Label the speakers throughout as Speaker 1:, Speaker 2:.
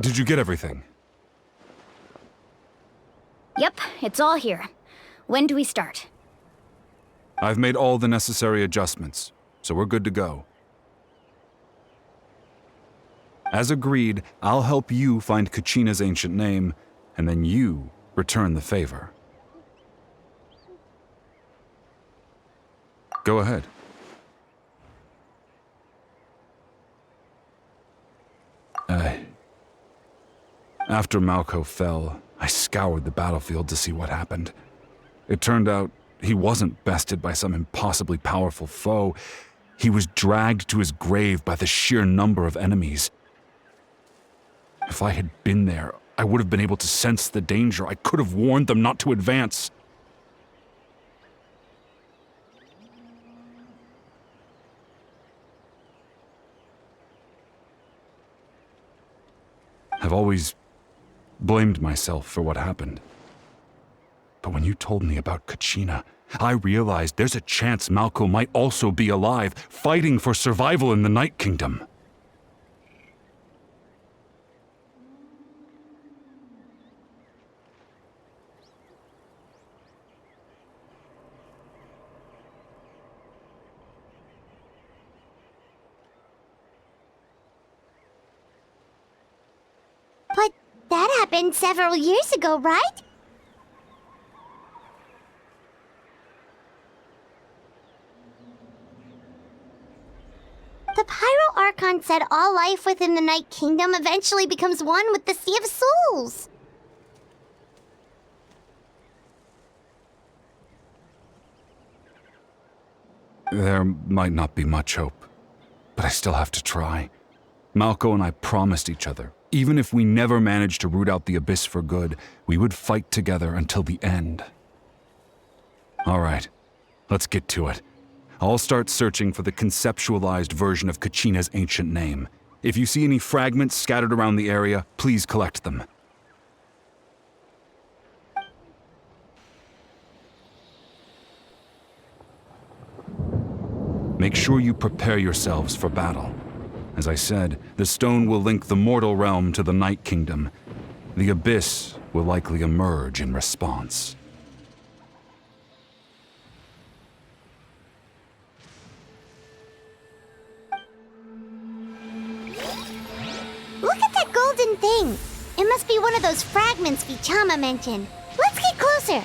Speaker 1: Did you get everything?
Speaker 2: Yep, it's all here. When do we start?
Speaker 1: I've made all the necessary adjustments, so we're good to go. As agreed, I'll help you find Kachina's ancient name, and then you return the favor. Go ahead. After Malko fell, I scoured the battlefield to see what happened. It turned out he wasn't bested by some impossibly powerful foe. He was dragged to his grave by the sheer number of enemies. If I had been there, I would have been able to sense the danger. I could have warned them not to advance. I've always blamed myself for what happened. But when you told me about Kachina, I realized there's a chance Malko might also be alive, fighting for survival in the Night Kingdom.
Speaker 3: But that happened several years ago, right? The Pyro Archon said all life within the Night Kingdom eventually becomes one with the Sea of Souls.
Speaker 1: There might not be much hope, but I still have to try. Malko and I promised each other, even if we never managed to root out the Abyss for good, we would fight together until the end. All right, let's get to it. I'll start searching for the conceptualized version of Kachina's ancient name. If you see any fragments scattered around the area, please collect them. Make sure you prepare yourselves for battle. As I said, the stone will link the mortal realm to the Night Kingdom. The Abyss will likely emerge in response.
Speaker 3: Look at that golden thing! It must be one of those fragments Vichama mentioned. Let's get closer!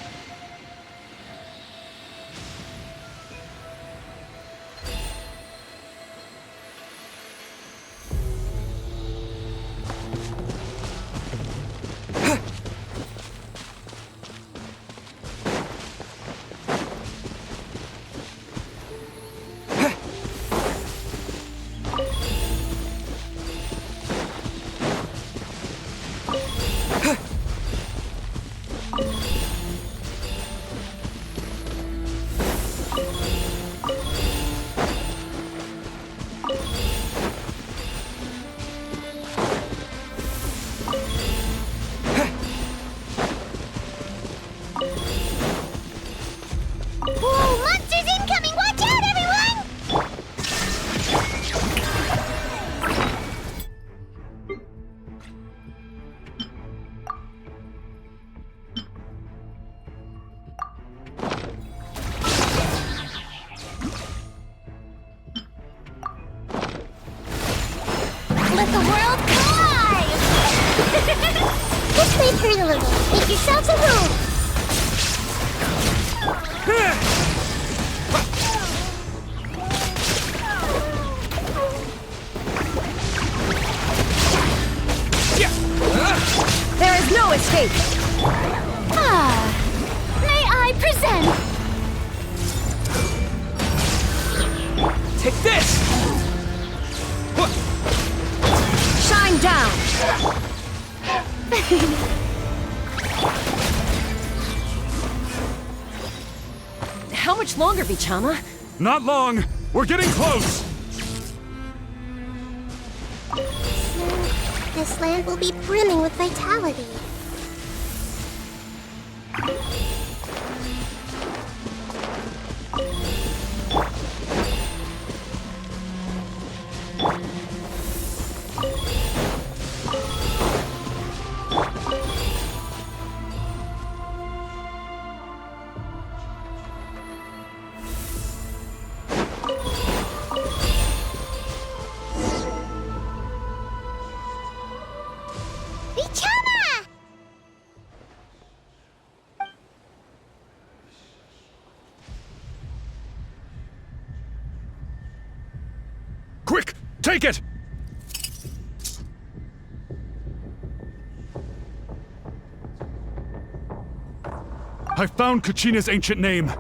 Speaker 3: Whoa, monsters incoming! Watch out, everyone! Let the world collide! This may hurt a little. Make yourselves a room.
Speaker 2: There is no escape! May I present?
Speaker 4: Take this!
Speaker 2: Shine down! How much longer, Vichama?
Speaker 1: Not long! We're getting close!
Speaker 3: This land will be brimming with vitality.
Speaker 1: Take it! I found Kachina's ancient name.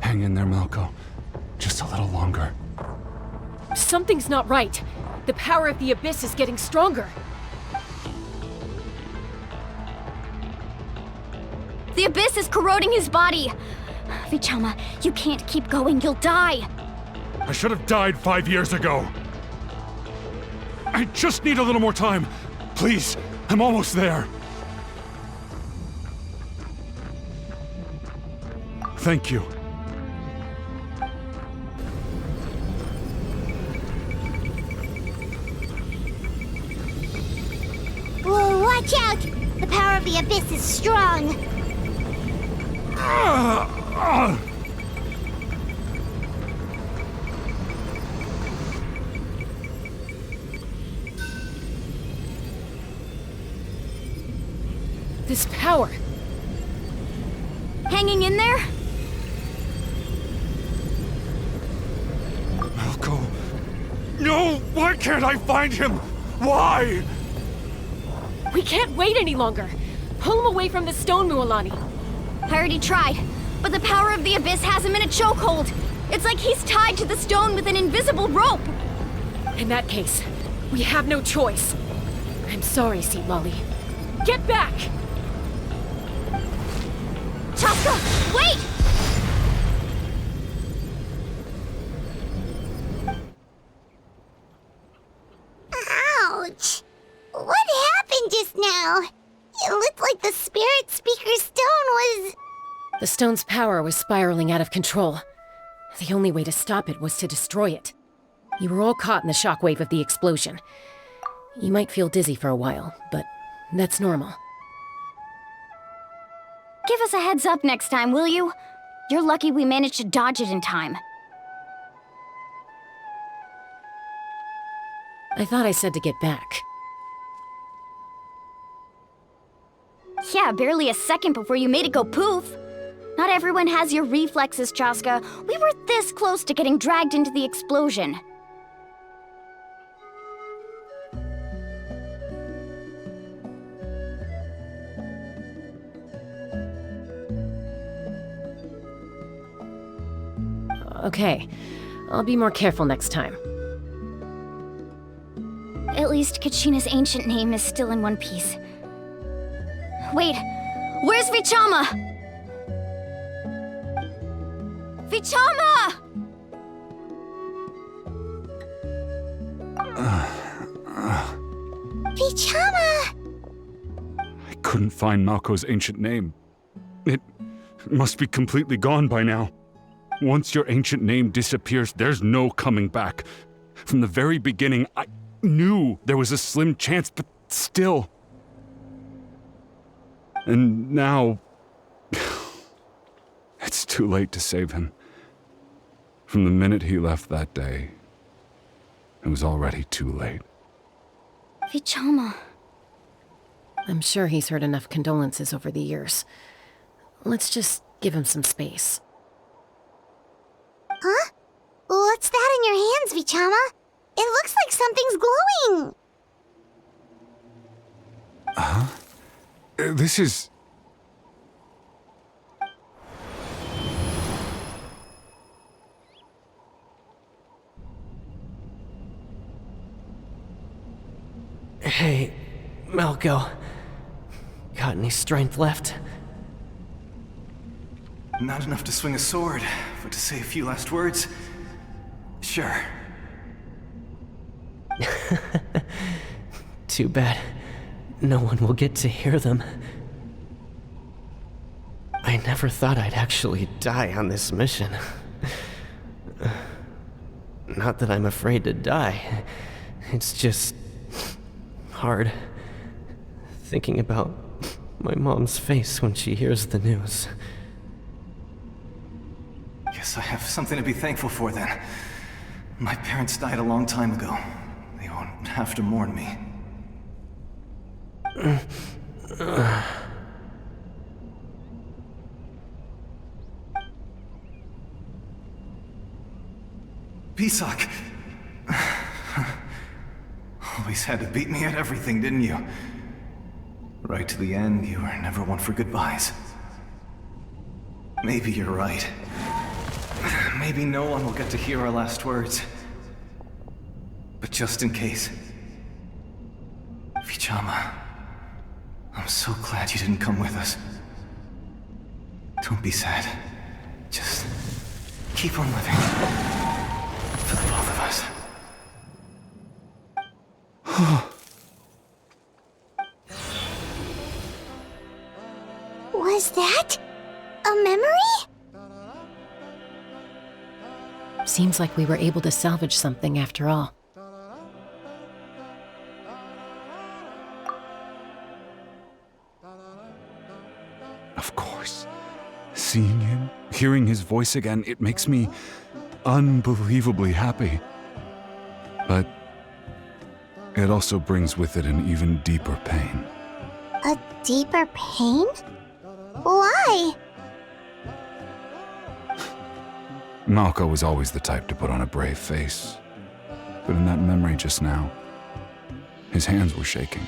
Speaker 1: Hang in there, Malko. Just a little longer.
Speaker 5: Something's not right. The power of the Abyss is getting stronger.
Speaker 2: The Abyss is corroding his body. Vichama, you can't keep going. You'll die.
Speaker 1: I should have died 5 years ago. I just need a little more time. Please, I'm almost there. Thank you.
Speaker 3: Whoa, watch out! The power of the Abyss is strong.
Speaker 5: This power.
Speaker 2: Hanging in there?
Speaker 1: Malko. No! Why can't I find him? Why?
Speaker 5: We can't wait any longer. Pull him away from the stone, Mualani.
Speaker 2: I already tried, but the power of the Abyss has him in a chokehold. It's like he's tied to the stone with an invisible rope.
Speaker 5: In that case, we have no choice. I'm sorry, Seat Lolly. Get back!
Speaker 2: Chaska, wait!
Speaker 3: Ouch! What happened just now? It looked like the Spirit Speaker's stone was...
Speaker 5: The stone's power was spiraling out of control. The only way to stop it was to destroy it. You were all caught in the shockwave of the explosion. You might feel dizzy for a while, but that's normal.
Speaker 2: Give us a heads up next time, will you? You're lucky we managed to dodge it in time.
Speaker 5: I thought I said to get back.
Speaker 2: Yeah, barely a second before you made it go poof. Not everyone has your reflexes, Chaska. We were this close to getting dragged into the explosion.
Speaker 5: Okay, I'll be more careful next time.
Speaker 2: At least Kachina's ancient name is still in one piece. Wait, where's Vichama? Vichama!
Speaker 3: Vichama!
Speaker 1: I couldn't find Malko's ancient name. It must be completely gone by now. Once your ancient name disappears, there's no coming back. From the very beginning, I knew there was a slim chance, but still. And now... it's too late to save him. From the minute he left that day, it was already too late.
Speaker 2: Vichama.
Speaker 5: I'm sure he's heard enough condolences over the years. Let's just give him some space.
Speaker 3: Huh? What's that in your hands, Vichama? It looks like something's glowing!
Speaker 1: This is...
Speaker 4: Hey, Malko. Got any strength left?
Speaker 6: Not enough to swing a sword, but to say a few last words? Sure.
Speaker 4: Too bad. No one will get to hear them. I never thought I'd actually die on this mission. Not that I'm afraid to die. It's just... hard. Thinking about my mom's face when she hears the news.
Speaker 6: Guess I have something to be thankful for then. My parents died a long time ago. They won't have to mourn me. Pisak! always had to beat me at everything, didn't you? Right to the end, you were never one for goodbyes. Maybe you're right. Maybe no one will get to hear our last words. But just in case... Vichama, I'm so glad you didn't come with us. Don't be sad. Just keep on living. For the both of us.
Speaker 3: Was that a memory?
Speaker 5: Seems like we were able to salvage something after all.
Speaker 1: Of course. Seeing him, hearing his voice again, it makes me unbelievably happy. But it also brings with it an even deeper pain.
Speaker 3: A deeper pain? Why?
Speaker 1: Malco was always the type to put on a brave face. But in that memory just now, his hands were shaking,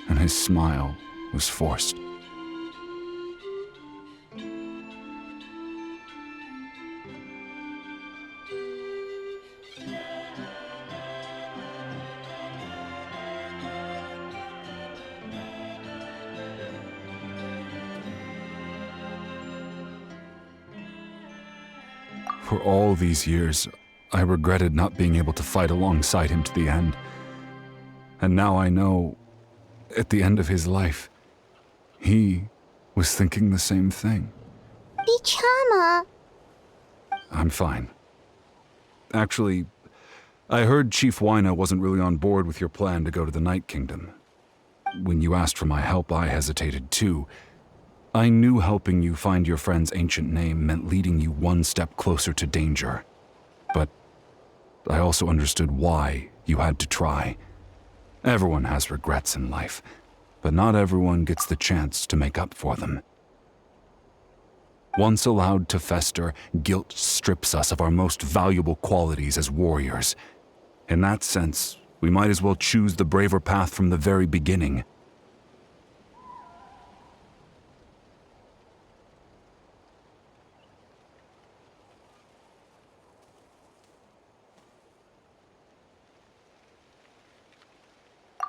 Speaker 1: and his smile was forced. For all these years, I regretted not being able to fight alongside him to the end. And now I know, at the end of his life, he was thinking the same thing.
Speaker 3: Vichama.
Speaker 1: I'm fine. Actually, I heard Chief Wina wasn't really on board with your plan to go to the Night Kingdom. When you asked for my help, I hesitated too. I knew helping you find your friend's ancient name meant leading you one step closer to danger. But I also understood why you had to try. Everyone has regrets in life, but not everyone gets the chance to make up for them. Once allowed to fester, guilt strips us of our most valuable qualities as warriors. In that sense, we might as well choose the braver path from the very beginning.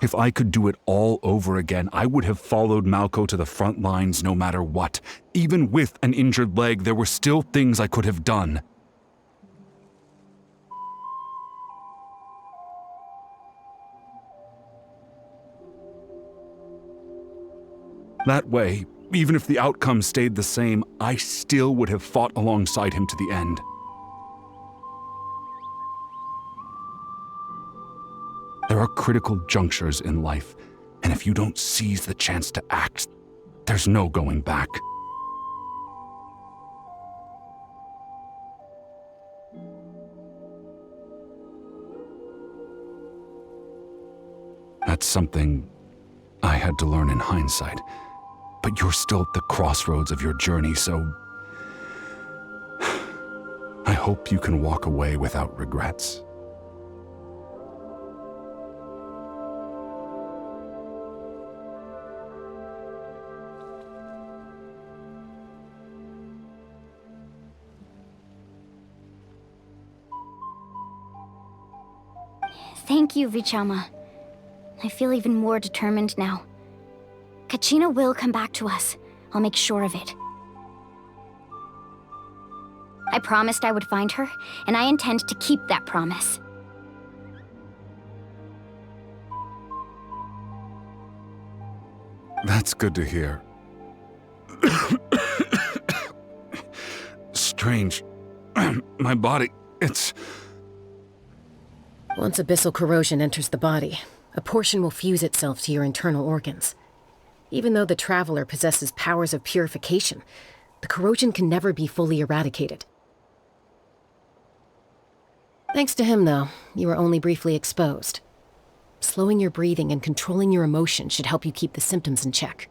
Speaker 1: If I could do it all over again, I would have followed Malco to the front lines no matter what. Even with an injured leg, there were still things I could have done. That way, even if the outcome stayed the same, I still would have fought alongside him to the end. There are critical junctures in life, and if you don't seize the chance to act, there's no going back. That's something I had to learn in hindsight, but you're still at the crossroads of your journey, so I hope you can walk away without regrets.
Speaker 2: Thank you, Vichama. I feel even more determined now. Kachina will come back to us. I'll make sure of it. I promised I would find her, and I intend to keep that promise.
Speaker 1: That's good to hear. Strange. My body, it's...
Speaker 5: Once abyssal corrosion enters the body, a portion will fuse itself to your internal organs. Even though the Traveler possesses powers of purification, the corrosion can never be fully eradicated. Thanks to him, though, you were only briefly exposed. Slowing your breathing and controlling your emotions should help you keep the symptoms in check.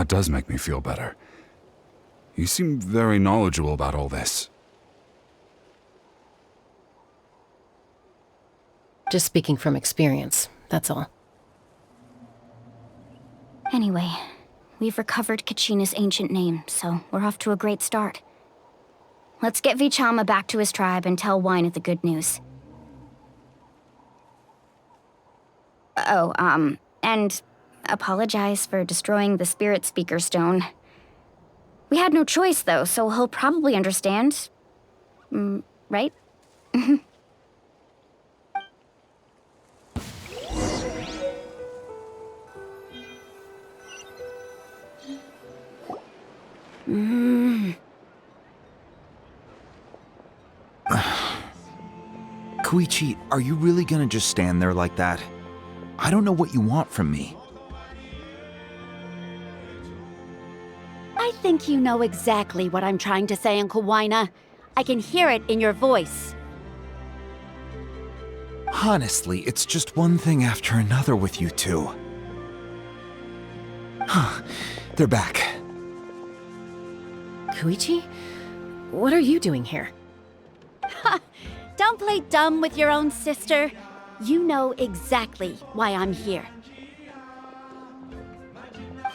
Speaker 1: That does make me feel better. You seem very knowledgeable about all this.
Speaker 5: Just speaking from experience, that's all.
Speaker 2: Anyway, we've recovered Kachina's ancient name, so we're off to a great start. Let's get Vichama back to his tribe and tell Wyneth the good news. Oh, and apologize for destroying the Spirit Speaker Stone. We had no choice, though, so he'll probably understand. Right?
Speaker 7: Koichi, are you really gonna just stand there like that? I don't know what you want from me.
Speaker 8: I think you know exactly what I'm trying to say, Uncle Wyna. I can hear it in your voice.
Speaker 7: Honestly, it's just one thing after another with you two. They're back.
Speaker 5: Koichi? What are you doing here?
Speaker 8: Don't play dumb with your own sister. You know exactly why I'm here.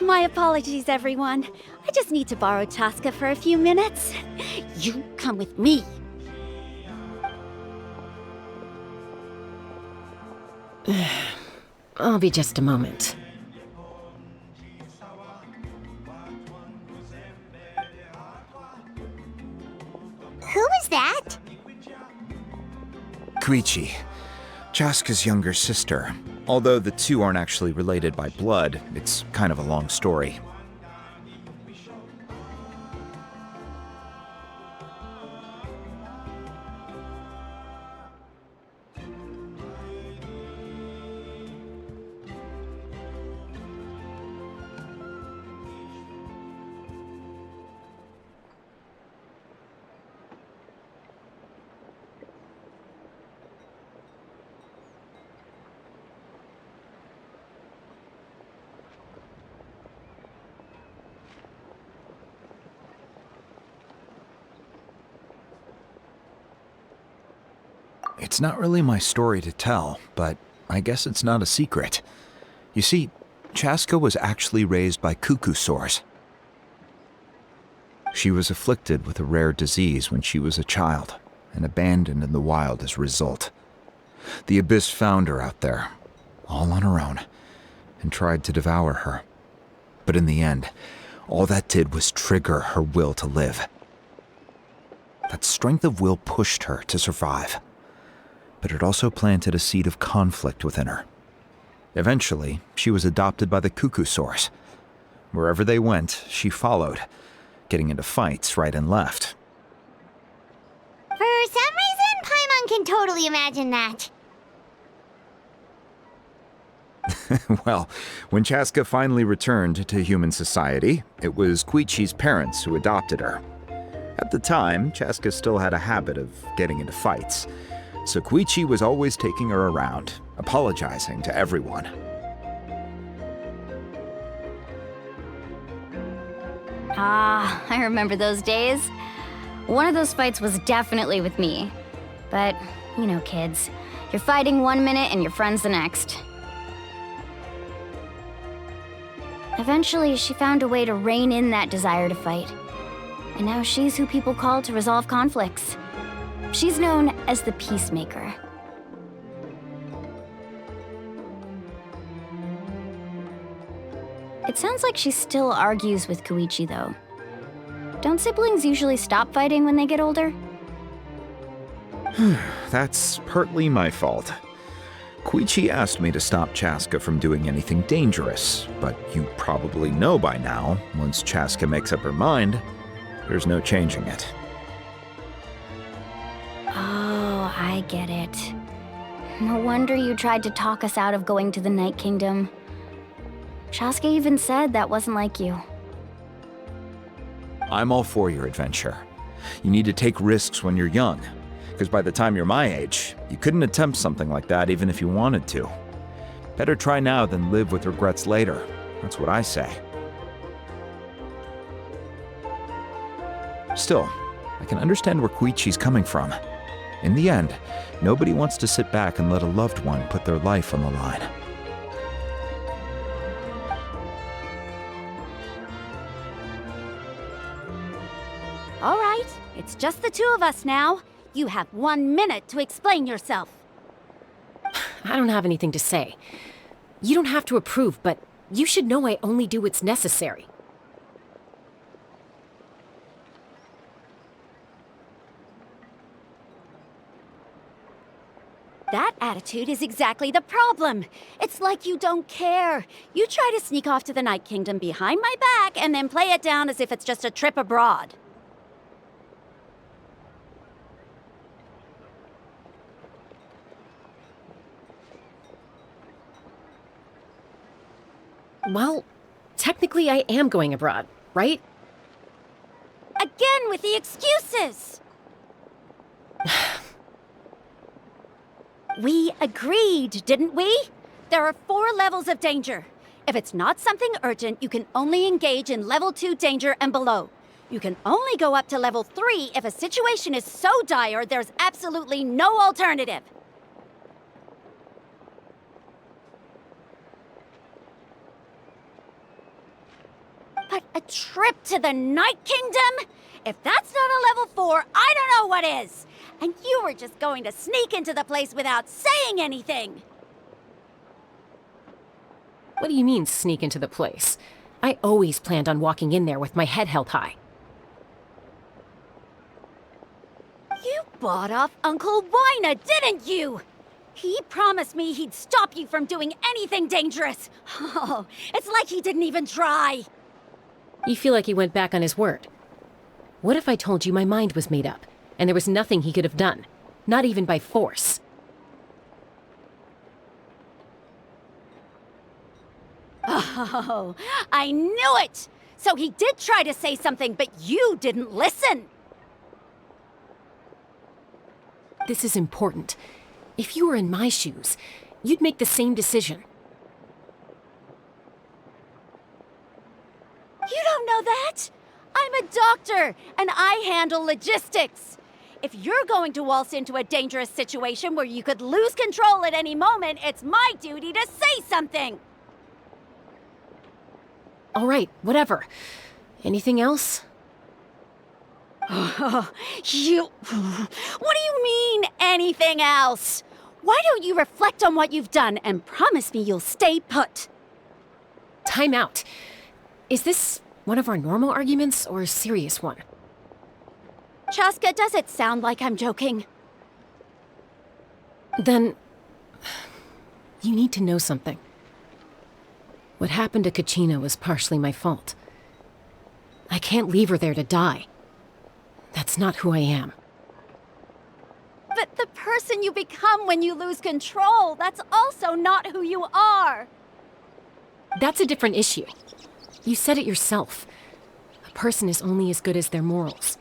Speaker 8: My apologies, everyone. I just need to borrow Chaska for a few minutes. You come with me.
Speaker 5: I'll be just a moment.
Speaker 3: Who is that?
Speaker 7: Koichi, Chaska's younger sister. Although the two aren't actually related by blood, it's kind of a long story. It's not really my story to tell, but I guess it's not a secret. You see, Chaska was actually raised by cuckoo sores. She was afflicted with a rare disease when she was a child, and abandoned in the wild as a result. The Abyss found her out there, all on her own, and tried to devour her. But in the end, all that did was trigger her will to live. That strength of will pushed her to survive. But it also planted a seed of conflict within her. Eventually, she was adopted by the cuckoo sores. Wherever they went, she followed, getting into fights right and left.
Speaker 3: For some reason, Paimon can totally imagine that.
Speaker 7: Well, when Chaska finally returned to human society, it was Koichi's parents who adopted her. At the time, Chaska still had a habit of getting into fights, so Koichi was always taking her around, apologizing to everyone.
Speaker 2: I remember those days. One of those fights was definitely with me. But, you know, kids. You're fighting one minute and your friend's the next. Eventually, she found a way to rein in that desire to fight. And now she's who people call to resolve conflicts. She's known as the Peacemaker. It sounds like she still argues with Koichi, though. Don't siblings usually stop fighting when they get older?
Speaker 7: That's partly my fault. Koichi asked me to stop Chaska from doing anything dangerous, but you probably know by now, once Chaska makes up her mind, there's no changing it.
Speaker 2: Oh, I get it. No wonder you tried to talk us out of going to the Night Kingdom. Chaska even said that wasn't like you.
Speaker 7: I'm all for your adventure. You need to take risks when you're young, because by the time you're my age, you couldn't attempt something like that even if you wanted to. Better try now than live with regrets later. That's what I say. Still, I can understand where Koichi's coming from. In the end, nobody wants to sit back and let a loved one put their life on the line.
Speaker 8: All right, it's just the two of us now. You have 1 minute to explain yourself.
Speaker 5: I don't have anything to say. You don't have to approve, but you should know I only do what's necessary.
Speaker 8: That attitude is exactly the problem. It's like you don't care. You try to sneak off to the Night Kingdom behind my back and then play it down as if it's just a trip abroad.
Speaker 5: Well, technically I am going abroad, right?
Speaker 8: Again with the excuses! We agreed, didn't we? There are 4 levels of danger. If it's not something urgent, you can only engage in level 2 danger and below. You can only go up to level 3 if a situation is so dire there's absolutely no alternative. But a trip to the Night Kingdom? If that's not a level 4, I don't know what is! And you were just going to sneak into the place without saying anything!
Speaker 5: What do you mean, sneak into the place? I always planned on walking in there with my head held high.
Speaker 8: You bought off Uncle Wina, didn't you? He promised me he'd stop you from doing anything dangerous. Oh, it's like he didn't even try.
Speaker 5: You feel like he went back on his word. What if I told you my mind was made up, and there was nothing he could have done? Not even by force.
Speaker 8: Oh, I knew it! So he did try to say something, but you didn't listen!
Speaker 5: This is important. If you were in my shoes, you'd make the same decision.
Speaker 8: You don't know that? I'm a doctor, and I handle logistics. If you're going to waltz into a dangerous situation where you could lose control at any moment, it's my duty to say something!
Speaker 5: All right, whatever. Anything else?
Speaker 8: What do you mean, anything else? Why don't you reflect on what you've done and promise me you'll stay put?
Speaker 5: Time out. Is this one of our normal arguments or a serious one?
Speaker 8: Chaska, does it sound like I'm joking?
Speaker 5: Then, you need to know something. What happened to Kachina was partially my fault. I can't leave her there to die. That's not who I am.
Speaker 8: But the person you become when you lose control, that's also not who you are.
Speaker 5: That's a different issue. You said it yourself. A person is only as good as their morals.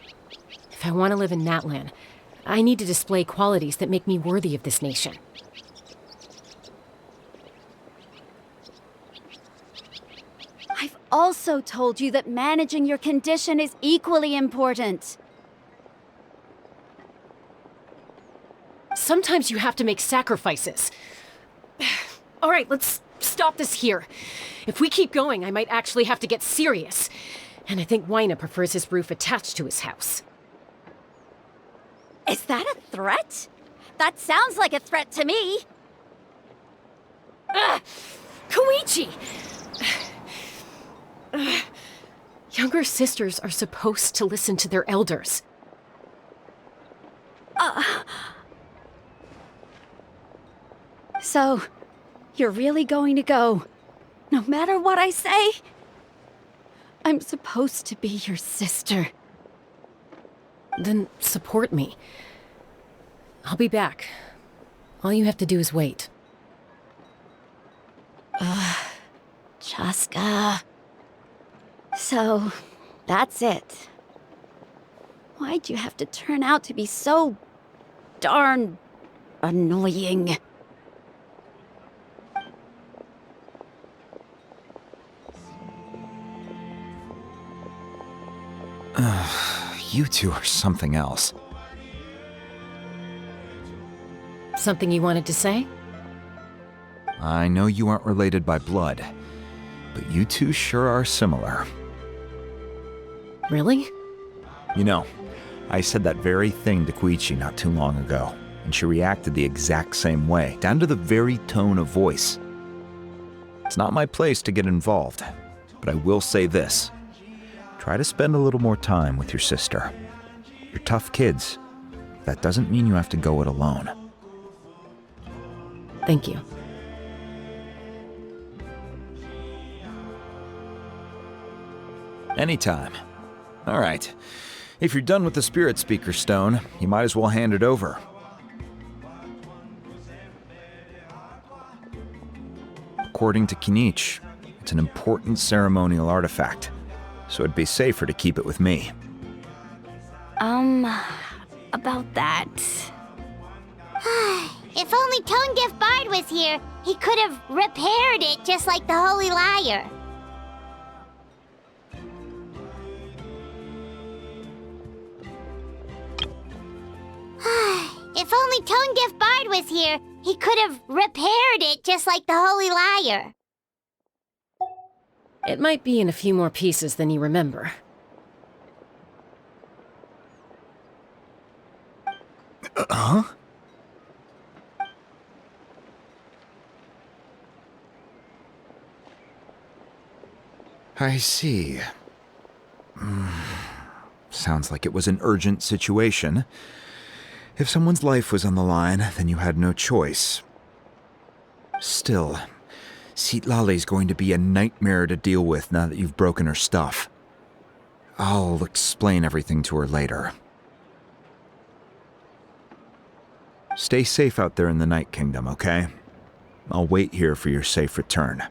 Speaker 5: If I want to live in Natlan, I need to display qualities that make me worthy of this nation.
Speaker 8: I've also told you that managing your condition is equally important.
Speaker 5: Sometimes you have to make sacrifices. All right, let's stop this here. If we keep going, I might actually have to get serious. And I think Wina prefers his roof attached to his house.
Speaker 8: Is that a threat? That sounds like a threat to me.
Speaker 5: Koichi! Younger sisters are supposed to listen to their elders.
Speaker 8: So, you're really going to go, no matter what I say? I'm supposed to be your sister.
Speaker 5: Then support me. I'll be back. All you have to do is wait.
Speaker 8: Chaska. So, that's it. Why'd you have to turn out to be so darn annoying?
Speaker 7: You two are something else.
Speaker 5: Something you wanted to say?
Speaker 7: I know you aren't related by blood, but you two sure are similar.
Speaker 5: Really?
Speaker 7: You know, I said that very thing to Koichi not too long ago, and she reacted the exact same way, down to the very tone of voice. It's not my place to get involved, but I will say this. Try to spend a little more time with your sister. You're tough kids. That doesn't mean you have to go it alone.
Speaker 5: Thank you.
Speaker 7: Anytime. All right. If you're done with the Spirit Speaker Stone, you might as well hand it over. According to Kinich, it's an important ceremonial artifact, so it'd be safer to keep it with me.
Speaker 2: About that.
Speaker 3: If only Tone Deaf Bard was here, he could have repaired it just like the Holy Liar. If only Tone Deaf Bard was here, he could have repaired it just like the Holy Liar.
Speaker 5: It might be in a few more pieces than you remember.
Speaker 7: Huh? I see. Sounds like it was an urgent situation. If someone's life was on the line, then you had no choice. Still, Citlali's going to be a nightmare to deal with now that you've broken her stuff. I'll explain everything to her later. Stay safe out there in the Night Kingdom, okay? I'll wait here for your safe return.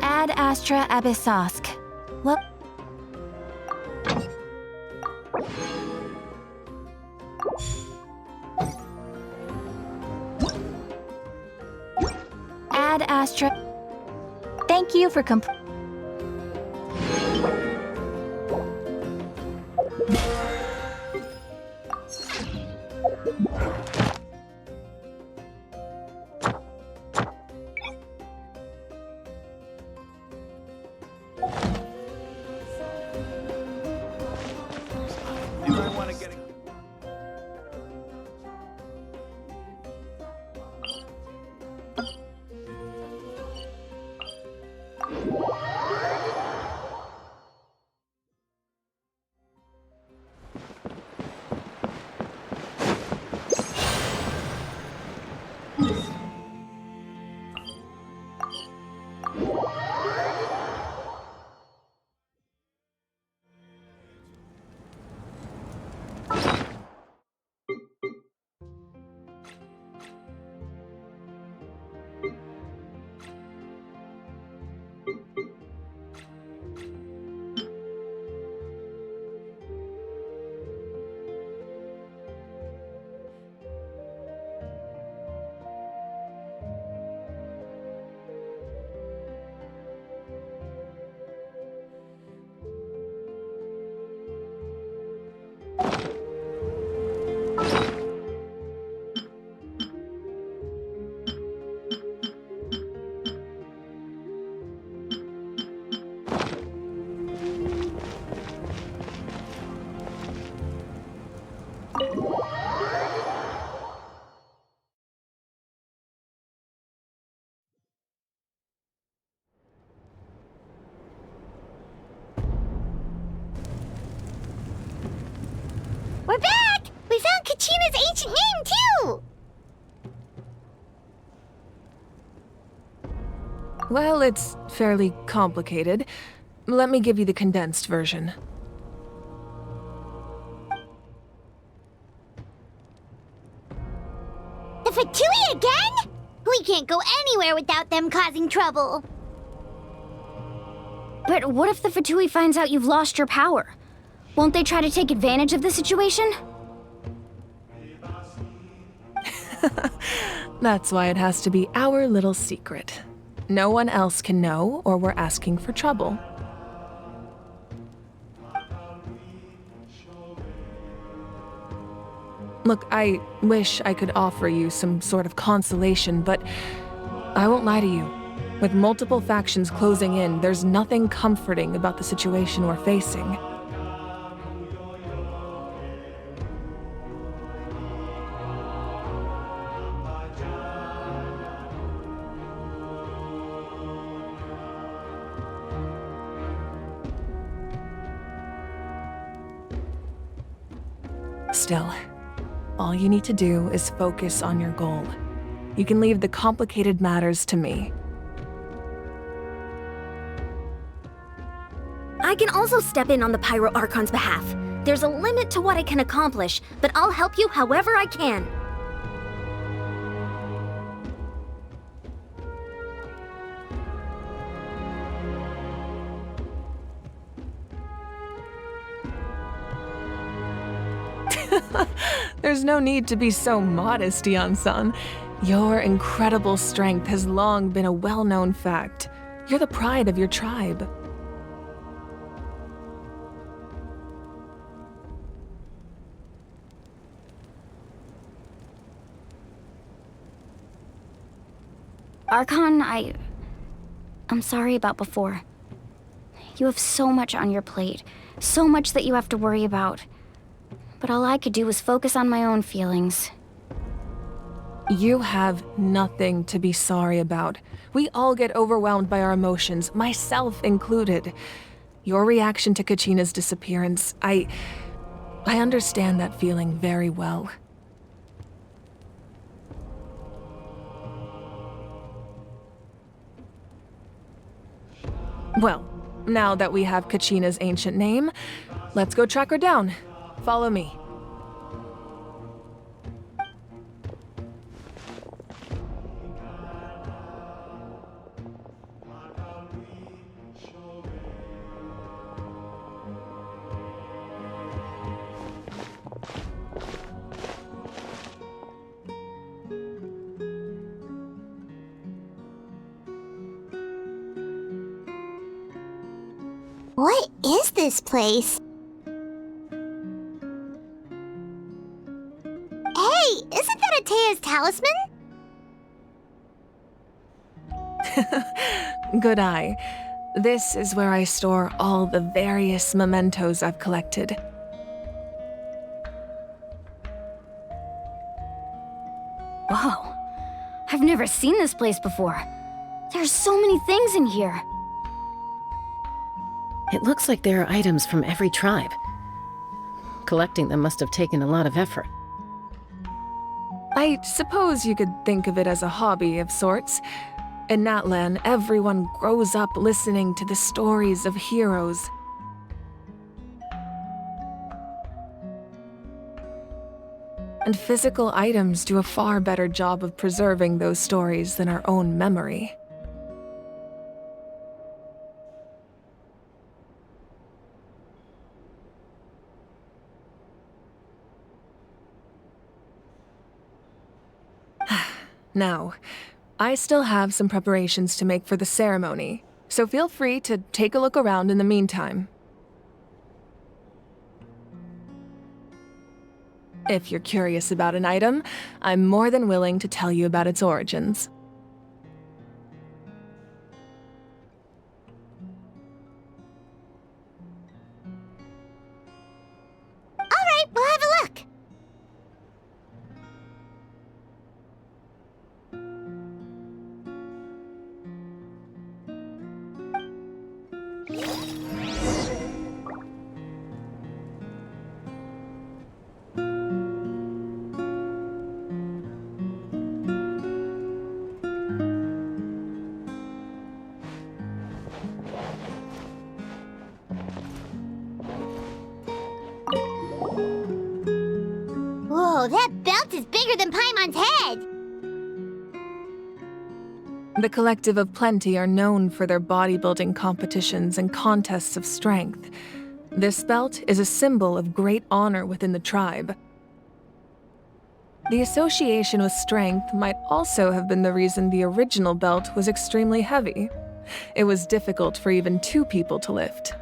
Speaker 2: Ad Astra Abyssosk. What? Ad Astra. Thank you for
Speaker 3: We're back! We found Kachina's ancient name, too!
Speaker 9: Well, it's fairly complicated. Let me give you the condensed version.
Speaker 3: The Fatui again? We can't go anywhere without them causing trouble.
Speaker 2: But what if the Fatui finds out you've lost your power? Won't they try to take advantage of the situation?
Speaker 9: That's why it has to be our little secret. No one else can know, or we're asking for trouble. Look, I wish I could offer you some sort of consolation, but I won't lie to you. With multiple factions closing in, there's nothing comforting about the situation we're facing. Still, all you need to do is focus on your goal. You can leave the complicated matters to me.
Speaker 8: I can also step in on the Pyro Archon's behalf. There's a limit to what I can accomplish, but I'll help you however I can.
Speaker 9: There's no need to be so modest, Yan-san. Your incredible strength has long been a well-known fact. You're the pride of your tribe.
Speaker 2: Archon, I'm sorry about before. You have so much on your plate, so much that you have to worry about. But all I could do was focus on my own feelings.
Speaker 9: You have nothing to be sorry about. We all get overwhelmed by our emotions, myself included. Your reaction to Kachina's disappearance, I understand that feeling very well. Well, now that we have Kachina's ancient name, let's go track her down. Follow me.
Speaker 3: What is this place? Hey, isn't that Atea's talisman?
Speaker 9: Good eye. This is where I store all the various mementos I've collected.
Speaker 2: Whoa. I've never seen this place before. There's so many things in here.
Speaker 5: It looks like there are items from every tribe. Collecting them must have taken a lot of effort.
Speaker 9: I suppose you could think of it as a hobby of sorts. In Natlan, everyone grows up listening to the stories of heroes. And physical items do a far better job of preserving those stories than our own memory. Now, I still have some preparations to make for the ceremony, so feel free to take a look around in the meantime. If you're curious about an item, I'm more than willing to tell you about its origins.
Speaker 3: All right, we'll have a look. Whoa, that belt is bigger than Paimon's head!
Speaker 9: The Collective of Plenty are known for their bodybuilding competitions and contests of strength. This belt is a symbol of great honor within the tribe. The association with strength might also have been the reason the original belt was extremely heavy. It was difficult for even 2 people to lift.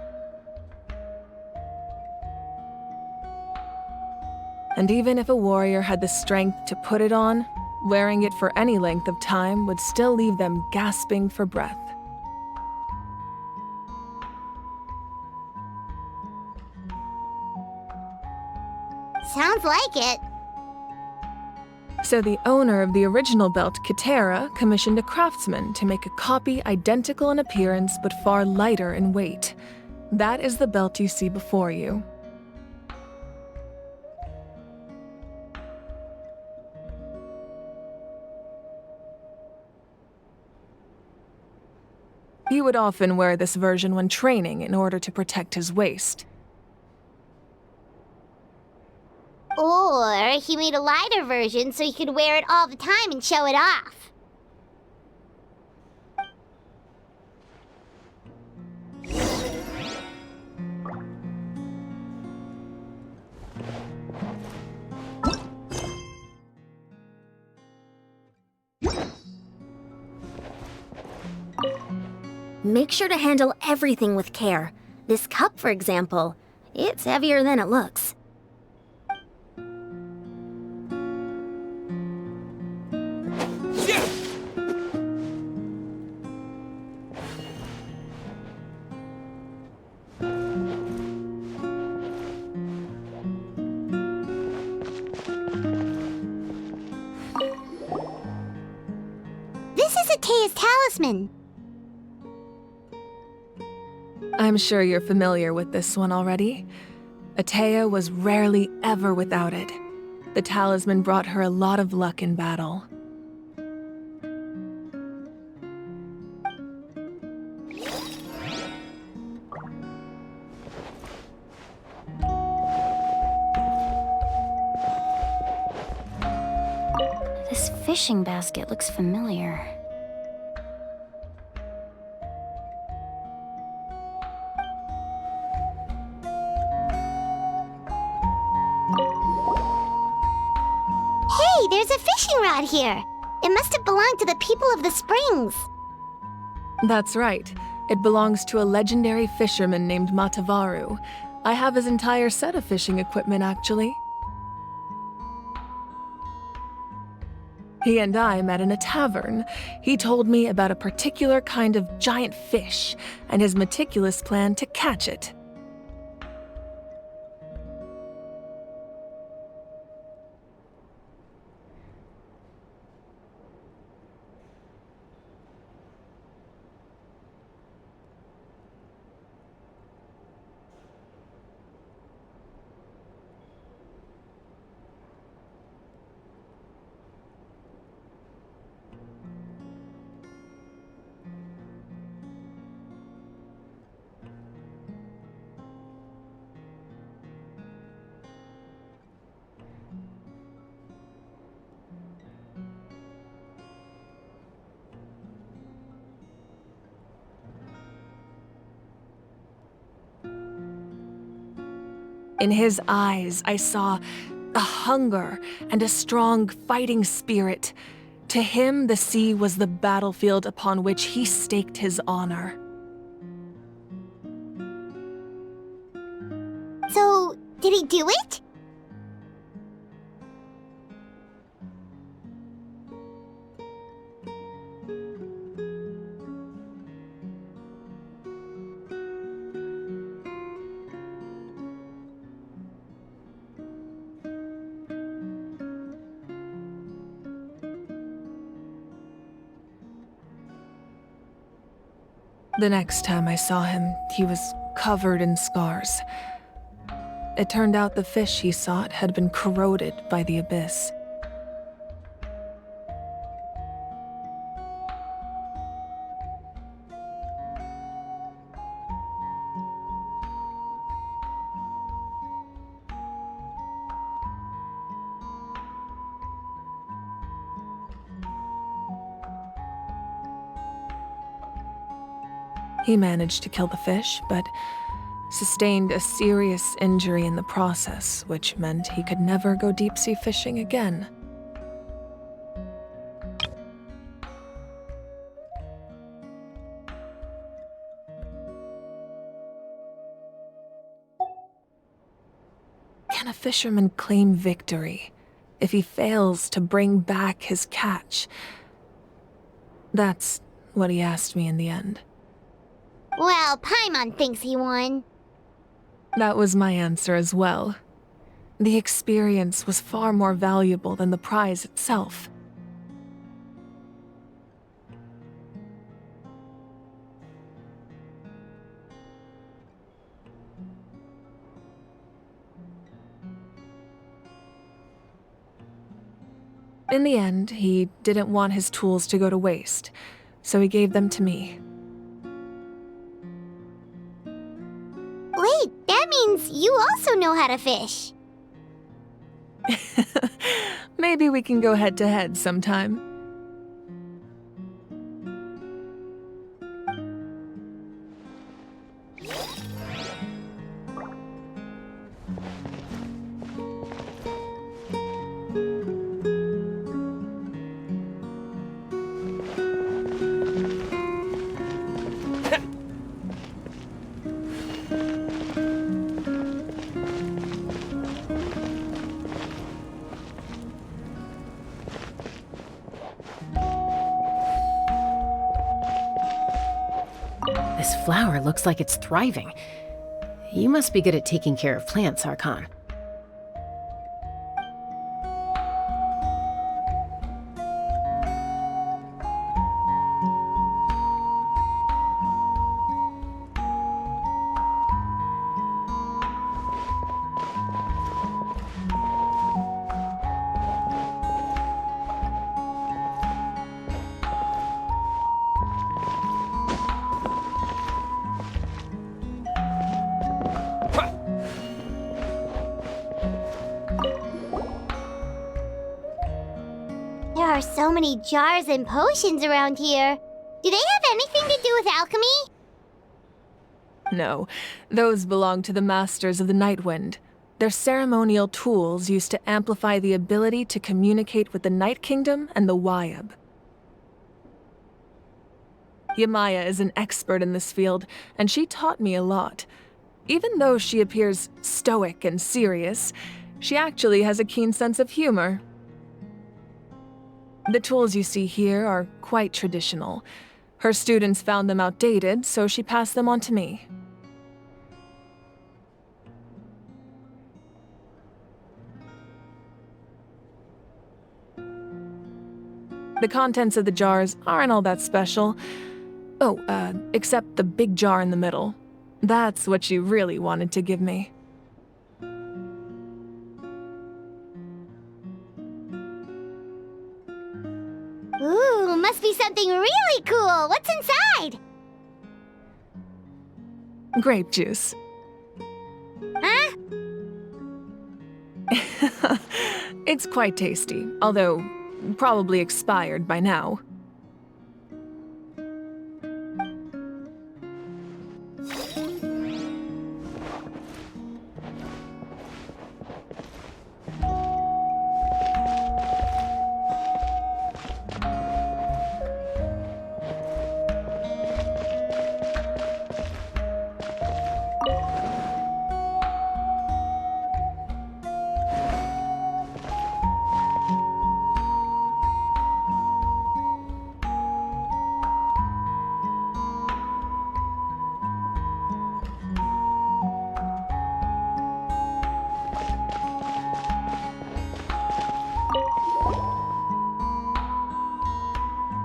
Speaker 9: And even if a warrior had the strength to put it on, wearing it for any length of time would still leave them gasping for breath.
Speaker 3: Sounds like it.
Speaker 9: So the owner of the original belt, Kitera, commissioned a craftsman to make a copy identical in appearance but far lighter in weight. That is the belt you see before you. He would often wear this version when training in order to protect his waist.
Speaker 3: Or he made a lighter version so he could wear it all the time and show it off.
Speaker 10: Make sure to handle everything with care. This cup, for example, it's heavier than it looks.
Speaker 3: This is Atea's talisman.
Speaker 9: I'm sure you're familiar with this one already. Atea was rarely ever without it. The talisman brought her a lot of luck in battle.
Speaker 2: This fishing basket looks familiar.
Speaker 3: Hey, there's a fishing rod here. It must have belonged to the people of the springs.
Speaker 9: That's right. It belongs to a legendary fisherman named Matavaru. I have his entire set of fishing equipment, actually. He and I met in a tavern. He told me about a particular kind of giant fish and his meticulous plan to catch it. In his eyes, I saw a hunger and a strong fighting spirit. To him, the sea was the battlefield upon which he staked his honor.
Speaker 3: So, did he do it?
Speaker 9: The next time I saw him, he was covered in scars. It turned out the fish he sought had been corroded by the abyss. He managed to kill the fish, but sustained a serious injury in the process, which meant he could never go deep-sea fishing again. Can a fisherman claim victory if he fails to bring back his catch? That's what he asked me in the end.
Speaker 3: Well, Paimon thinks he won.
Speaker 9: That was my answer as well. The experience was far more valuable than the prize itself. In the end, he didn't want his tools to go to waste, so he gave them to me.
Speaker 3: Wait, that means you also know how to fish.
Speaker 9: Maybe we can go head-to-head sometime.
Speaker 5: This flower looks like it's thriving. You must be good at taking care of plants, Archon.
Speaker 3: There are so many jars and potions around here. Do they have anything to do with alchemy?
Speaker 9: No, those belong to the Masters of the Night Wind. They're ceremonial tools used to amplify the ability to communicate with the Night Kingdom and the Wyab. Yamaya is an expert in this field, and she taught me a lot. Even though she appears stoic and serious, she actually has a keen sense of humor. The tools you see here are quite traditional. Her students found them outdated, so she passed them on to me. The contents of the jars aren't all that special. Oh, except the big jar in the middle. That's what she really wanted to give me.
Speaker 3: Ooh, must be something really cool. What's inside?
Speaker 9: Grape juice.
Speaker 3: Huh?
Speaker 9: It's quite tasty, although probably expired by now.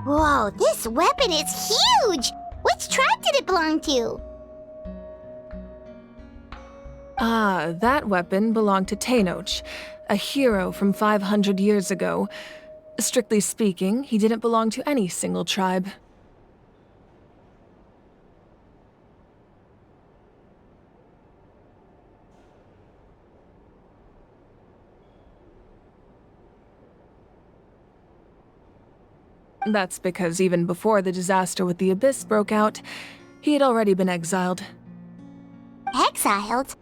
Speaker 3: Whoa, this weapon is huge! Which tribe did it belong to?
Speaker 9: Ah, that weapon belonged to Tenoch, a hero from 500 years ago. Strictly speaking, he didn't belong to any single tribe. That's because even before the disaster with the Abyss broke out, He had already been exiled.
Speaker 3: Exiled?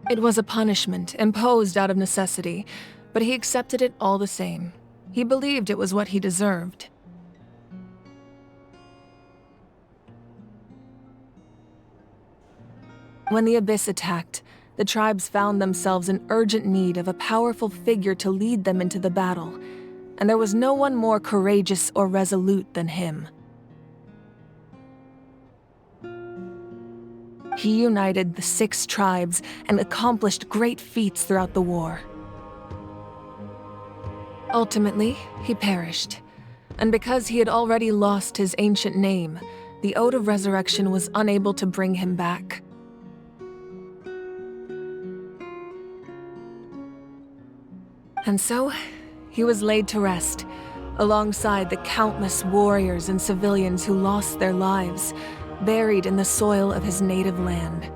Speaker 9: It was a punishment imposed out of necessity, but he accepted it all the same. He believed it was what he deserved. When the Abyss attacked, the tribes found themselves in urgent need of a powerful figure to lead them into the battle, and there was no one more courageous or resolute than him. He united the 6 tribes and accomplished great feats throughout the war. Ultimately, he perished, and because he had already lost his ancient name, the Ode of Resurrection was unable to bring him back. And so, he was laid to rest, alongside the countless warriors and civilians who lost their lives, buried in the soil of his native land.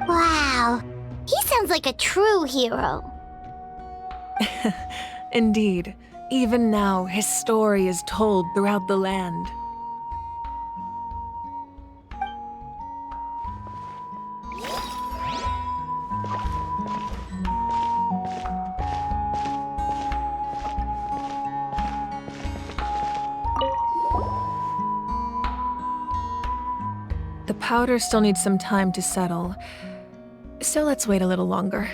Speaker 3: Wow, he sounds like a true hero.
Speaker 9: Indeed, even now his story is told throughout the land. The powder still needs some time to settle, so let's wait a little longer.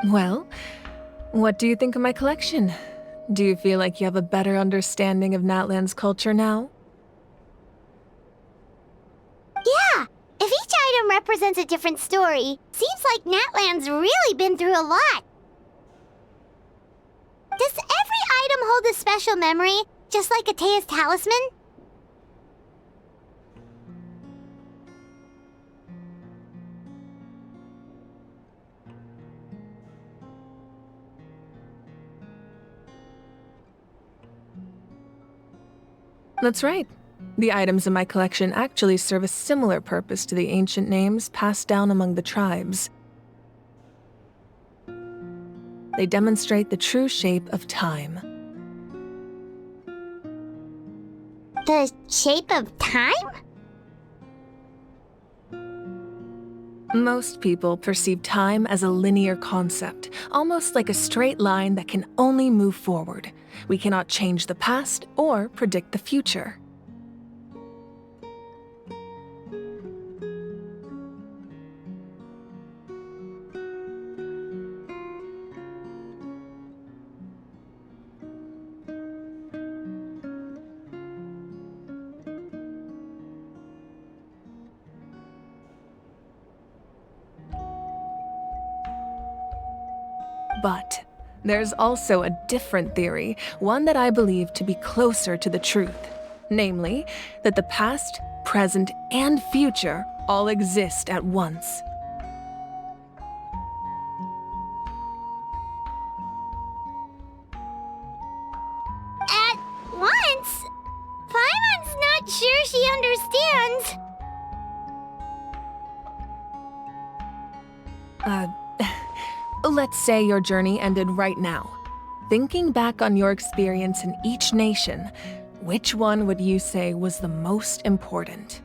Speaker 9: Well, what do you think of my collection? Do you feel like you have a better understanding of Natlan's culture now?
Speaker 3: Yeah, if each item represents a different story, seems like Natlan's really been through a lot. Does every item hold a special memory, just like Atea's talisman?
Speaker 9: That's right. The items in my collection actually serve a similar purpose to the ancient names passed down among the tribes. They demonstrate the true shape of time.
Speaker 3: The shape of time?
Speaker 9: Most people perceive time as a linear concept, almost like a straight line that can only move forward. We cannot change the past or predict the future. But there's also a different theory, one that I believe to be closer to the truth. Namely, that the past, present, and future all exist at once.
Speaker 3: At once? Paimon's not sure she understands.
Speaker 9: Let's say your journey ended right now. Thinking back on your experience in each nation, which one would you say was the most important?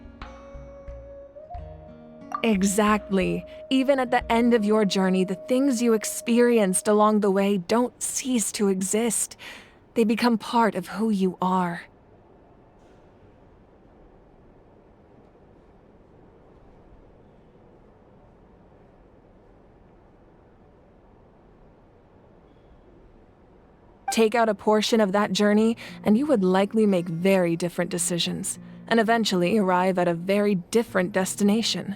Speaker 9: Exactly. Even at the end of your journey, the things you experienced along the way don't cease to exist. They become part of who you are. Take out a portion of that journey, and you would likely make very different decisions, and eventually arrive at a very different destination.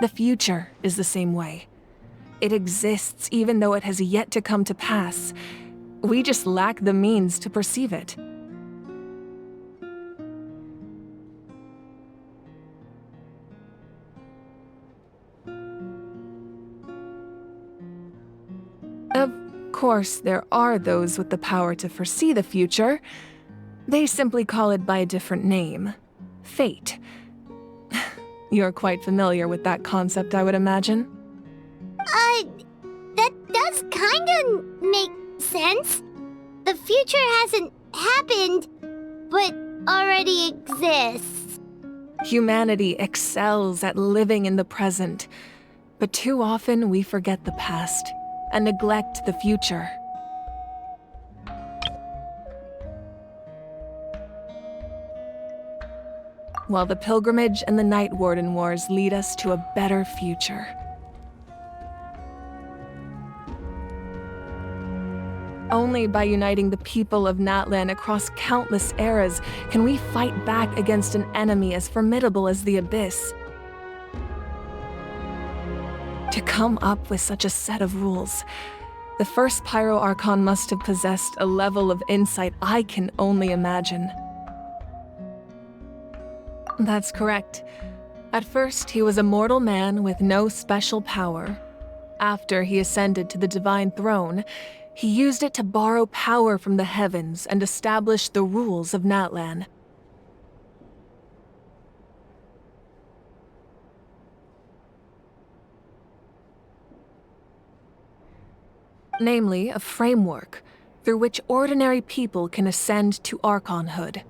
Speaker 9: The future is the same way. It exists even though it has yet to come to pass. We just lack the means to perceive it. Of course, there are those with the power to foresee the future, They simply call it by a different name. Fate. You're quite familiar with that concept, I would imagine.
Speaker 3: That does kinda make sense. The future hasn't happened, but already exists.
Speaker 9: Humanity excels at living in the present, but too often we forget the past and neglect the future. While the pilgrimage and the Night Warden Wars lead us to a better future. Only by uniting the people of Natlan across countless eras can we fight back against an enemy as formidable as the Abyss. To come up with such a set of rules, the first Pyro Archon must have possessed a level of insight I can only imagine. That's correct. At first, he was a mortal man with no special power. After he ascended to the Divine Throne, he used it to borrow power from the heavens and establish the rules of Natlan. Namely, a framework through which ordinary people can ascend to Archonhood.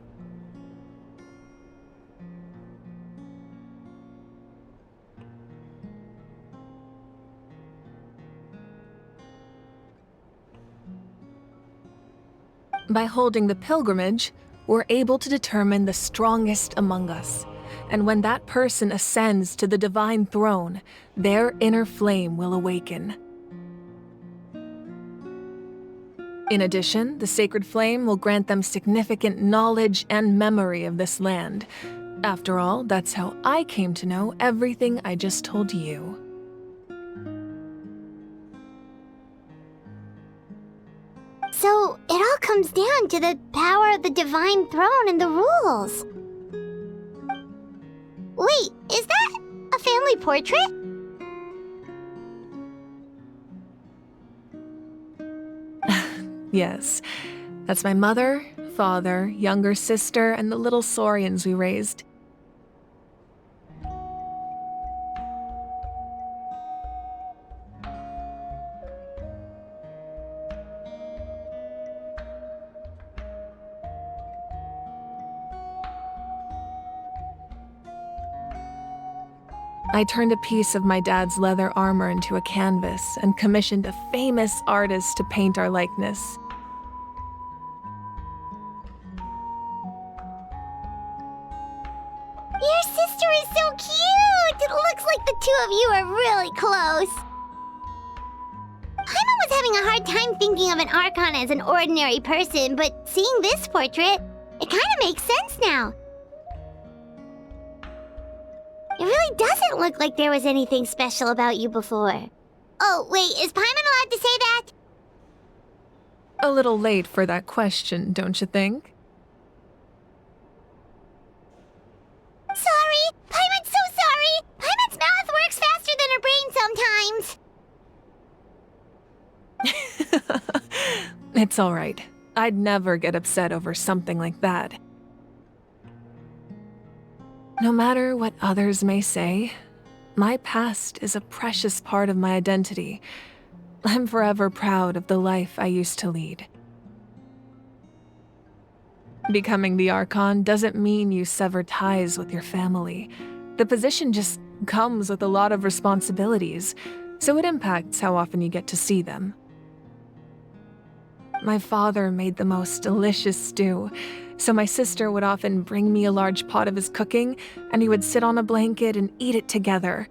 Speaker 9: By holding the pilgrimage, we're able to determine the strongest among us. And when that person ascends to the Divine Throne, their inner flame will awaken. In addition, the sacred flame will grant them significant knowledge and memory of this land. After all, that's how I came to know everything I just told you.
Speaker 3: So, it all comes down to the power of the Divine Throne and the rules. Wait, is that a family portrait?
Speaker 9: Yes, that's my mother, father, younger sister, and the little Saurians we raised. I turned a piece of my dad's leather armor into a canvas and commissioned a famous artist to paint our likeness.
Speaker 3: Your sister is so cute! It looks like the two of you are really close. Paimon was having a hard time thinking of an Archon as an ordinary person, but seeing this portrait, it kind of makes sense now. It really doesn't look like there was anything special about you before. Oh, wait, is Paimon allowed to say that?
Speaker 9: A little late for that question, don't you think?
Speaker 3: Sorry! Paimon's so sorry! Paimon's mouth works faster than her brain sometimes!
Speaker 9: It's all right. I'd never get upset over something like that. No matter what others may say, my past is a precious part of my identity. I'm forever proud of the life I used to lead. Becoming the Archon doesn't mean you sever ties with your family. The position just comes with a lot of responsibilities, so it impacts how often you get to see them. My father made the most delicious stew, so my sister would often bring me a large pot of his cooking, and we would sit on a blanket and eat it together.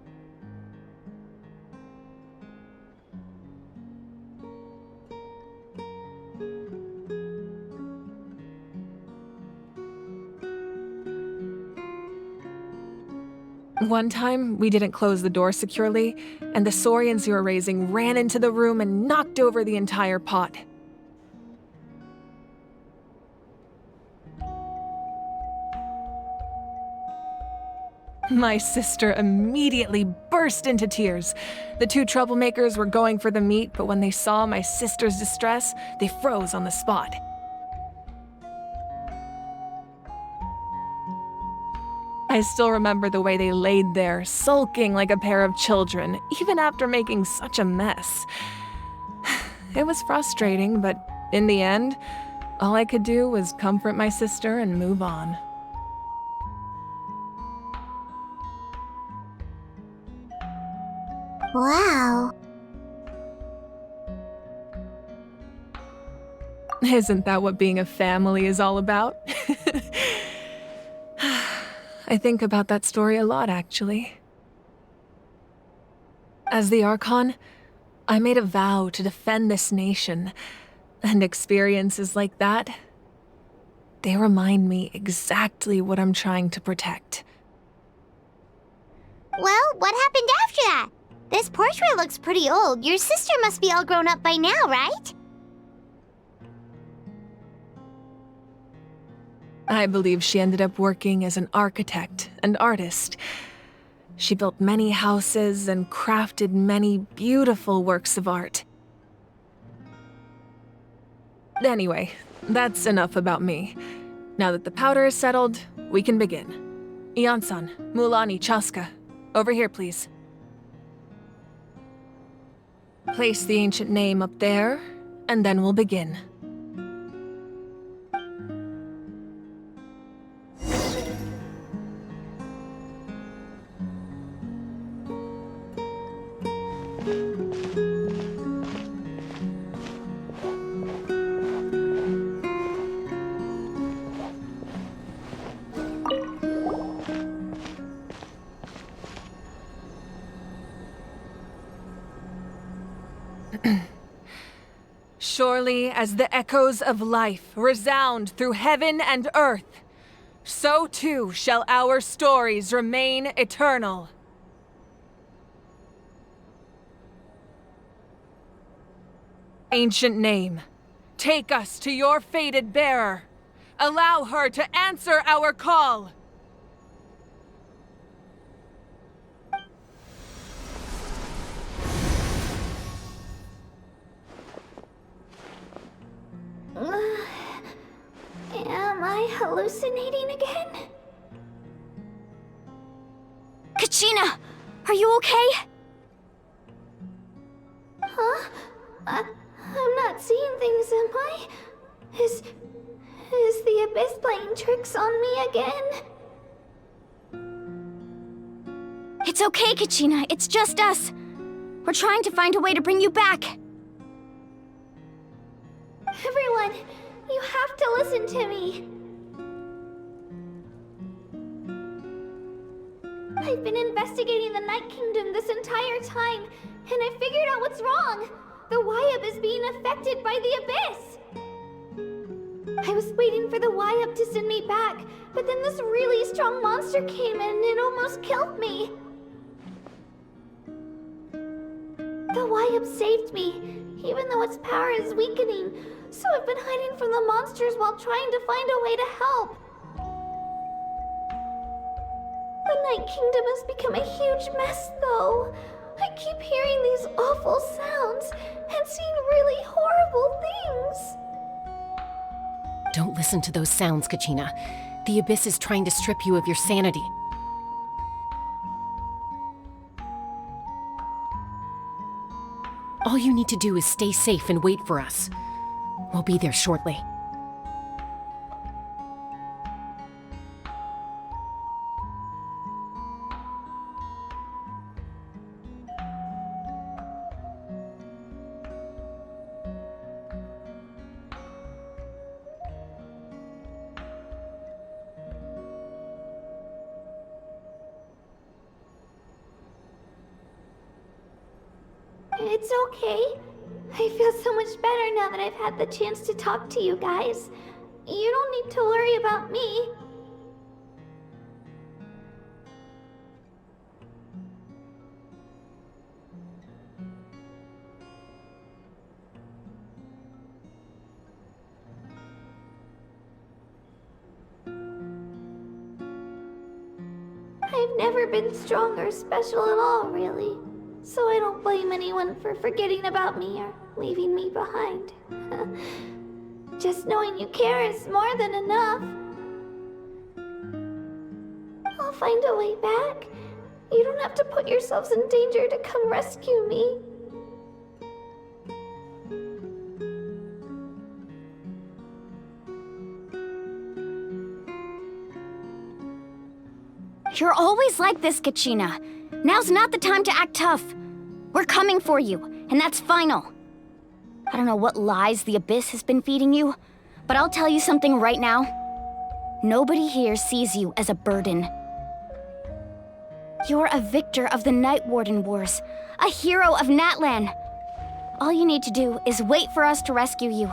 Speaker 9: One time, we didn't close the door securely, and the Saurians we were raising ran into the room and knocked over the entire pot. My sister immediately burst into tears. The two troublemakers were going for the meat, but when they saw my sister's distress, they froze on the spot. I still remember the way they laid there, sulking like a pair of children, even after making such a mess. It was frustrating, but in the end, all I could do was comfort my sister and move on.
Speaker 3: Wow.
Speaker 9: Isn't that what being a family is all about? I think about that story a lot, actually. As the Archon, I made a vow to defend this nation, and experiences like that, they remind me exactly what I'm trying to protect.
Speaker 3: Well, what happened after that? This portrait looks pretty old. Your sister must be all grown up by now, right?
Speaker 9: I believe she ended up working as an architect and artist. She built many houses and crafted many beautiful works of art. Anyway, that's enough about me. Now that the powder is settled, we can begin. Ian-san, Mulani, Chaska, over here, please. Place the ancient name up there, and then we'll begin. Surely as the echoes of life resound through heaven and earth, so too shall our stories remain eternal. Ancient name, take us to your fated bearer. Allow her to answer our call.
Speaker 3: Am I hallucinating again?
Speaker 2: Kachina, are you okay?
Speaker 3: Huh? I'm not seeing things, am I? Is the Abyss playing tricks on me again?
Speaker 2: It's okay, Kachina. It's just us. We're trying to find a way to bring you back.
Speaker 3: Everyone, you have to listen to me. I've been investigating the Night Kingdom this entire time, and I figured out what's wrong. The Wyup is being affected by the Abyss. I was waiting for the Wyup to send me back, but then this really strong monster came in and it almost killed me. The Wyup saved me, even though its power is weakening, so I've been hiding from the monsters while trying to find a way to help. The Night Kingdom has become a huge mess, though. I keep hearing these awful sounds and seeing really horrible things.
Speaker 5: Don't listen to those sounds, Kachina. The Abyss is trying to strip you of your sanity. All you need to do is stay safe and wait for us. We'll be there shortly.
Speaker 3: It's okay. I feel so much better now that I've had the chance to talk to you guys. You don't need to worry about me. I've never been strong or special at all, really. So I don't blame anyone for forgetting about me or leaving me behind. Just knowing you care is more than enough. I'll find a way back. You don't have to put yourselves in danger to come rescue me.
Speaker 2: You're always like this, Kachina. Now's not the time to act tough. We're coming for you, and that's final. I don't know what lies the Abyss has been feeding you, but I'll tell you something right now. Nobody here sees you as a burden. You're a victor of the Night Warden Wars, a hero of Natlan. All you need to do is wait for us to rescue you,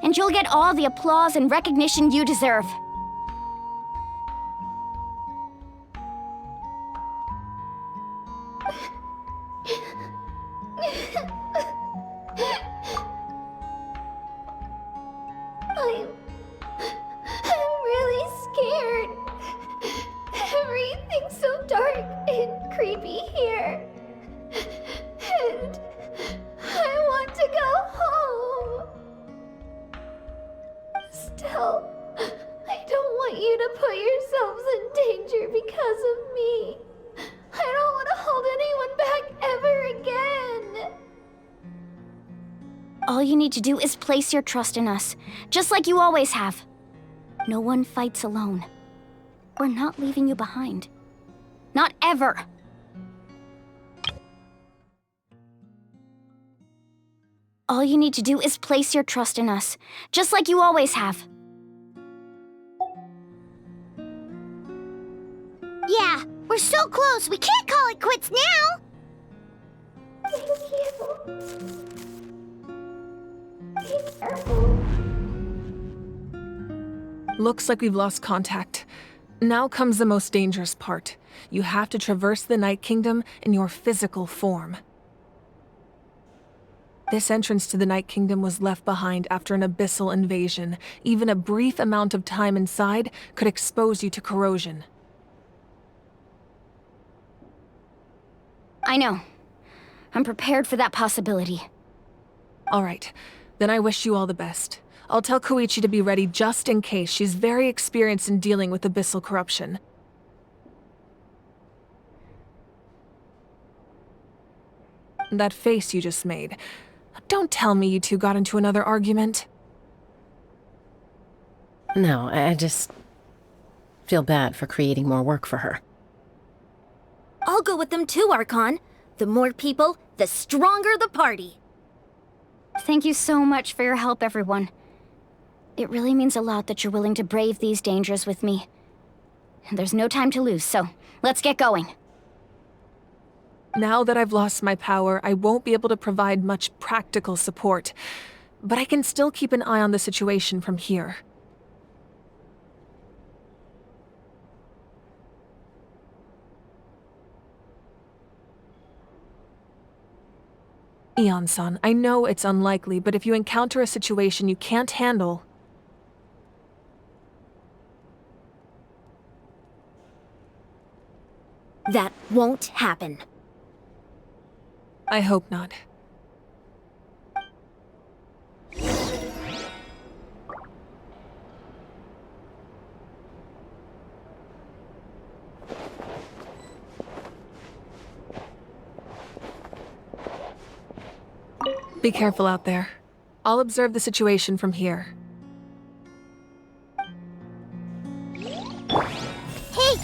Speaker 2: and you'll get all the applause and recognition you deserve.
Speaker 3: I'm really scared. Everything's so dark and creepy here. And I want to go home. Still, I don't want you to put yourselves in danger because of me. I don't want to hold anyone back ever again.
Speaker 2: All you need to do is place your trust in us, just like you always have. No one fights alone. We're not leaving you behind. Not ever. All you need to do is place your trust in us, just like you always have.
Speaker 10: Yeah, we're so close, we can't call it quits now!
Speaker 3: Thank you. Be careful.
Speaker 9: Looks like we've lost contact. Now comes the most dangerous part. You have to traverse the Night Kingdom in your physical form. This entrance to the Night Kingdom was left behind after an abyssal invasion. Even a brief amount of time inside could expose you to corrosion.
Speaker 2: I know. I'm prepared for that possibility.
Speaker 9: All right, then I wish you all the best. I'll tell Koichi to be ready just in case. She's very experienced in dealing with abyssal corruption. That face you just made. Don't tell me you two got into another argument.
Speaker 5: No, I just feel bad for creating more work for her.
Speaker 10: I'll go with them too, Archon. The more people, the stronger the party.
Speaker 2: Thank you so much for your help, everyone. It really means a lot that you're willing to brave these dangers with me. And there's no time to lose, so let's get going.
Speaker 9: Now that I've lost my power, I won't be able to provide much practical support. But I can still keep an eye on the situation from here. Eon-san, I know it's unlikely, but if you encounter a situation you can't handle...
Speaker 10: That won't happen.
Speaker 9: I hope not. Be careful out there. I'll observe the situation from here.
Speaker 10: Hey!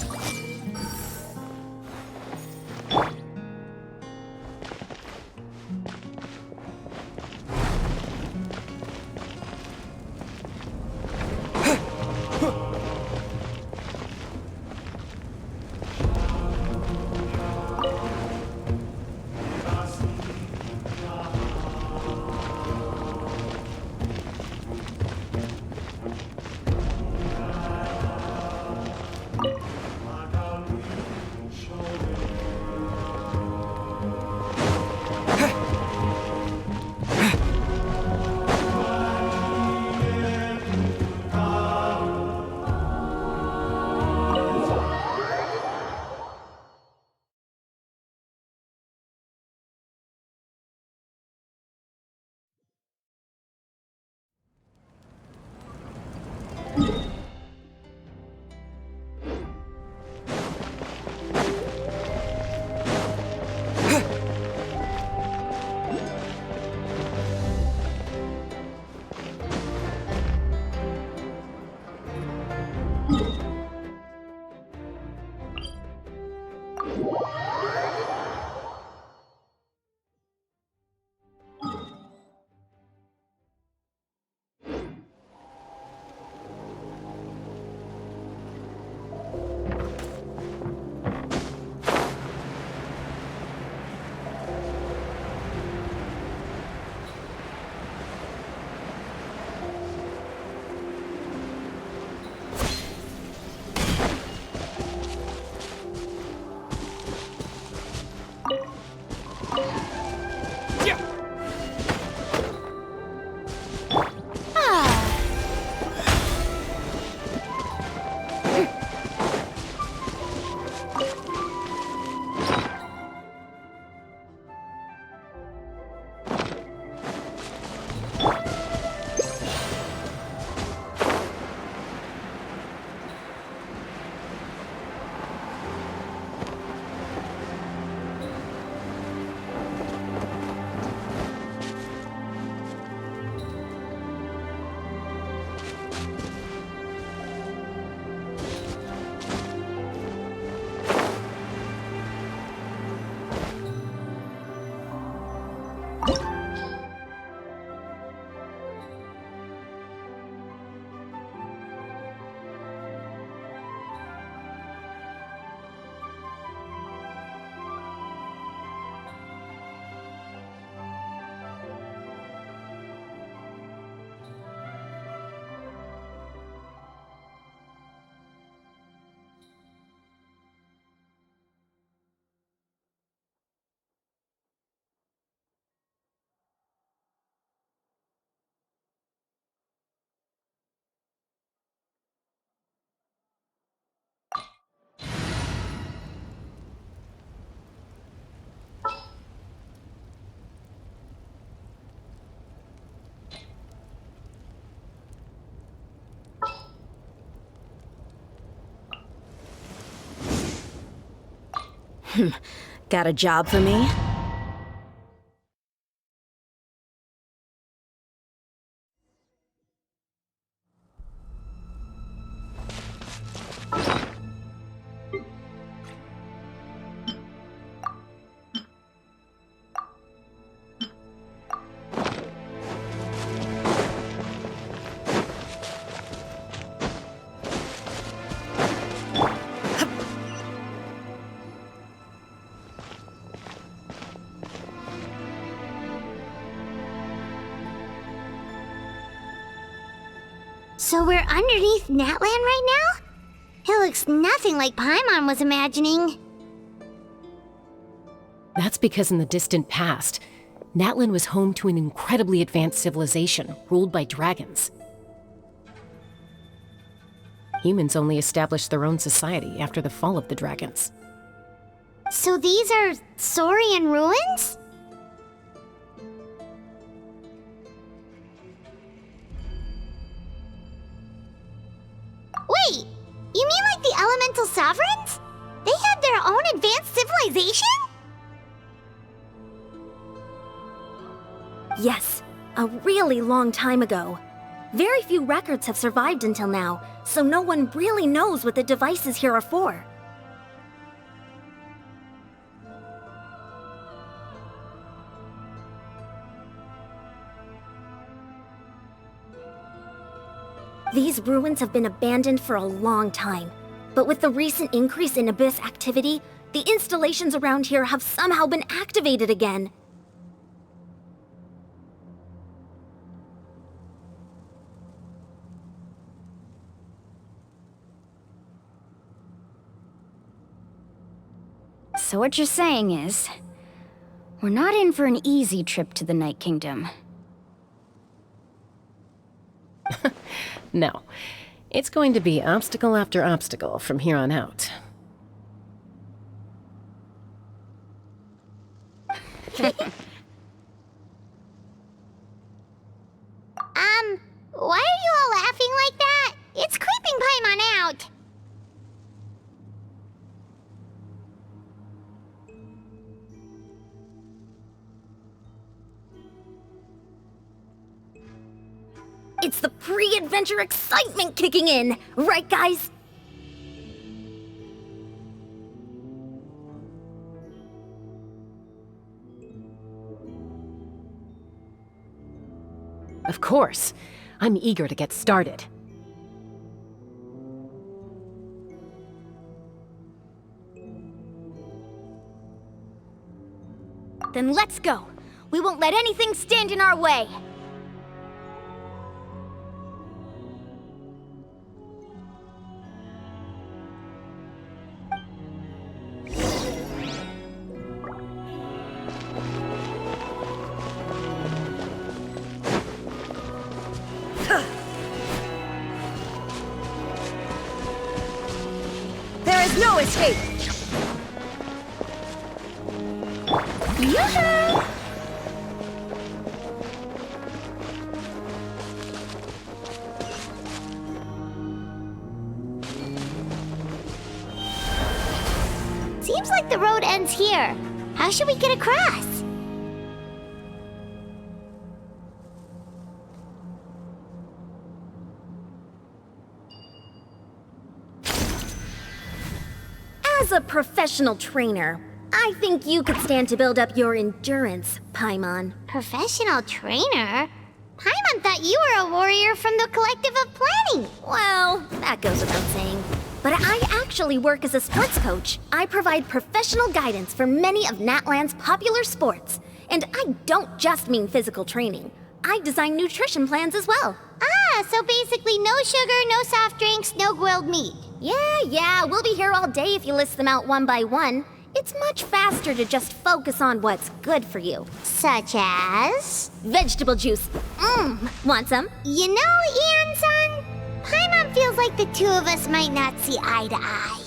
Speaker 8: Got a job for me?
Speaker 10: So we're underneath Natland right now? It looks nothing like Paimon was imagining.
Speaker 5: That's because in the distant past, Natland was home to an incredibly advanced civilization ruled by dragons. Humans only established their own society after the fall of the dragons.
Speaker 10: So these are Saurian ruins? Wait, you mean like the elemental sovereigns? They had their own advanced civilization?
Speaker 8: Yes, a really long time ago. Very few records have survived until now, so no one really knows what the devices here are for. These ruins have been abandoned for a long time, but with the recent increase in Abyss activity, the installations around here have somehow been activated again.
Speaker 2: So what you're saying is, we're not in for an easy trip to the Night Kingdom.
Speaker 5: No. It's going to be obstacle after obstacle from here on out.
Speaker 10: Why are you all laughing like that? It's creeping Paimon out.
Speaker 8: It's the pre-adventure excitement kicking in, right guys?
Speaker 5: Of course. I'm eager to get started.
Speaker 2: Then let's go. We won't let anything stand in our way.
Speaker 5: There is no escape!
Speaker 2: Yoo-hoo!
Speaker 3: Seems like the road ends here. How should we get across?
Speaker 10: As a professional trainer, I think you could stand to build up your endurance, Paimon.
Speaker 3: Professional trainer? Paimon thought you were a warrior from the Collective of Planning.
Speaker 10: Well, that goes without saying. But I actually work as a sports coach. I provide professional guidance for many of Natland's popular sports. And I don't just mean physical training. I design nutrition plans as well.
Speaker 3: Ah, so basically no sugar, no soft drinks, no grilled meat.
Speaker 10: Yeah, we'll be here all day if you list them out one by one. It's much faster to just focus on what's good for you.
Speaker 3: Such as?
Speaker 10: Vegetable juice. Want some?
Speaker 3: You know, Ian-san, Paimon feels like the two of us might not see eye to eye.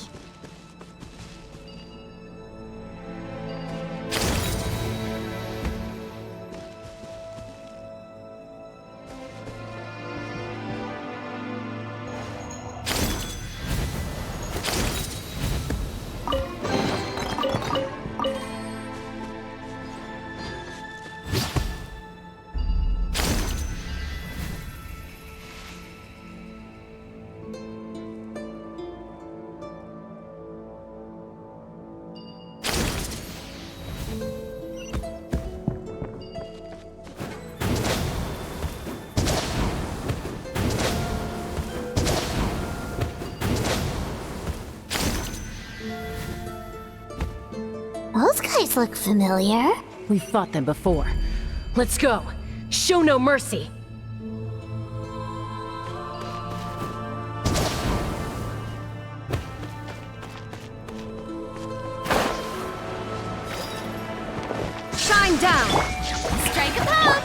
Speaker 3: Those guys look familiar.
Speaker 5: We've fought them before. Let's go. Show no mercy. Shine down.
Speaker 2: Strike a pose!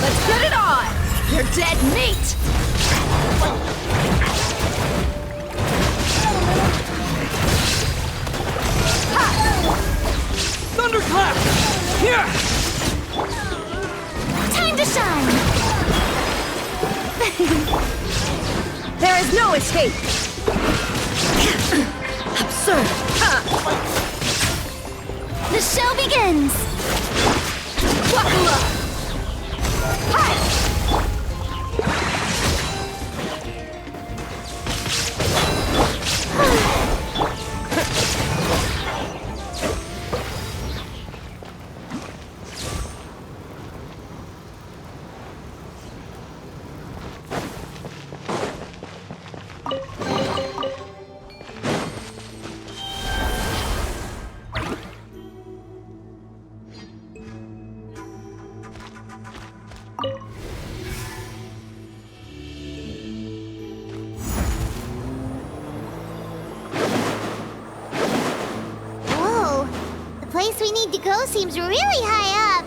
Speaker 5: Let's get it on. You're dead meat.
Speaker 6: Thunderclap! Here!
Speaker 2: Time to shine!
Speaker 5: There is no escape. Absurd.
Speaker 2: The show begins!
Speaker 5: Buckle up.
Speaker 3: Whoa, the place we need to go seems really high up.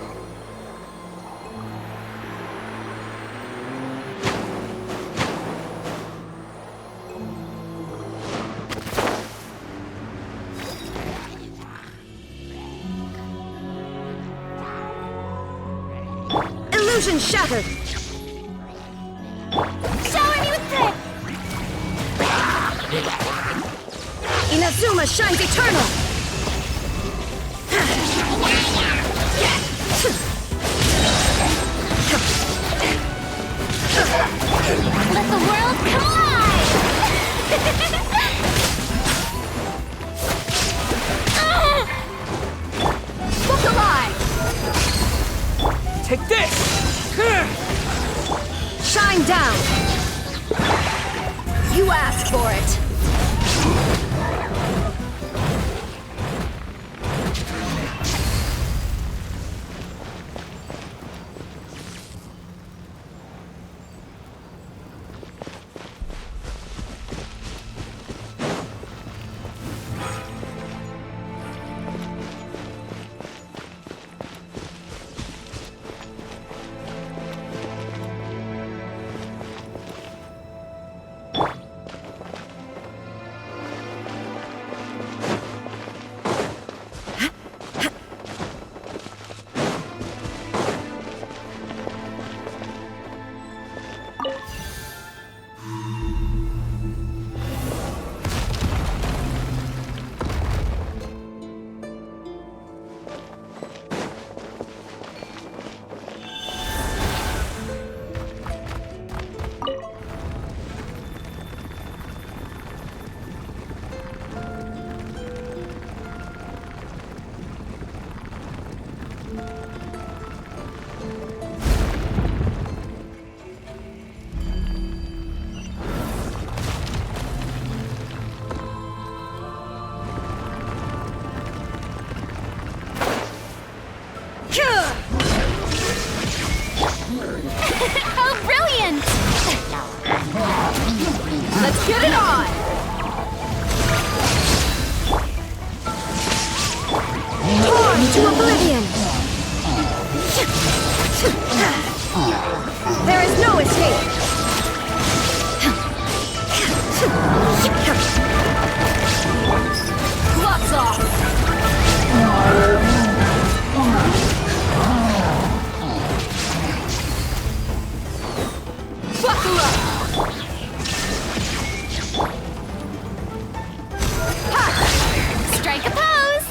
Speaker 5: Illusion shattered.
Speaker 2: Shower me with thread!
Speaker 5: Inazuma shines eternal.
Speaker 2: Let the world collide!
Speaker 5: Look alive.
Speaker 6: Take this!
Speaker 5: Get it on! Torn to oblivion! There is no escape! Gloves off! Buckle up! Ha! Strike a pose!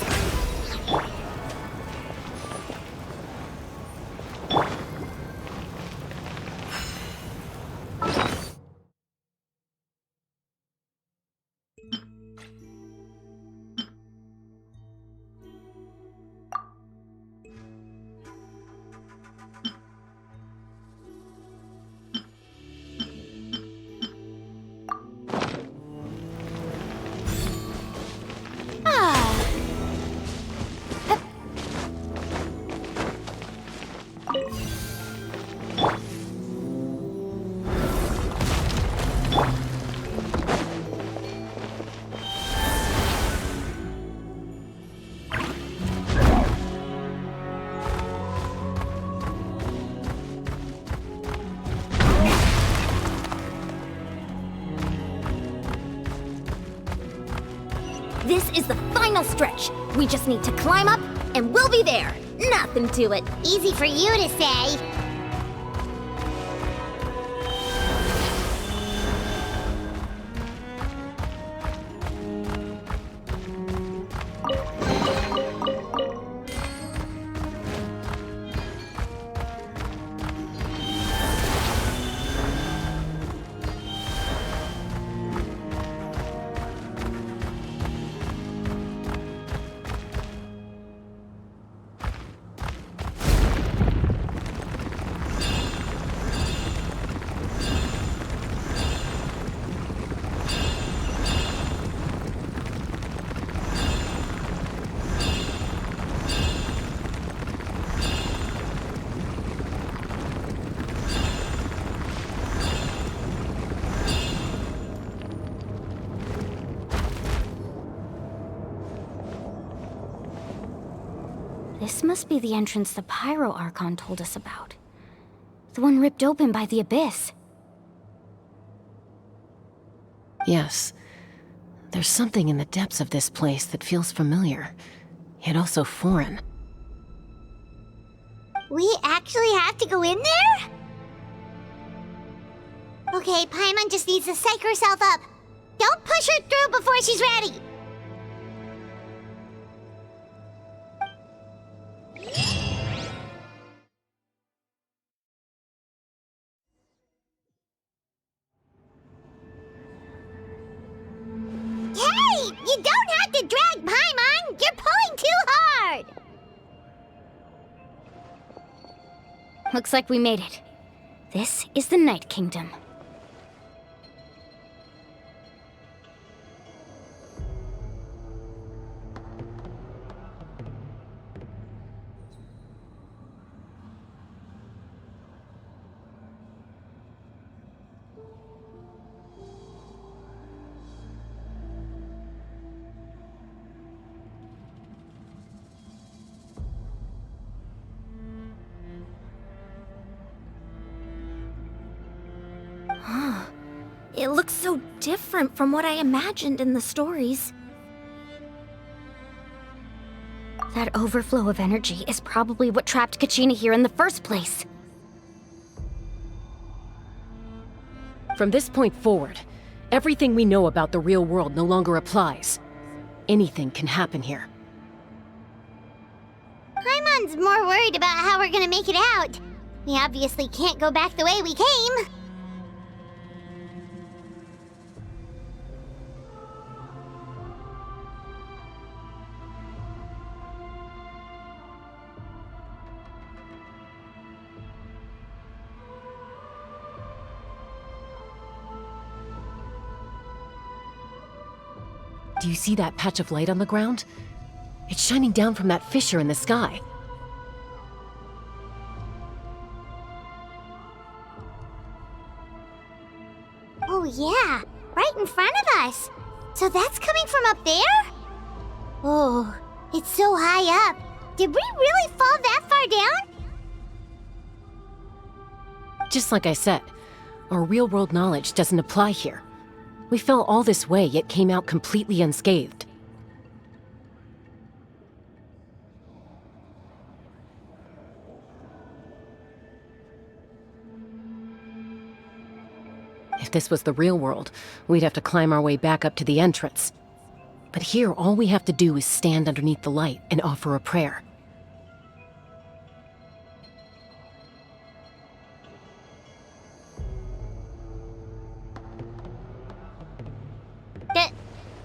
Speaker 10: This is the final stretch. We just need to climb up, and we'll be there. Nothing to it. Easy for you to say.
Speaker 2: This must be the entrance the Pyro Archon told us about. The one ripped open by the Abyss.
Speaker 5: Yes. There's something in the depths of this place that feels familiar, yet also foreign.
Speaker 10: We actually have to go in there? Okay, Paimon just needs to psych herself up. Don't push her through before she's ready. Hey! You don't have to drag Paimon! You're pulling too hard!
Speaker 2: Looks like we made it. This is the Night Kingdom.
Speaker 10: It looks so different from what I imagined in the stories.
Speaker 2: That overflow of energy is probably what trapped Kachina here in the first place.
Speaker 5: From this point forward, everything we know about the real world no longer applies. Anything can happen here.
Speaker 10: Paimon's more worried about how we're gonna make it out. We obviously can't go back the way we came.
Speaker 5: Do you see that patch of light on the ground? It's shining down from that fissure in the sky.
Speaker 10: Oh yeah, right right in front of us. So that's coming from up there? Oh, it's so high up. Did we really fall that far down?
Speaker 5: Just like I said, our real-world knowledge doesn't apply here. We fell all this way, yet came out completely unscathed. If this was the real world, we'd have to climb our way back up to the entrance. But here, all we have to do is stand underneath the light and offer a prayer.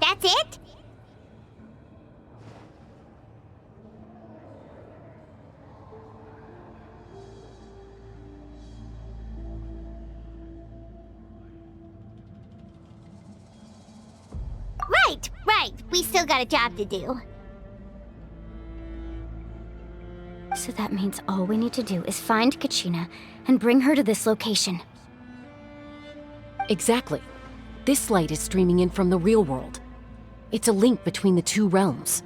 Speaker 10: That's it? Right. We still got a job to do.
Speaker 2: So that means all we need to do is find Kachina and bring her to this location.
Speaker 5: Exactly. This light is streaming in from the real world. It's a link between the two realms.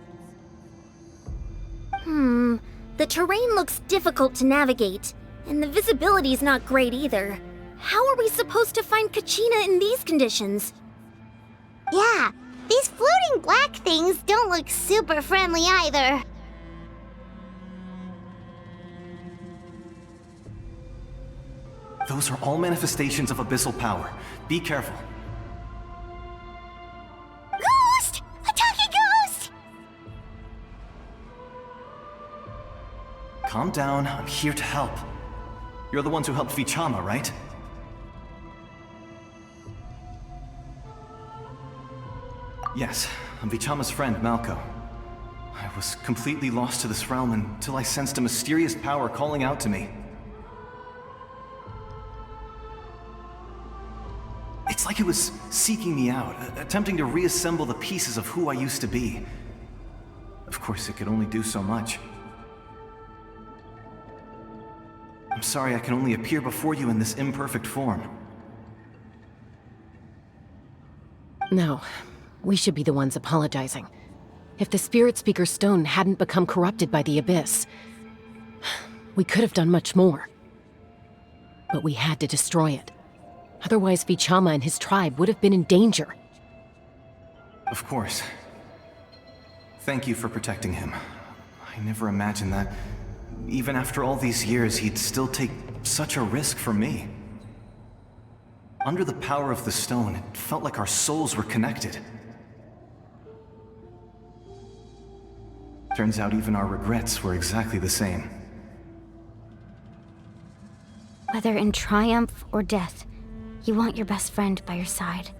Speaker 10: The terrain looks difficult to navigate, and the visibility's not great either. How are we supposed to find Kachina in these conditions?
Speaker 3: Yeah, these floating black things don't look super friendly either.
Speaker 6: Those are all manifestations of abyssal power. Be careful.
Speaker 3: Ghost! A talking ghost!
Speaker 6: Calm down, I'm here to help. You're the ones who helped Vichama, right? Yes, I'm Vichama's friend, Malko. I was completely lost to this realm until I sensed a mysterious power calling out to me. It's like it was seeking me out, attempting to reassemble the pieces of who I used to be. Of course, it could only do so much. I'm sorry I can only appear before you in this imperfect form.
Speaker 5: No, we should be the ones apologizing. If the Spirit Speaker Stone hadn't become corrupted by the Abyss, we could have done much more. But we had to destroy it. Otherwise, Vichama and his tribe would have been in danger.
Speaker 6: Of course. Thank you for protecting him. I never imagined that, even after all these years, he'd still take such a risk for me. Under the power of the stone, it felt like our souls were connected. Turns out even our regrets were exactly the same.
Speaker 2: Whether in triumph or death, you want your best friend by your side.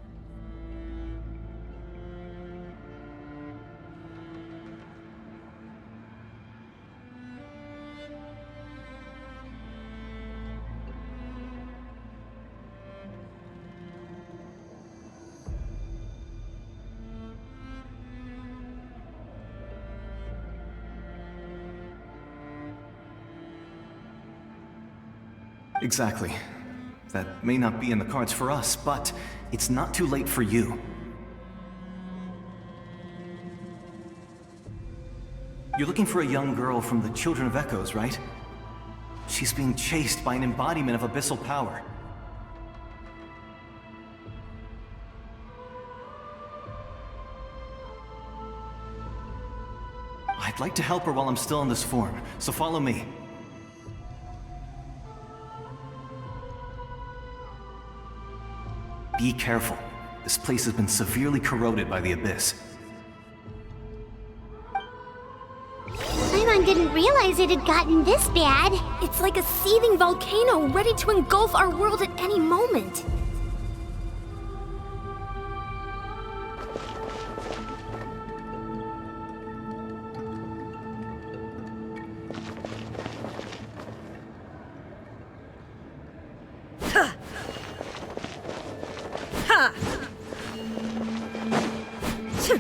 Speaker 6: Exactly. That may not be in the cards for us, but it's not too late for you. You're looking for a young girl from the Children of Echoes, right? She's being chased by an embodiment of abyssal power. I'd like to help her while I'm still in this form, so follow me. Be careful. This place has been severely corroded by the Abyss.
Speaker 3: Paimon didn't realize it had gotten this bad.
Speaker 10: It's like a seething volcano ready to engulf our world at any moment.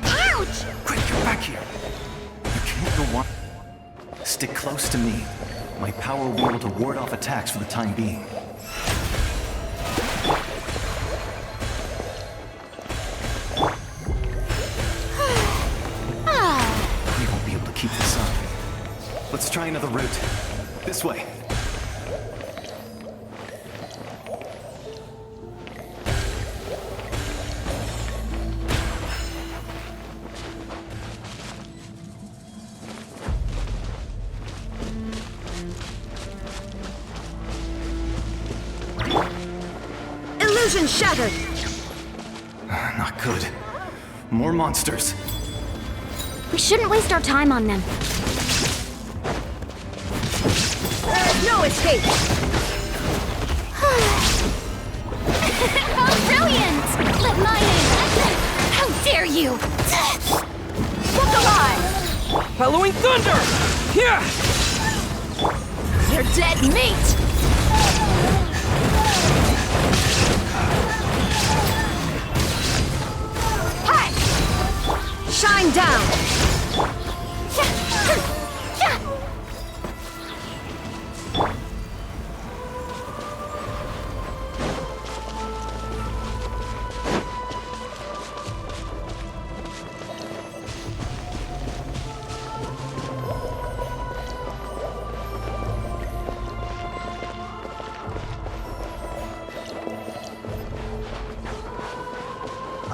Speaker 3: Ouch!
Speaker 6: Quick, get back here! You can't go on. Stick close to me. My power will be able to ward off attacks for the time being. keep this up. Let's try another route. This way.
Speaker 8: Illusion shattered!
Speaker 6: Not good. More monsters.
Speaker 10: We shouldn't waste our time on them.
Speaker 8: There's no escape!
Speaker 3: How brilliant! Let mine in! How dare you!
Speaker 8: Look alive!
Speaker 11: Halloween thunder! Yeah!
Speaker 8: You're dead meat! Hi! Shine down!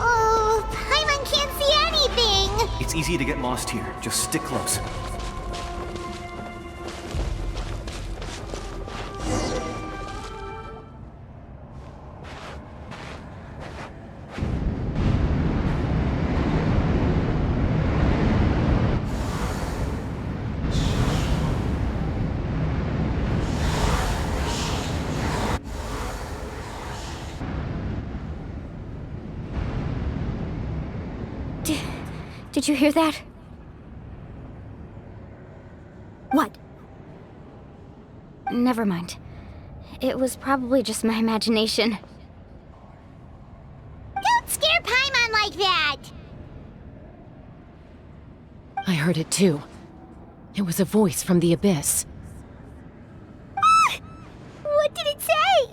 Speaker 10: Oh, Paimon can't see anything!
Speaker 6: It's easy to get lost here. Just stick close.
Speaker 2: Did you hear that?
Speaker 8: What?
Speaker 2: Never mind. It was probably just my imagination.
Speaker 10: Don't scare Paimon like that!
Speaker 5: I heard it too. It was a voice from the abyss.
Speaker 10: What did it say?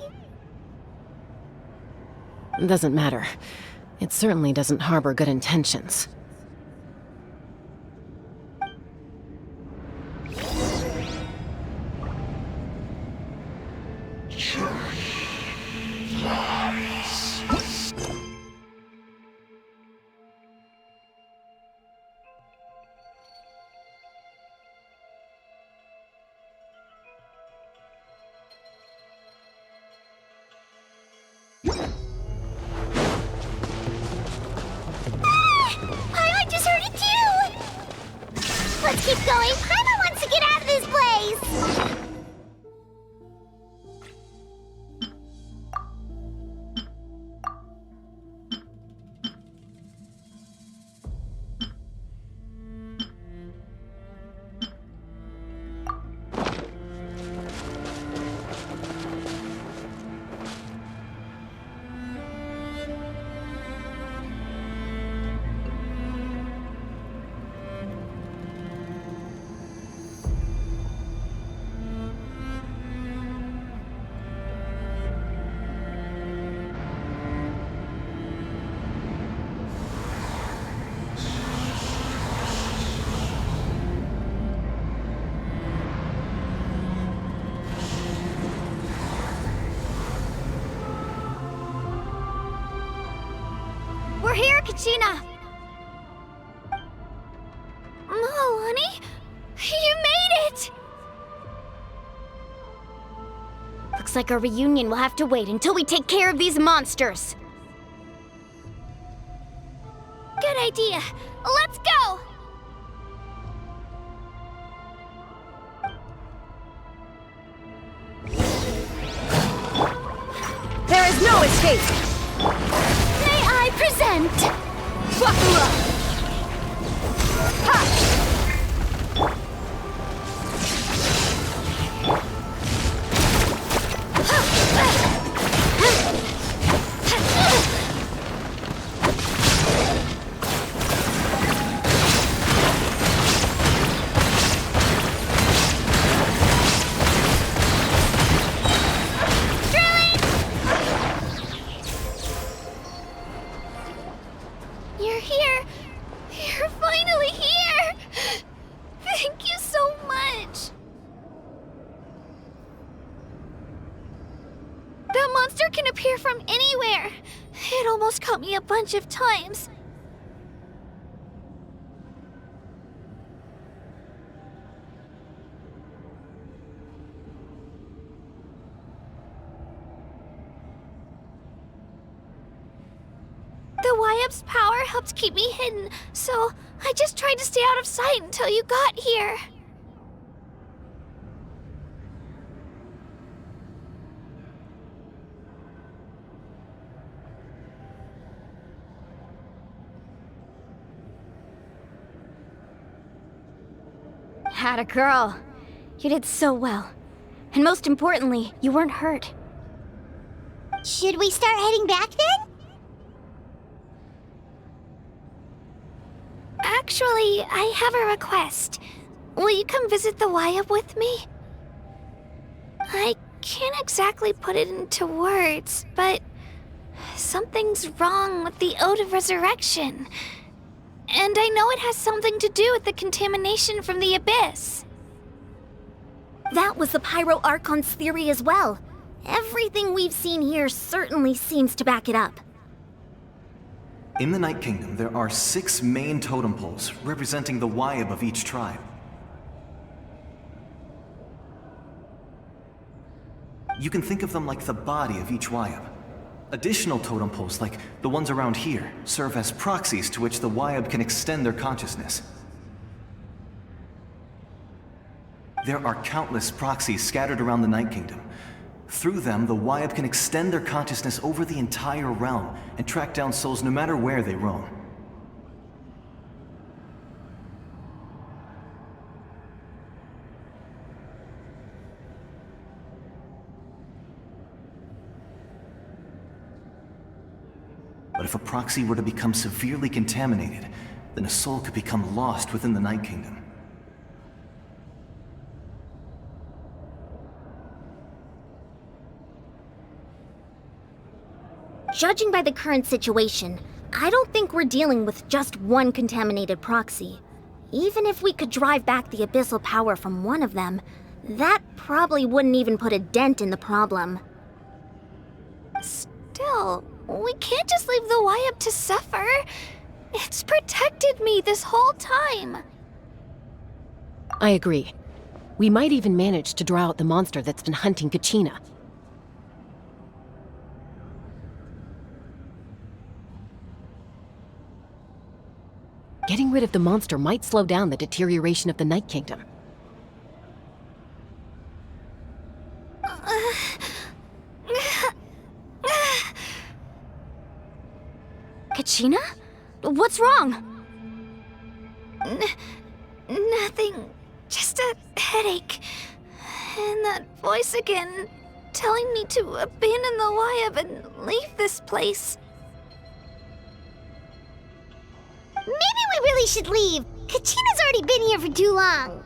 Speaker 5: Doesn't matter. It certainly doesn't harbor good intentions.
Speaker 10: Paimon just heard it too! Let's keep going. Paimon wants to get out of this place!
Speaker 3: We're here, Kachina! Oh, honey! You made it!
Speaker 2: Looks like our reunion will have to wait until we take care of these monsters.
Speaker 3: Good idea. Let's go!
Speaker 8: There is no escape!
Speaker 3: May I present?
Speaker 8: Buckle up! Ha!
Speaker 3: You're here. can appear from anywhere. It almost caught me a bunch of times. The Y-Up's power helped keep me hidden, so I just tried to stay out of sight until you got here.
Speaker 2: Had a girl. You did so well. And most importantly, you weren't hurt.
Speaker 10: Should we start heading back then?
Speaker 3: Actually, I have a request. Will you come visit the Y-Up with me? I can't exactly put it into words, but something's wrong with the Ode of Resurrection. And I know it has something to do with the contamination from the Abyss.
Speaker 10: That was the Pyro Archon's theory as well. Everything we've seen here certainly seems to back it up.
Speaker 6: In the Night Kingdom, there are 6 main totem poles representing the Y-Up of each tribe. You can think of them like the body of each Y-Up. Additional totem poles, like the ones around here, serve as proxies to which the Y-Up can extend their consciousness. There are countless proxies scattered around the Night Kingdom. Through them, the Y-Up can extend their consciousness over the entire realm and track down souls no matter where they roam. But if a proxy were to become severely contaminated, then a soul could become lost within the Night Kingdom.
Speaker 10: Judging by the current situation, I don't think we're dealing with just one contaminated proxy. Even if we could drive back the abyssal power from one of them, that probably wouldn't even put a dent in the problem.
Speaker 3: Still, we can't just leave the Y-Up to suffer. It's protected me this whole time.
Speaker 5: I agree. We might even manage to draw out the monster that's been hunting Kachina. Getting rid of the monster might slow down the deterioration of the Night Kingdom.
Speaker 2: Kachina? What's wrong?
Speaker 3: Nothing. Just a headache. And that voice again, telling me to abandon the Y-Up and leave this place.
Speaker 10: Maybe we really should leave. Kachina's already been here for too long.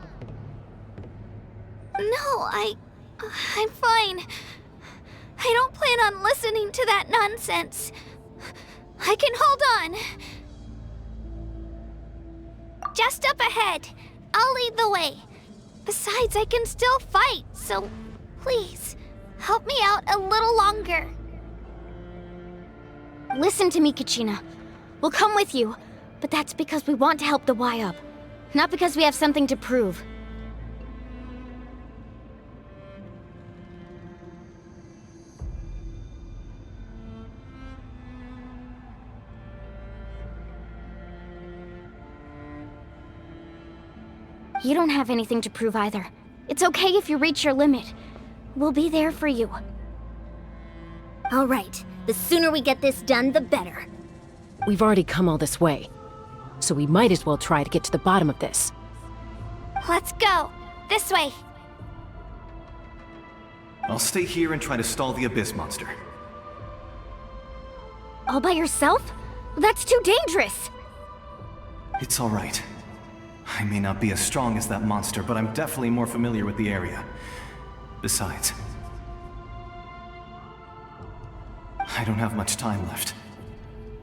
Speaker 3: No, I'm fine. I don't plan on listening to that nonsense. I can hold on. Just up ahead. I'll lead the way. Besides, I can still fight, so please, help me out a little longer.
Speaker 2: Listen to me, Kachina. We'll come with you, but that's because we want to help the Y-Up, not because we have something to prove. You don't have anything to prove either. It's okay if you reach your limit. We'll be there for you.
Speaker 10: All right. The sooner we get this done, the better.
Speaker 5: We've already come all this way, so we might as well try to get to the bottom of this.
Speaker 3: Let's go. This way.
Speaker 6: I'll stay here and try to stall the Abyss monster.
Speaker 2: All by yourself? That's too dangerous.
Speaker 6: It's all right. I may not be as strong as that monster, but I'm definitely more familiar with the area. Besides, I don't have much time left.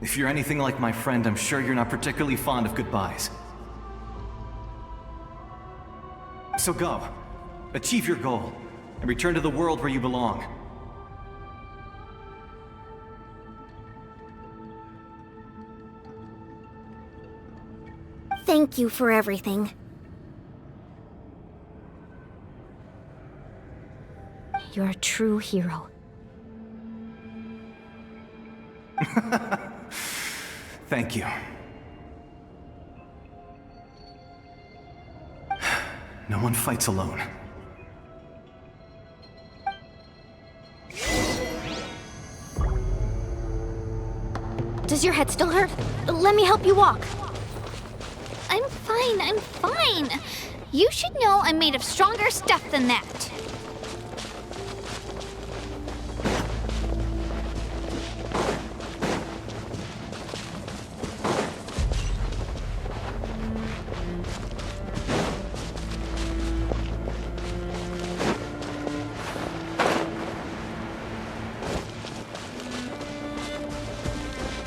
Speaker 6: If you're anything like my friend, I'm sure you're not particularly fond of goodbyes. So go. Achieve your goal, and return to the world where you belong.
Speaker 10: Thank you for everything.
Speaker 2: You're a true hero.
Speaker 6: Thank you. No one fights alone.
Speaker 2: Does your head still hurt? Let me help you walk.
Speaker 3: I'm fine. You should know I'm made of stronger stuff than that.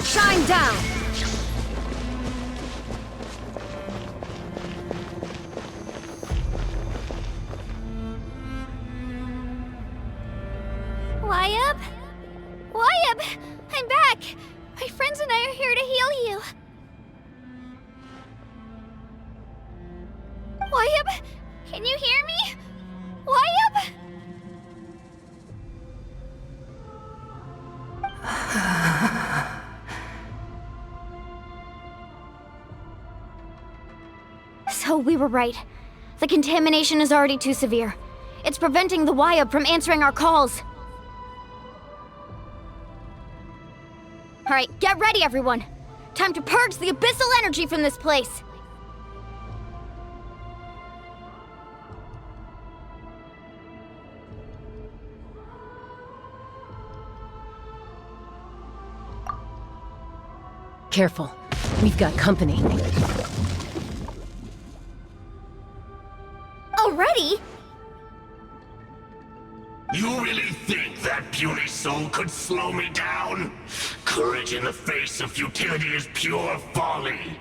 Speaker 2: Shine down!
Speaker 3: Wyabb! I'm back! My friends and I are here to heal you. Wyabb! Can you hear me? Wyabb!
Speaker 2: So we were right. The contamination is already too severe. It's preventing the Wyabb from answering our calls. Alright, get ready everyone! Time to purge the abyssal energy from this place!
Speaker 5: Careful. We've got company.
Speaker 10: Already?
Speaker 12: You really think that puny soul could slow me down? Courage in the face of futility is pure folly.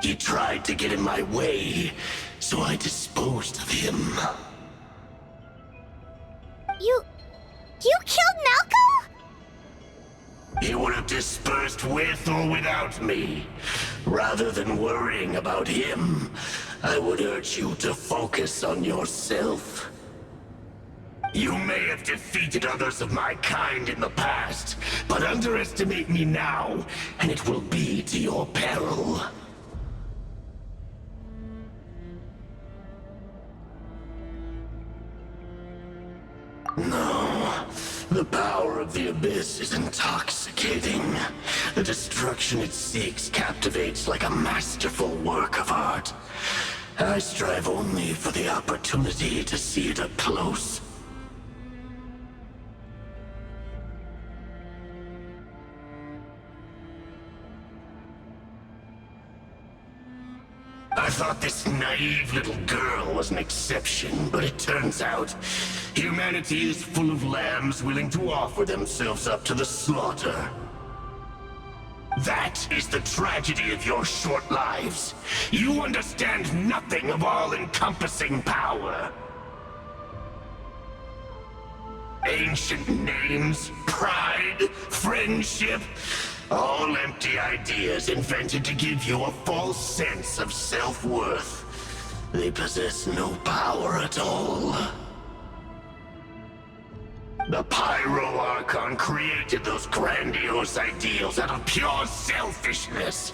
Speaker 12: He tried to get in my way, so I disposed of him.
Speaker 10: You killed Malco?
Speaker 12: He would have dispersed with or without me. Rather than worrying about him, I would urge you to focus on yourself. You may have defeated others of my kind in the past, but underestimate me now, and it will be to your peril. No, the power of the Abyss is intoxicating. The destruction it seeks captivates like a masterful work of art. I strive only for the opportunity to see it up close. I thought this naive little girl was an exception, but it turns out humanity is full of lambs willing to offer themselves up to the slaughter. That is the tragedy of your short lives. You understand nothing of all-encompassing power. Ancient names, pride, friendship, all empty ideas invented to give you a false sense of self-worth. They possess no power at all. The Pyro Archon created those grandiose ideals out of pure selfishness.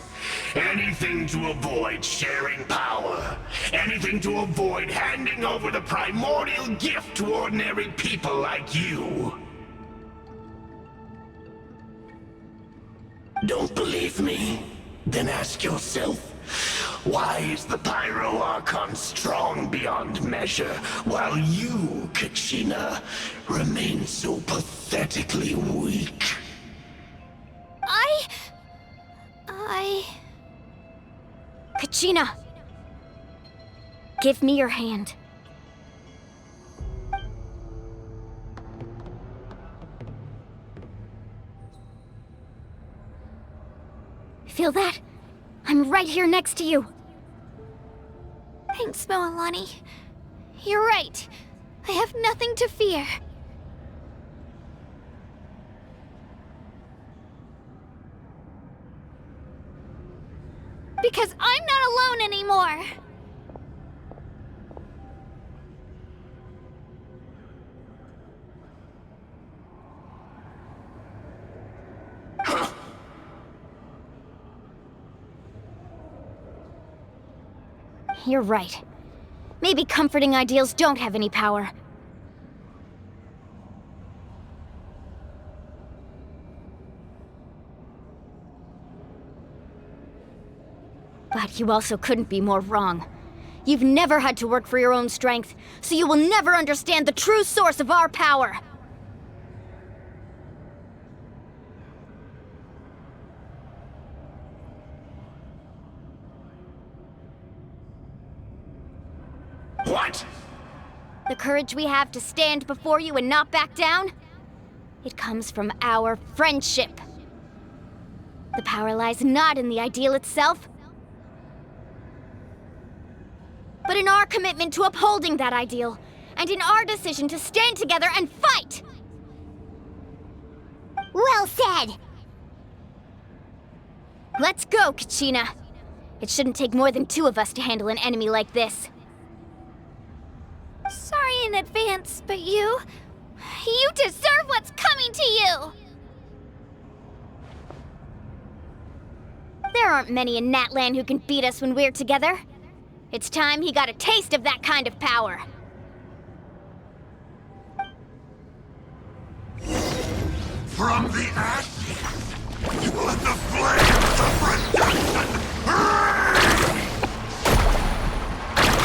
Speaker 12: Anything to avoid sharing power. Anything to avoid handing over the primordial gift to ordinary people like you. Don't believe me? Then ask yourself, why is the Pyro Archon strong beyond measure, while you, Kachina, remain so pathetically weak?
Speaker 2: Kachina! Give me your hand. Feel that? I'm right here next to you.
Speaker 3: Thanks, Moalani. You're right. I have nothing to fear. Because I'm not alone anymore!
Speaker 2: You're right. Maybe comforting ideals don't have any power. But you also couldn't be more wrong. You've never had to work for your own strength, so you will never understand the true source of our power.
Speaker 12: What?
Speaker 2: The courage we have to stand before you and not back down? It comes from our friendship. The power lies not in the ideal itself, but in our commitment to upholding that ideal, and in our decision to stand together and fight!
Speaker 10: Well said!
Speaker 2: Let's go, Kachina. It shouldn't take more than 2 of us to handle an enemy like this.
Speaker 3: Sorry in advance, but you deserve what's coming to you!
Speaker 2: There aren't many in Natlan who can beat us when we're together. It's time he got a taste of that kind of power.
Speaker 12: From the ashes, you will let the flames of redemption rage!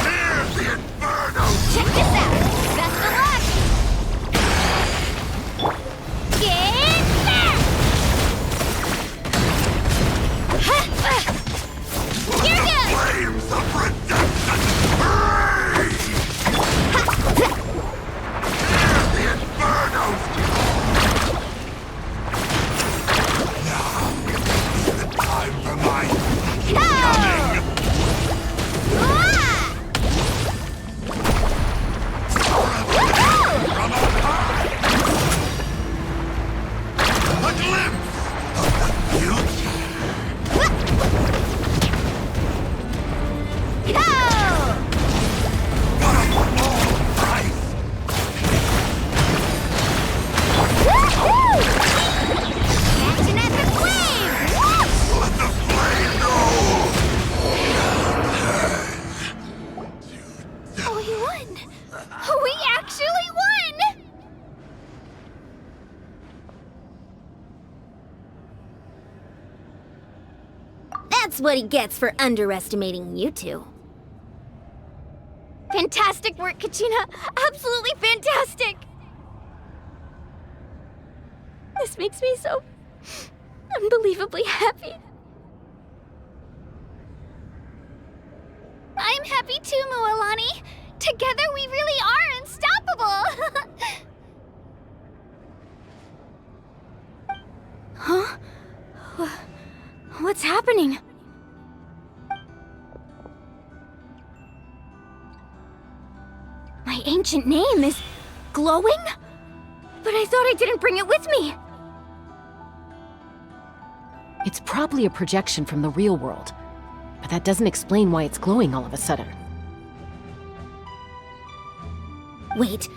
Speaker 12: Hear the inferno!
Speaker 2: Check this out! Best of luck! Get back! Here goes!
Speaker 12: Flames of redemption rage! Hear the inferno! Time for my coming! From on high! A glimpse of the future! What a small price!
Speaker 2: Action at the flame!
Speaker 12: Let the flame go!
Speaker 3: Oh, we won! We actually won!
Speaker 10: That's what he gets for underestimating you two.
Speaker 2: Fantastic work, Kachina! Absolutely fantastic! This makes me so unbelievably happy.
Speaker 3: I'm happy too, Mualani. Together we really are unstoppable!
Speaker 2: Huh? What's happening? My ancient name is glowing? But I thought I didn't bring it with me.
Speaker 5: It's probably a projection from the real world, but that doesn't explain why it's glowing all of a sudden.
Speaker 10: Wait,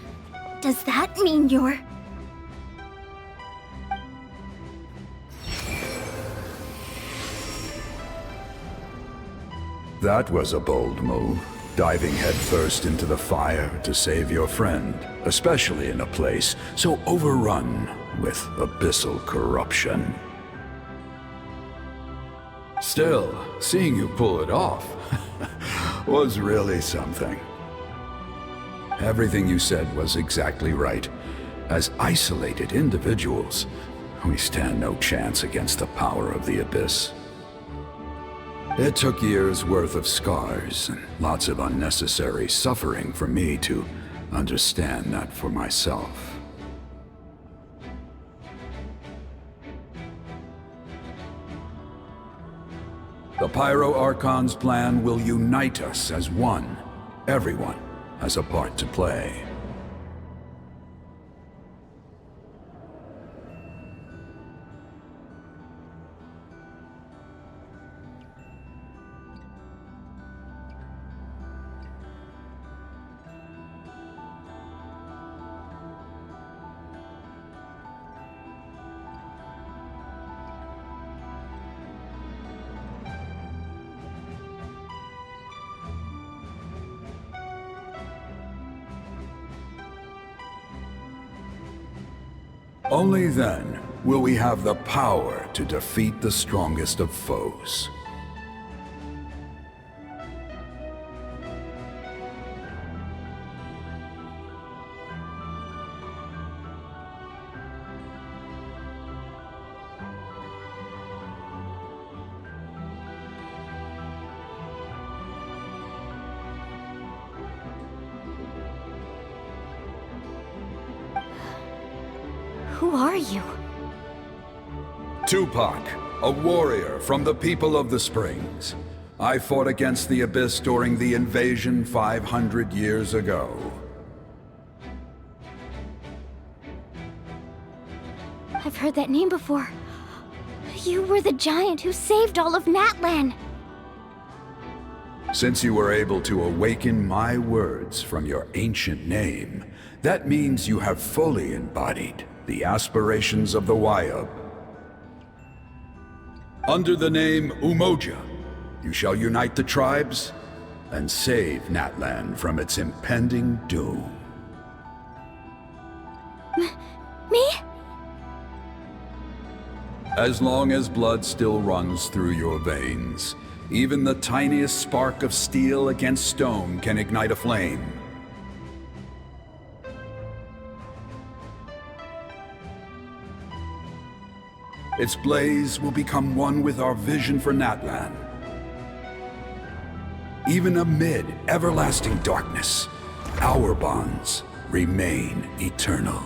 Speaker 10: does that mean you're...
Speaker 13: That was a bold move, diving headfirst into the fire to save your friend, especially in a place so overrun with abyssal corruption. Still, seeing you pull it off was really something. Everything you said was exactly right. As isolated individuals, we stand no chance against the power of the Abyss. It took years' worth of scars and lots of unnecessary suffering for me to understand that for myself. The Pyro Archon's plan will unite us as one. Everyone has a part to play. Only then will we have the power to defeat the strongest of foes.
Speaker 2: Who are you?
Speaker 13: Tupac, a warrior from the people of the Springs. I fought against the Abyss during the invasion 500 years ago.
Speaker 2: I've heard that name before. You were the giant who saved all of Natlan.
Speaker 13: Since you were able to awaken my words from your ancient name, that means you have fully embodied the aspirations of the Wayub. Under the name Umoja, you shall unite the tribes and save Natlan from its impending doom.
Speaker 2: Me?
Speaker 13: As long as blood still runs through your veins, even the tiniest spark of steel against stone can ignite a flame. Its blaze will become one with our vision for Natlan. Even amid everlasting darkness, our bonds remain eternal.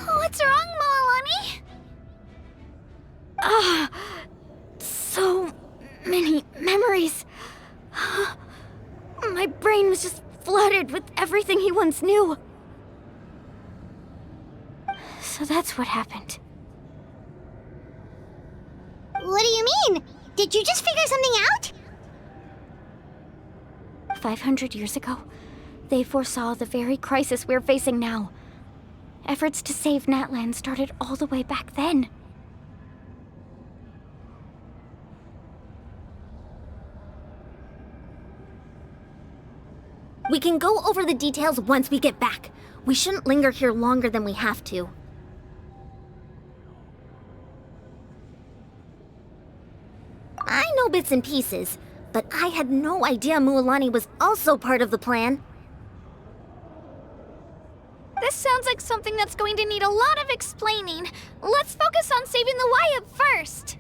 Speaker 3: What's wrong, Moalani?
Speaker 2: So many memories. My brain was just flooded with everything he once knew. So that's what happened.
Speaker 10: What do you mean? Did you just figure something out?
Speaker 2: 500 years ago, they foresaw the very crisis we're facing now. Efforts to save Natlan started all the way back then.
Speaker 10: We can go over the details once we get back. We shouldn't linger here longer than we have to. I know bits and pieces, but I had no idea Mualani was also part of the plan.
Speaker 3: This sounds like something that's going to need a lot of explaining. Let's focus on saving the Wayub first.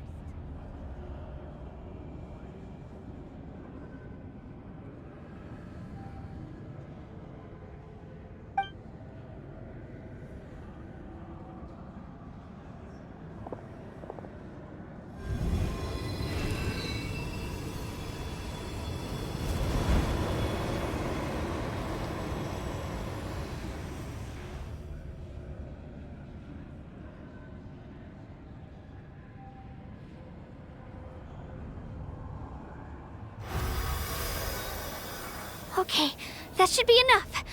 Speaker 3: Okay, that should be enough.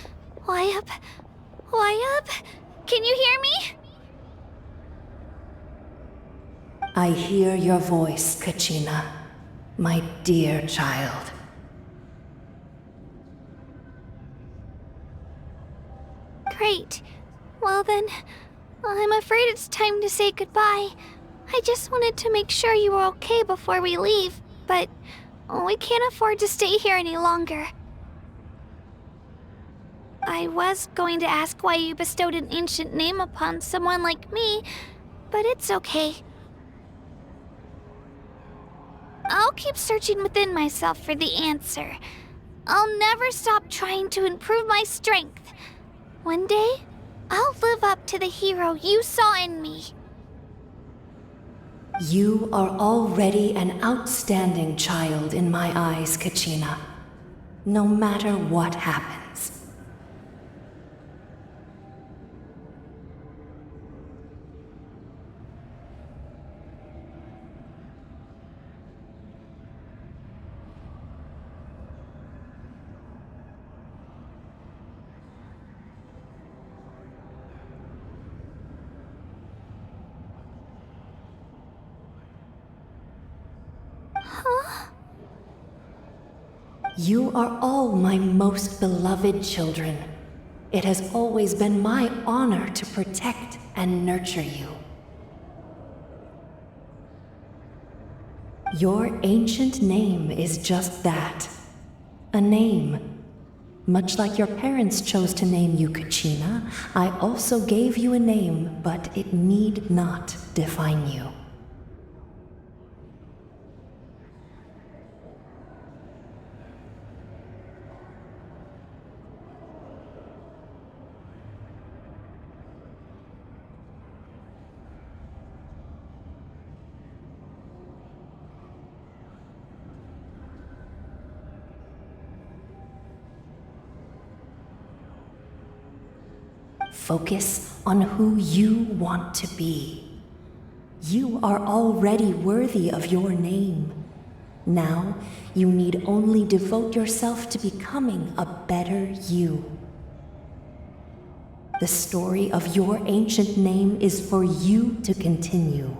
Speaker 3: Wayub? Wayub? Can you hear me?
Speaker 14: I hear your voice, Kachina, my dear child.
Speaker 3: Great. Well then, I'm afraid it's time to say goodbye. I just wanted to make sure you were okay before we leave, but we can't afford to stay here any longer. I was going to ask why you bestowed an ancient name upon someone like me, but it's okay. I'll keep searching within myself for the answer. I'll never stop trying to improve my strength. One day, I'll live up to the hero you saw in me.
Speaker 14: You are already an outstanding child in my eyes, Kachina. No matter what happens. You are all my most beloved children. It has always been my honor to protect and nurture you. Your ancient name is just that, a name. Much like your parents chose to name you Kachina, I also gave you a name, but it need not define you. Focus on who you want to be. You are already worthy of your name. Now, you need only devote yourself to becoming a better you. The story of your ancient name is for you to continue.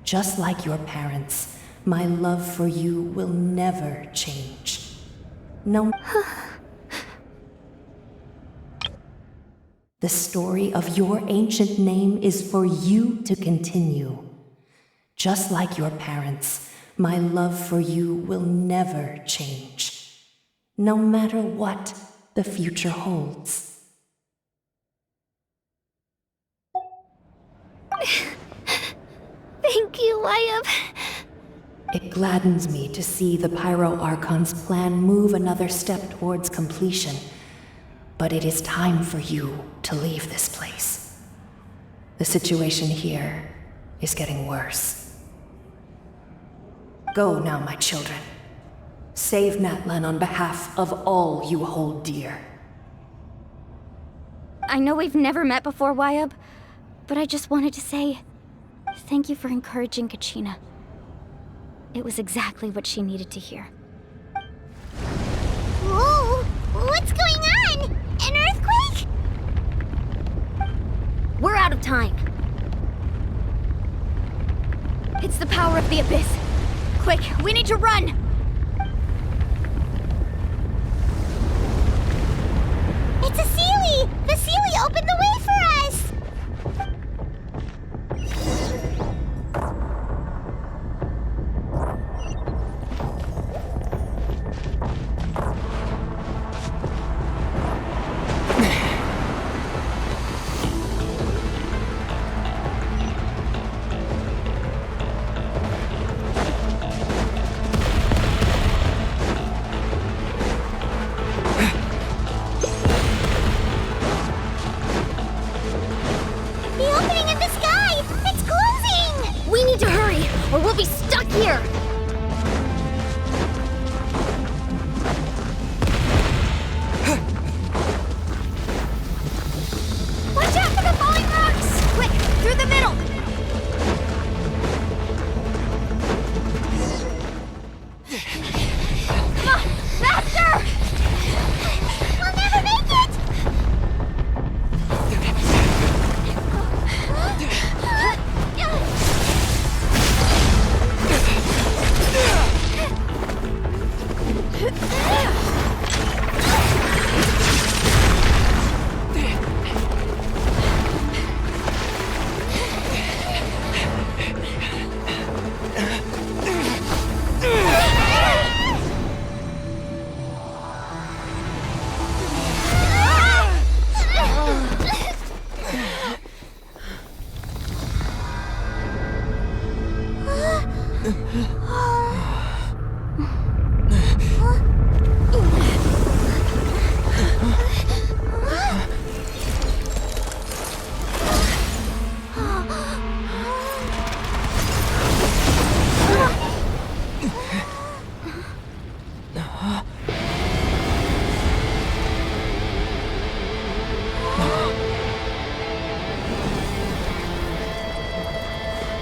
Speaker 14: Just like your parents, my love for you will never change. No. The story of your ancient name is for you to continue. Just like your parents, my love for you will never change, no matter what the future holds.
Speaker 3: Thank you, Wyatt.
Speaker 14: It gladdens me to see the Pyro Archon's plan move another step towards completion. But it is time for you to leave this place. The situation here is getting worse. Go now, my children. Save Natlan on behalf of all you hold dear.
Speaker 2: I know we've never met before, Wyatt, but I just wanted to say thank you for encouraging Kachina. It was exactly what she needed to hear.
Speaker 3: Whoa! What's going on? An earthquake?
Speaker 2: We're out of time. It's the power of the Abyss. Quick, we need to run!
Speaker 3: It's a Sealy! The Sealy opened the way for us!
Speaker 2: Or we'll be stuck here!
Speaker 3: Watch out for the falling rocks!
Speaker 2: Quick, through the middle! Come on, faster!
Speaker 3: We'll never make it!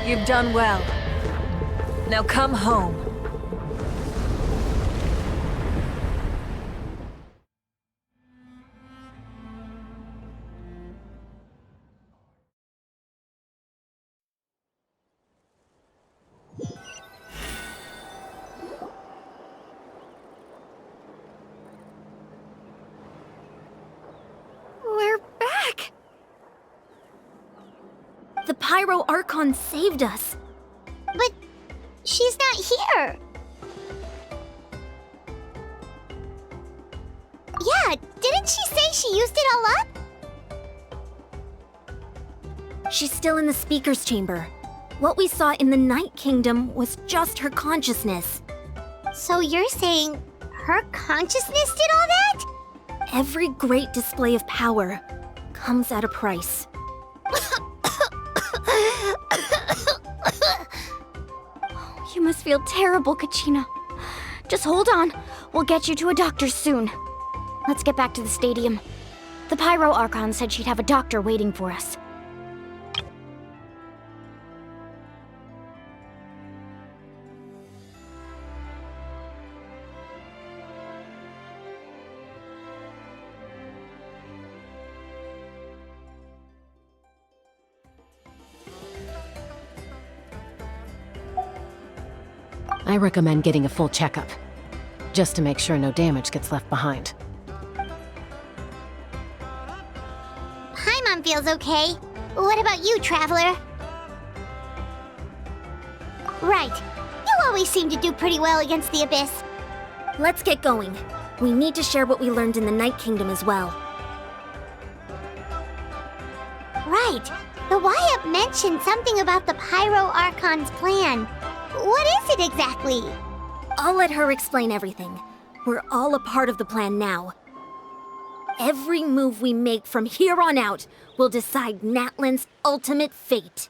Speaker 9: You've done well. Now come home.
Speaker 10: The Pyro Archon saved us.
Speaker 3: But she's not here. Yeah, didn't she say she used it all up?
Speaker 10: She's still in the speaker's chamber. What we saw in the Night Kingdom was just her consciousness.
Speaker 3: So you're saying her consciousness did all that?
Speaker 10: Every great display of power comes at a price.
Speaker 2: You must feel terrible, Kachina. Just hold on. We'll get you to a doctor soon. Let's get back to the stadium. The Pyro Archon said she'd have a doctor waiting for us.
Speaker 5: I recommend getting a full checkup, just to make sure no damage gets left behind.
Speaker 3: Paimon feels okay. What about you, Traveler? Right. You always seem to do pretty well against the Abyss.
Speaker 10: Let's get going. We need to share what we learned in the Night Kingdom as well.
Speaker 3: Right. The Y-Up mentioned something about the Pyro Archon's plan. What is it exactly?
Speaker 10: I'll let her explain everything. We're all a part of the plan now. Every move we make from here on out will decide Natlan's ultimate fate.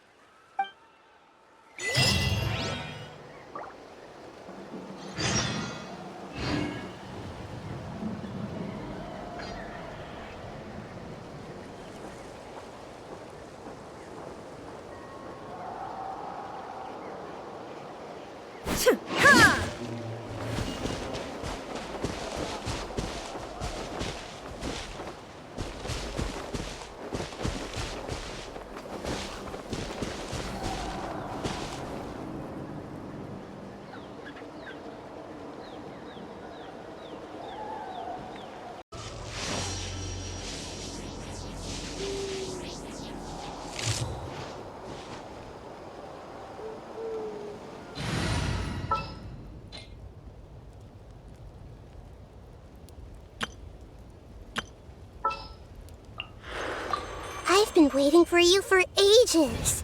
Speaker 3: I've been waiting for you for ages.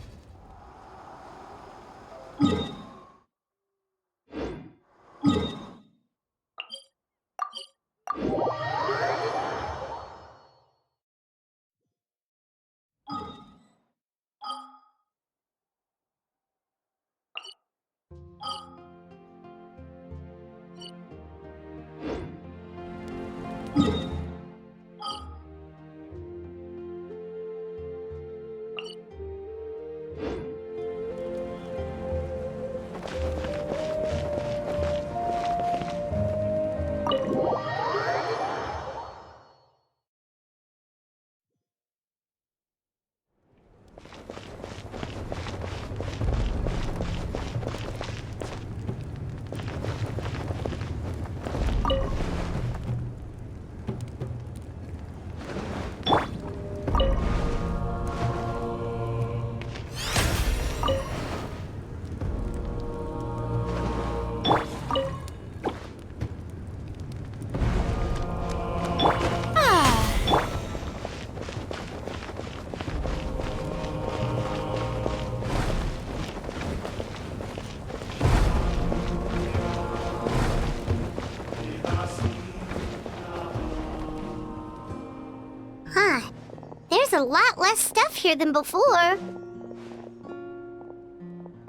Speaker 3: There's a lot less stuff here than before.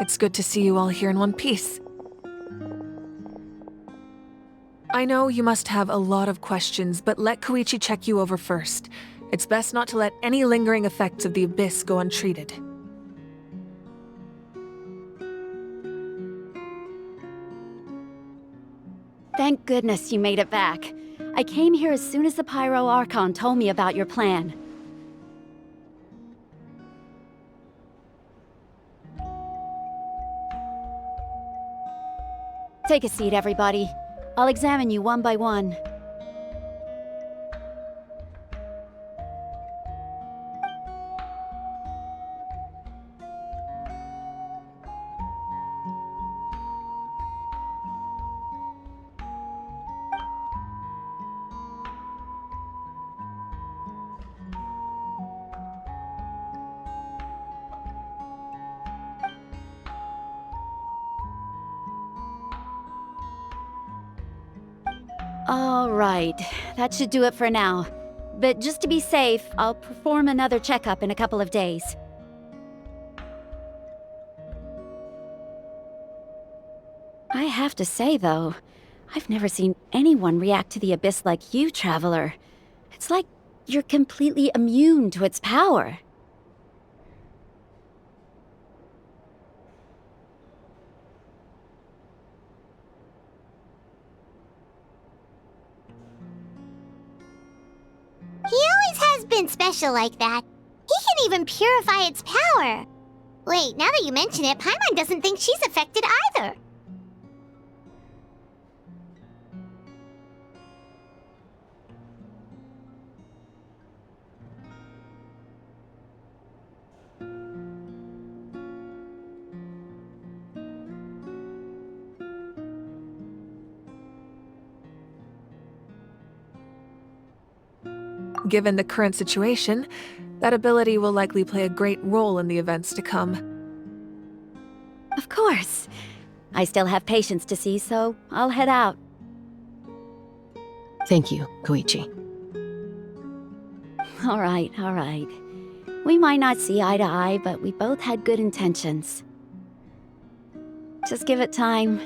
Speaker 9: It's good to see you all here in one piece. I know you must have a lot of questions, but let Koichi check you over first. It's best not to let any lingering effects of the Abyss go untreated.
Speaker 8: Thank goodness you made it back. I came here as soon as the Pyro Archon told me about your plan. Take a seat, everybody. I'll examine you one by one. All right, that should do it for now. But just to be safe, I'll perform another checkup in a couple of days. I have to say, though, I've never seen anyone react to the Abyss like you, Traveler. It's like you're completely immune to its power.
Speaker 3: He always has been special like that. He can even purify its power. Wait, now that you mention it, Paimon doesn't think she's affected either.
Speaker 9: Given the current situation, that ability will likely play a great role in the events to come.
Speaker 8: Of course. I still have patients to see, so I'll head out.
Speaker 5: Thank you, Koichi.
Speaker 8: All right, all right. We might not see eye to eye, but we both had good intentions. Just give it time.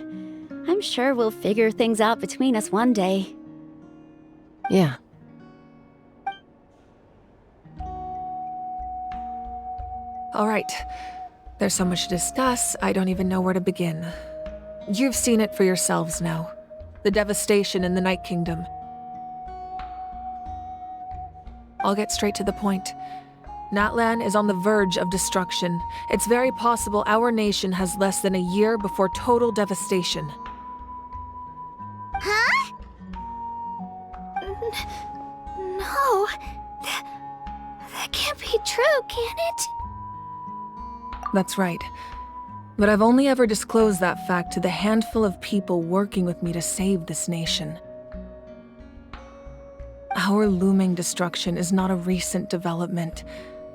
Speaker 8: I'm sure we'll figure things out between us one day.
Speaker 5: Yeah.
Speaker 9: All right. There's so much to discuss, I don't even know where to begin. You've seen it for yourselves now. The devastation in the Night Kingdom. I'll get straight to the point. Natlan is on the verge of destruction. It's very possible our nation has less than a year before total devastation.
Speaker 3: Huh? No. That can't be true, can it?
Speaker 9: That's right. But I've only ever disclosed that fact to the handful of people working with me to save this nation. Our looming destruction is not a recent development,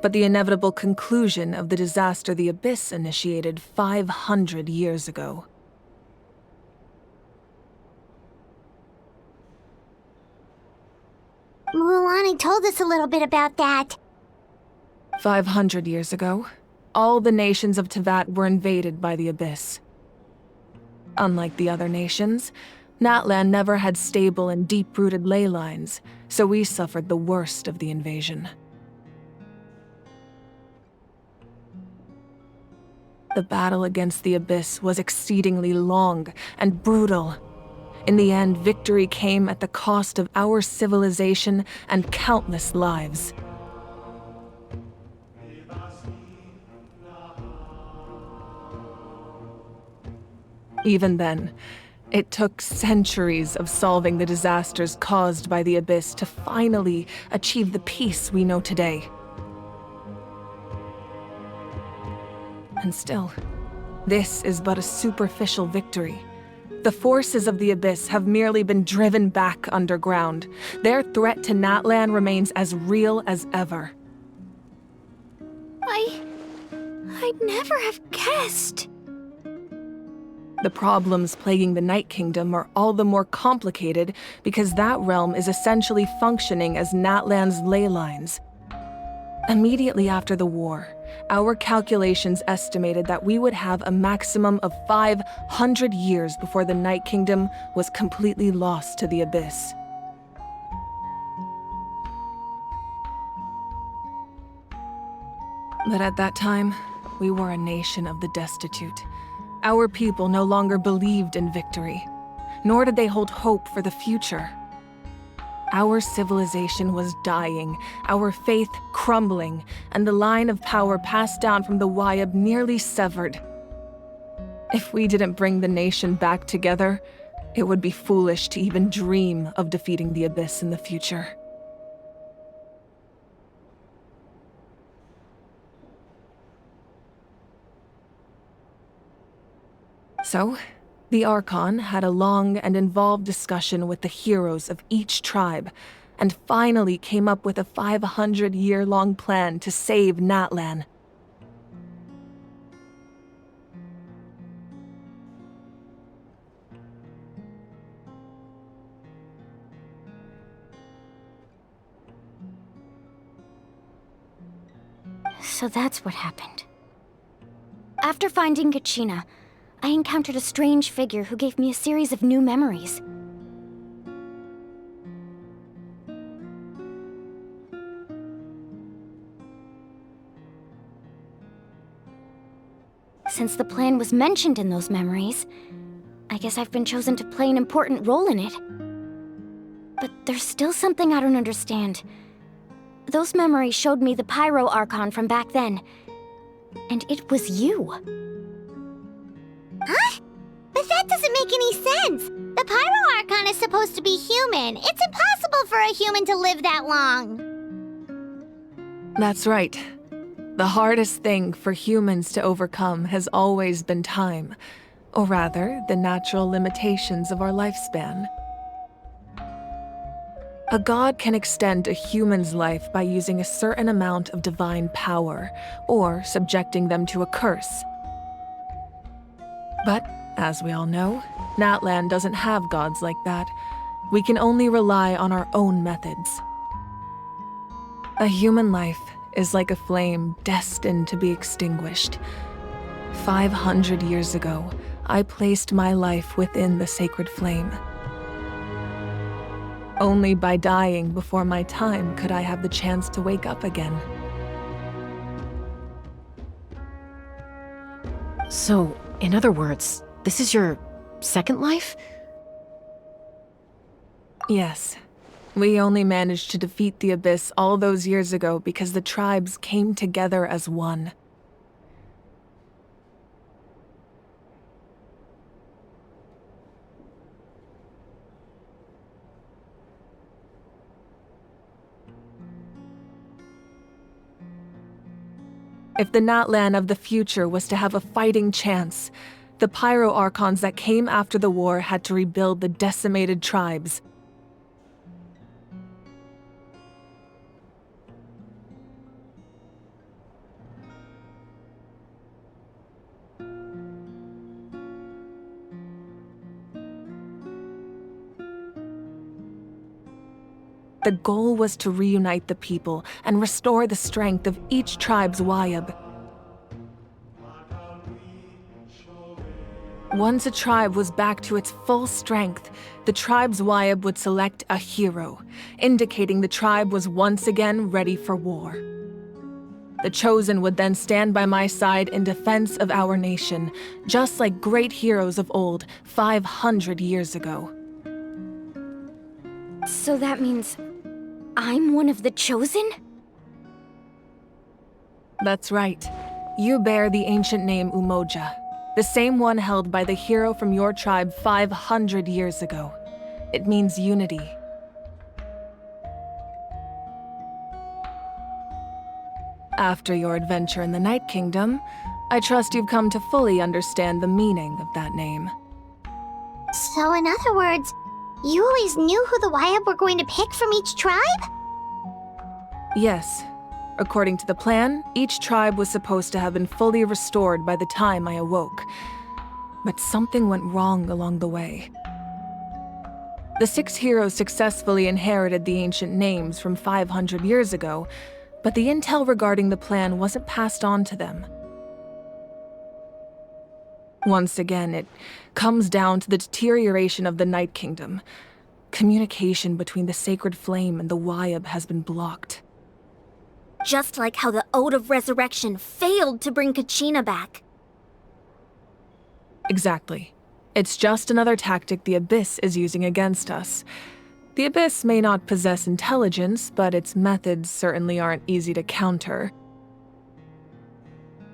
Speaker 9: but the inevitable conclusion of the disaster the Abyss initiated 500 years ago.
Speaker 3: Mulan told us a little bit about that.
Speaker 9: 500 years ago, all the nations of Teyvat were invaded by the Abyss. Unlike the other nations, Natlan never had stable and deep-rooted ley lines, so we suffered the worst of the invasion. The battle against the Abyss was exceedingly long and brutal. In the end, victory came at the cost of our civilization and countless lives. Even then, it took centuries of solving the disasters caused by the Abyss to finally achieve the peace we know today. And still, this is but a superficial victory. The forces of the Abyss have merely been driven back underground. Their threat to Natlan remains as real as ever.
Speaker 3: I'd never have guessed.
Speaker 9: The problems plaguing the Night Kingdom are all the more complicated because that realm is essentially functioning as Natlan's ley lines. Immediately after the war, our calculations estimated that we would have a maximum of 500 years before the Night Kingdom was completely lost to the Abyss. But at that time, we were a nation of the destitute. Our people no longer believed in victory, nor did they hold hope for the future. Our civilization was dying, our faith crumbling, and the line of power passed down from the Wayab nearly severed. If we didn't bring the nation back together, it would be foolish to even dream of defeating the Abyss in the future. So, the Archon had a long and involved discussion with the heroes of each tribe, and finally came up with a 500-year-long plan to save Natlan.
Speaker 2: So that's what happened. After finding Kachina, I encountered a strange figure who gave me a series of new memories. Since the plan was mentioned in those memories, I guess I've been chosen to play an important role in it. But there's still something I don't understand. Those memories showed me the Pyro Archon from back then. And it was you.
Speaker 3: Huh? But that doesn't make any sense! The Pyro Archon is supposed to be human. It's impossible for a human to live that long!
Speaker 9: That's right. The hardest thing for humans to overcome has always been time, or rather, the natural limitations of our lifespan. A god can extend a human's life by using a certain amount of divine power, or subjecting them to a curse. But, as we all know, Natlan doesn't have gods like that. We can only rely on our own methods. A human life is like a flame destined to be extinguished. 500 years ago, I placed my life within the sacred flame. Only by dying before my time could I have the chance to wake up again.
Speaker 5: So, in other words, this is your second life?
Speaker 9: Yes. We only managed to defeat the Abyss all those years ago because the tribes came together as one. If the Natlan of the future was to have a fighting chance, the Pyro Archons that came after the war had to rebuild the decimated tribes. The goal was to reunite the people and restore the strength of each tribe's Wayab. Once a tribe was back to its full strength, the tribe's Wayab would select a hero, indicating the tribe was once again ready for war. The Chosen would then stand by my side in defense of our nation, just like great heroes of old 500 years ago.
Speaker 2: So that means I'm one of the Chosen?
Speaker 9: That's right. You bear the ancient name Umoja, the same one held by the hero from your tribe 500 years ago. It means unity. After your adventure in the Night Kingdom, I trust you've come to fully understand the meaning of that name.
Speaker 3: So in other words, you always knew who the Wayab were going to pick from each tribe?
Speaker 9: Yes. According to the plan, each tribe was supposed to have been fully restored by the time I awoke. But something went wrong along the way. The 6 heroes successfully inherited the ancient names from 500 years ago, but the intel regarding the plan wasn't passed on to them. Once again, it comes down to the deterioration of the Night Kingdom. Communication between the Sacred Flame and the Wayab has been blocked.
Speaker 10: Just like how the Ode of Resurrection failed to bring Kachina back.
Speaker 9: Exactly. It's just another tactic the Abyss is using against us. The Abyss may not possess intelligence, but its methods certainly aren't easy to counter.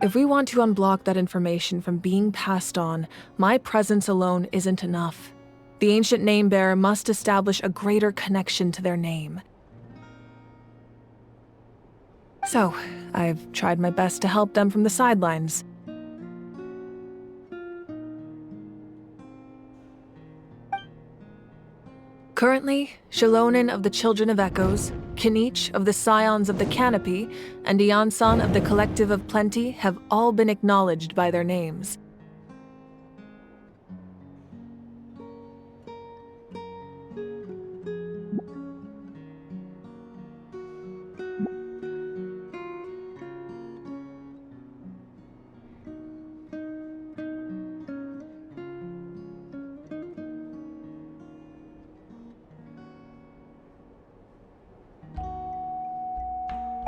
Speaker 9: If we want to unblock that information from being passed on, my presence alone isn't enough. The ancient name-bearer must establish a greater connection to their name. So, I've tried my best to help them from the sidelines. Currently, Shalonin of the Children of Echoes, Kinich of the Scions of the Canopy, and Iansan of the Collective of Plenty have all been acknowledged by their names.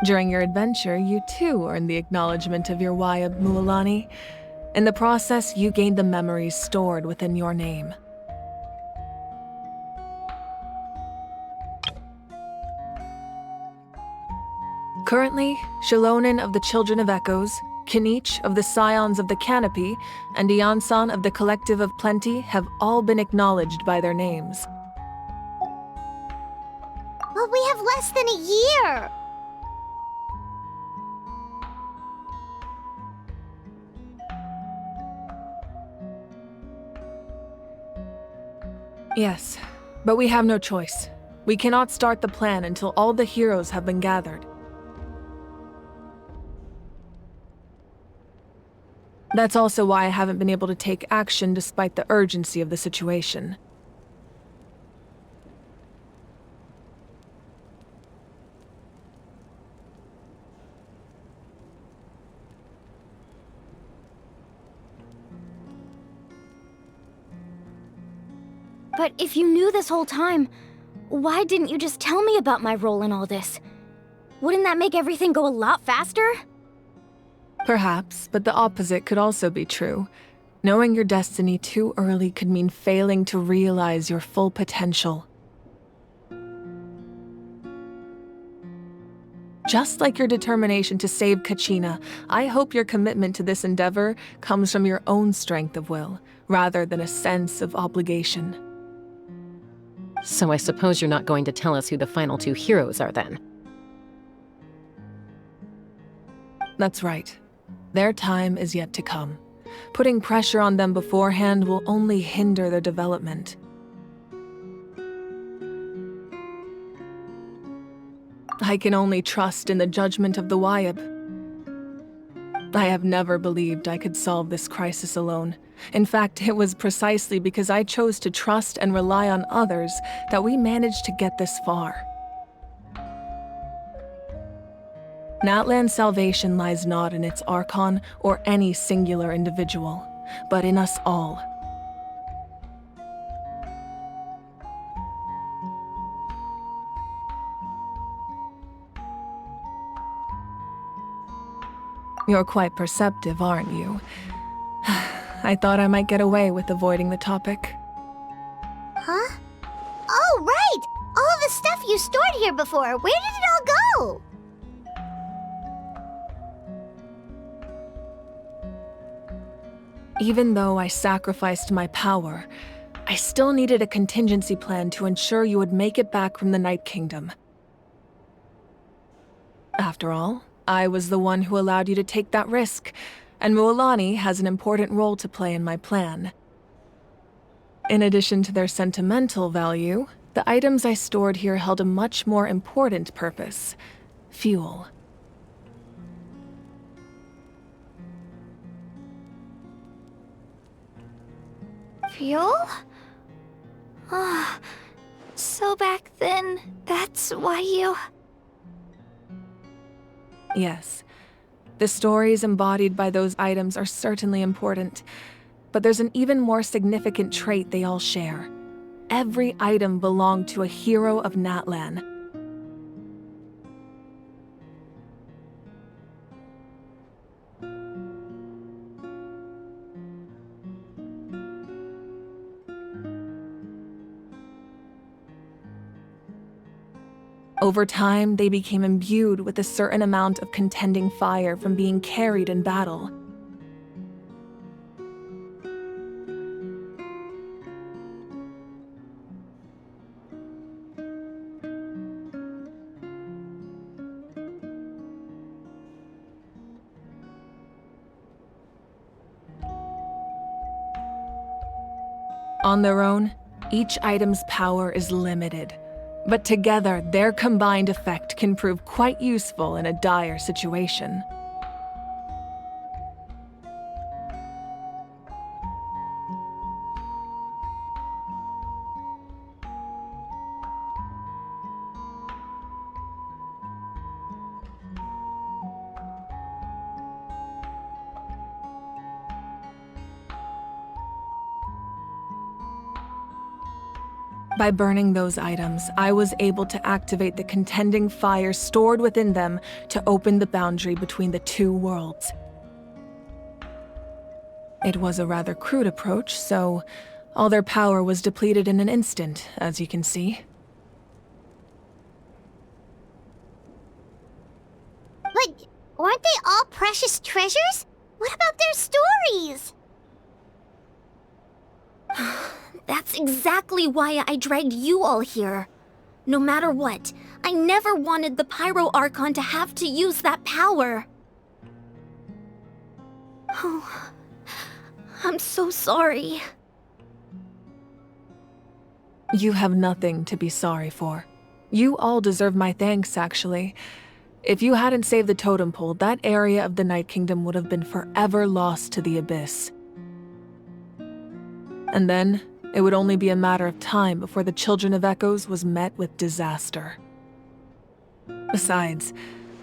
Speaker 9: During your adventure, you too earned the acknowledgement of your Wayab Mualani. In the process, you gained the memories stored within your name. Currently, Shilonin of the Children of Echoes, Kinich of the Scions of the Canopy, and Iansan of the Collective of Plenty have all been acknowledged by their names.
Speaker 3: But we have less than a year!
Speaker 9: Yes, but we have no choice. We cannot start the plan until all the heroes have been gathered. That's also why I haven't been able to take action despite the urgency of the situation.
Speaker 2: But if you knew this whole time, why didn't you just tell me about my role in all this? Wouldn't that make everything go a lot faster?
Speaker 9: Perhaps, but the opposite could also be true. Knowing your destiny too early could mean failing to realize your full potential. Just like your determination to save Kachina, I hope your commitment to this endeavor comes from your own strength of will, rather than a sense of obligation.
Speaker 5: So I suppose you're not going to tell us who the final two heroes are then?
Speaker 9: That's right. Their time is yet to come. Putting pressure on them beforehand will only hinder their development. I can only trust in the judgment of the Wayab. I have never believed I could solve this crisis alone. In fact, it was precisely because I chose to trust and rely on others that we managed to get this far. Natlan's salvation lies not in its Archon or any singular individual, but in us all. You're quite perceptive, aren't you? I thought I might get away with avoiding the topic.
Speaker 3: Huh? Oh, right! All of the stuff you stored here before, where did it all go?
Speaker 9: Even though I sacrificed my power, I still needed a contingency plan to ensure you would make it back from the Night Kingdom. After all, I was the one who allowed you to take that risk, and Mualani has an important role to play in my plan. In addition to their sentimental value, the items I stored here held a much more important purpose: fuel.
Speaker 3: Fuel? Ah, so back then, that's why you...
Speaker 9: Yes. The stories embodied by those items are certainly important, but there's an even more significant trait they all share. Every item belonged to a hero of Natlan. Over time, they became imbued with a certain amount of contending fire from being carried in battle. On their own, each item's power is limited. But together, their combined effect can prove quite useful in a dire situation. By burning those items, I was able to activate the contending fire stored within them to open the boundary between the two worlds. It was a rather crude approach, so all their power was depleted in an instant, as you can see.
Speaker 10: But aren't they all precious treasures? What about their stories? That's exactly why I dragged you all here. No matter what, I never wanted the Pyro Archon to have to use that power. Oh, I'm so sorry.
Speaker 9: You have nothing to be sorry for. You all deserve my thanks, actually. If you hadn't saved the totem pole, that area of the Night Kingdom would have been forever lost to the Abyss. And then, it would only be a matter of time before the Children of Echoes was met with disaster. Besides,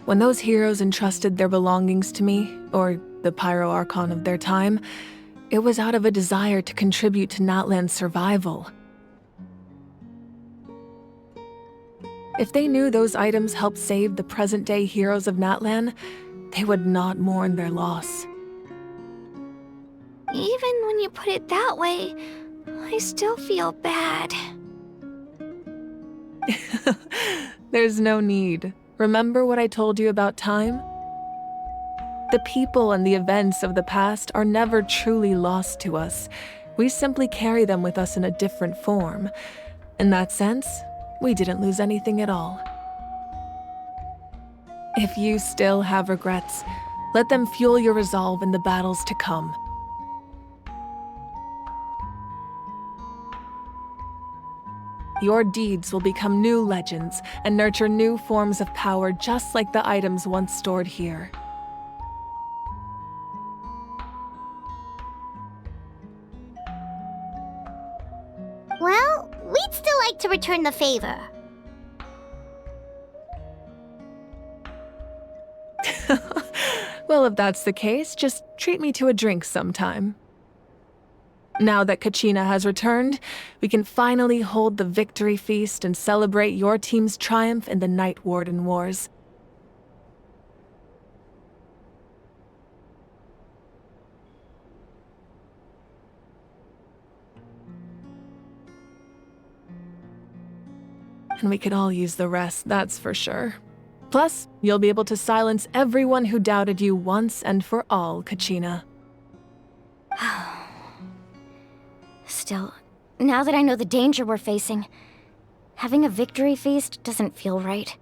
Speaker 9: when those heroes entrusted their belongings to me, or the Pyro Archon of their time, it was out of a desire to contribute to Natlan's survival. If they knew those items helped save the present-day heroes of Natlan, they would not mourn their loss.
Speaker 3: Even when you put it that way, I still feel bad.
Speaker 9: There's no need. Remember what I told you about time? The people and the events of the past are never truly lost to us. We simply carry them with us in a different form. In that sense, we didn't lose anything at all. If you still have regrets, let them fuel your resolve in the battles to come. Your deeds will become new legends and nurture new forms of power just like the items once stored here.
Speaker 10: Well, we'd still like to return the favor.
Speaker 9: Well, if that's the case, just treat me to a drink sometime. Now that Kachina has returned, we can finally hold the victory feast and celebrate your team's triumph in the Night Warden Wars. And we could all use the rest, that's for sure. Plus, you'll be able to silence everyone who doubted you once and for all, Kachina.
Speaker 2: Still, now that I know the danger we're facing, having a victory feast doesn't feel right.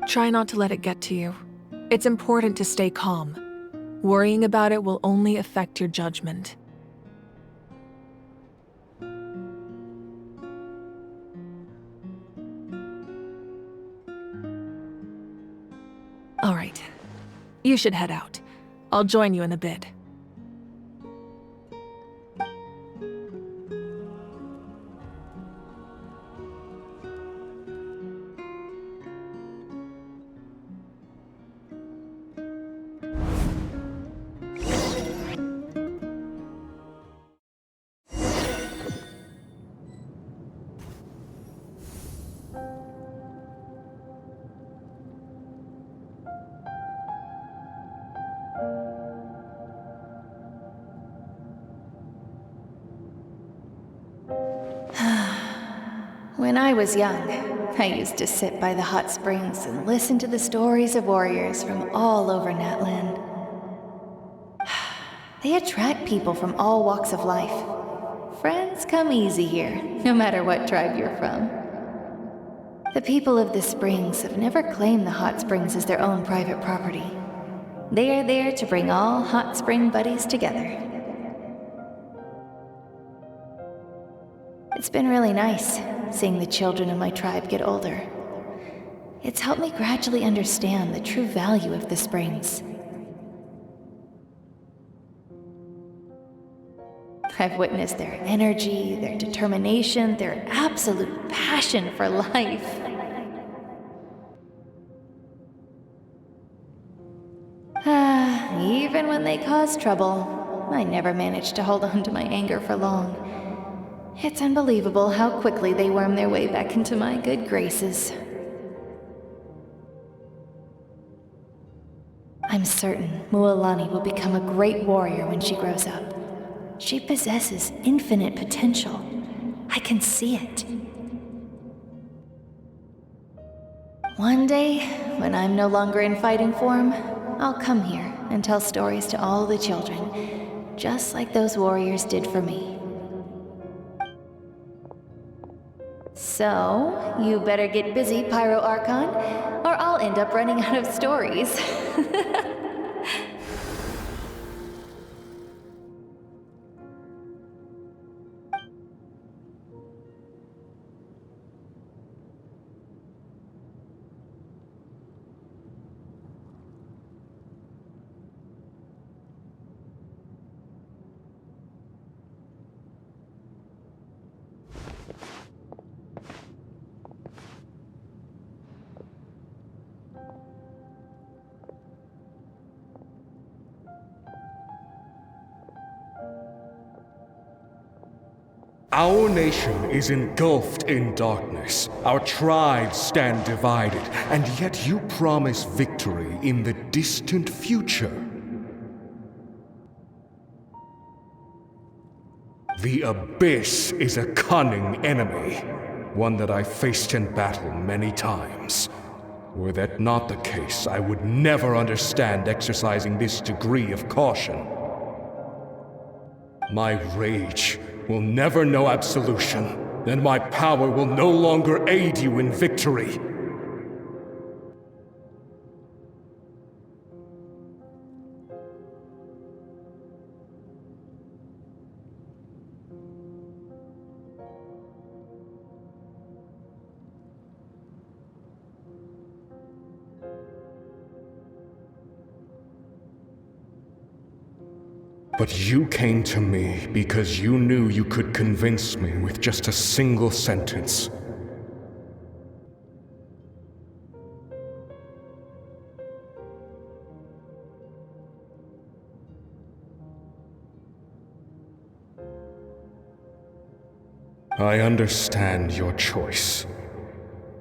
Speaker 9: Try not to let it get to you. It's important to stay calm. Worrying about it will only affect your judgment. All right. You should head out. I'll join you in a bit.
Speaker 15: When I was young, I used to sit by the hot springs and listen to the stories of warriors from all over Natlan. They attract people from all walks of life. Friends come easy here, no matter what tribe you're from. The people of the springs have never claimed the hot springs as their own private property. They are there to bring all hot spring buddies together. It's been really nice, seeing the children of my tribe get older. It's helped me gradually understand the true value of the springs. I've witnessed their energy, their determination, their absolute passion for life. Even when they cause trouble, I never managed to hold on to my anger for long. It's unbelievable how quickly they worm their way back into my good graces. I'm certain Mualani will become a great warrior when she grows up. She possesses infinite potential. I can see it. One day, when I'm no longer in fighting form, I'll come here and tell stories to all the children, just like those warriors did for me. So, you better get busy, Pyro Archon, or I'll end up running out of stories.
Speaker 16: Our nation is engulfed in darkness. Our tribes stand divided, and yet you promise victory in the distant future. The Abyss is a cunning enemy, one that I faced in battle many times. Were that not the case, I would never understand exercising this degree of caution. My rage will never know absolution, and my power will no longer aid you in victory. But you came to me because you knew you could convince me with just a single sentence. I understand your choice.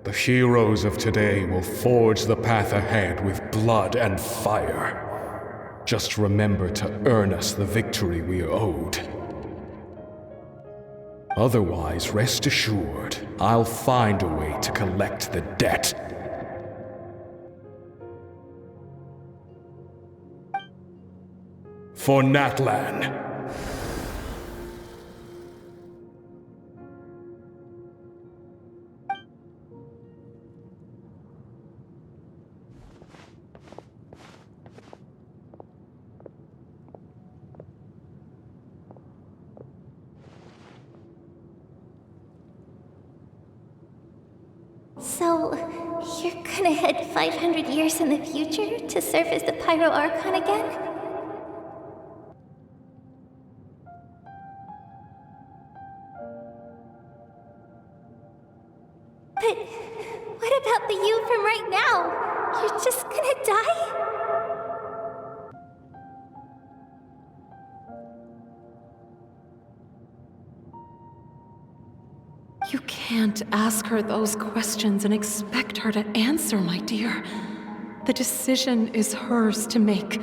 Speaker 16: The heroes of today will forge the path ahead with blood and fire. Just remember to earn us the victory we are owed. Otherwise, rest assured, I'll find a way to collect the debt. For Natlan.
Speaker 3: So, you're gonna head 500 years in the future to serve as the Pyro Archon again? But what about the you from right now? You're just gonna die?
Speaker 9: You can't ask her those questions and expect her to answer, my dear. The decision is hers to make,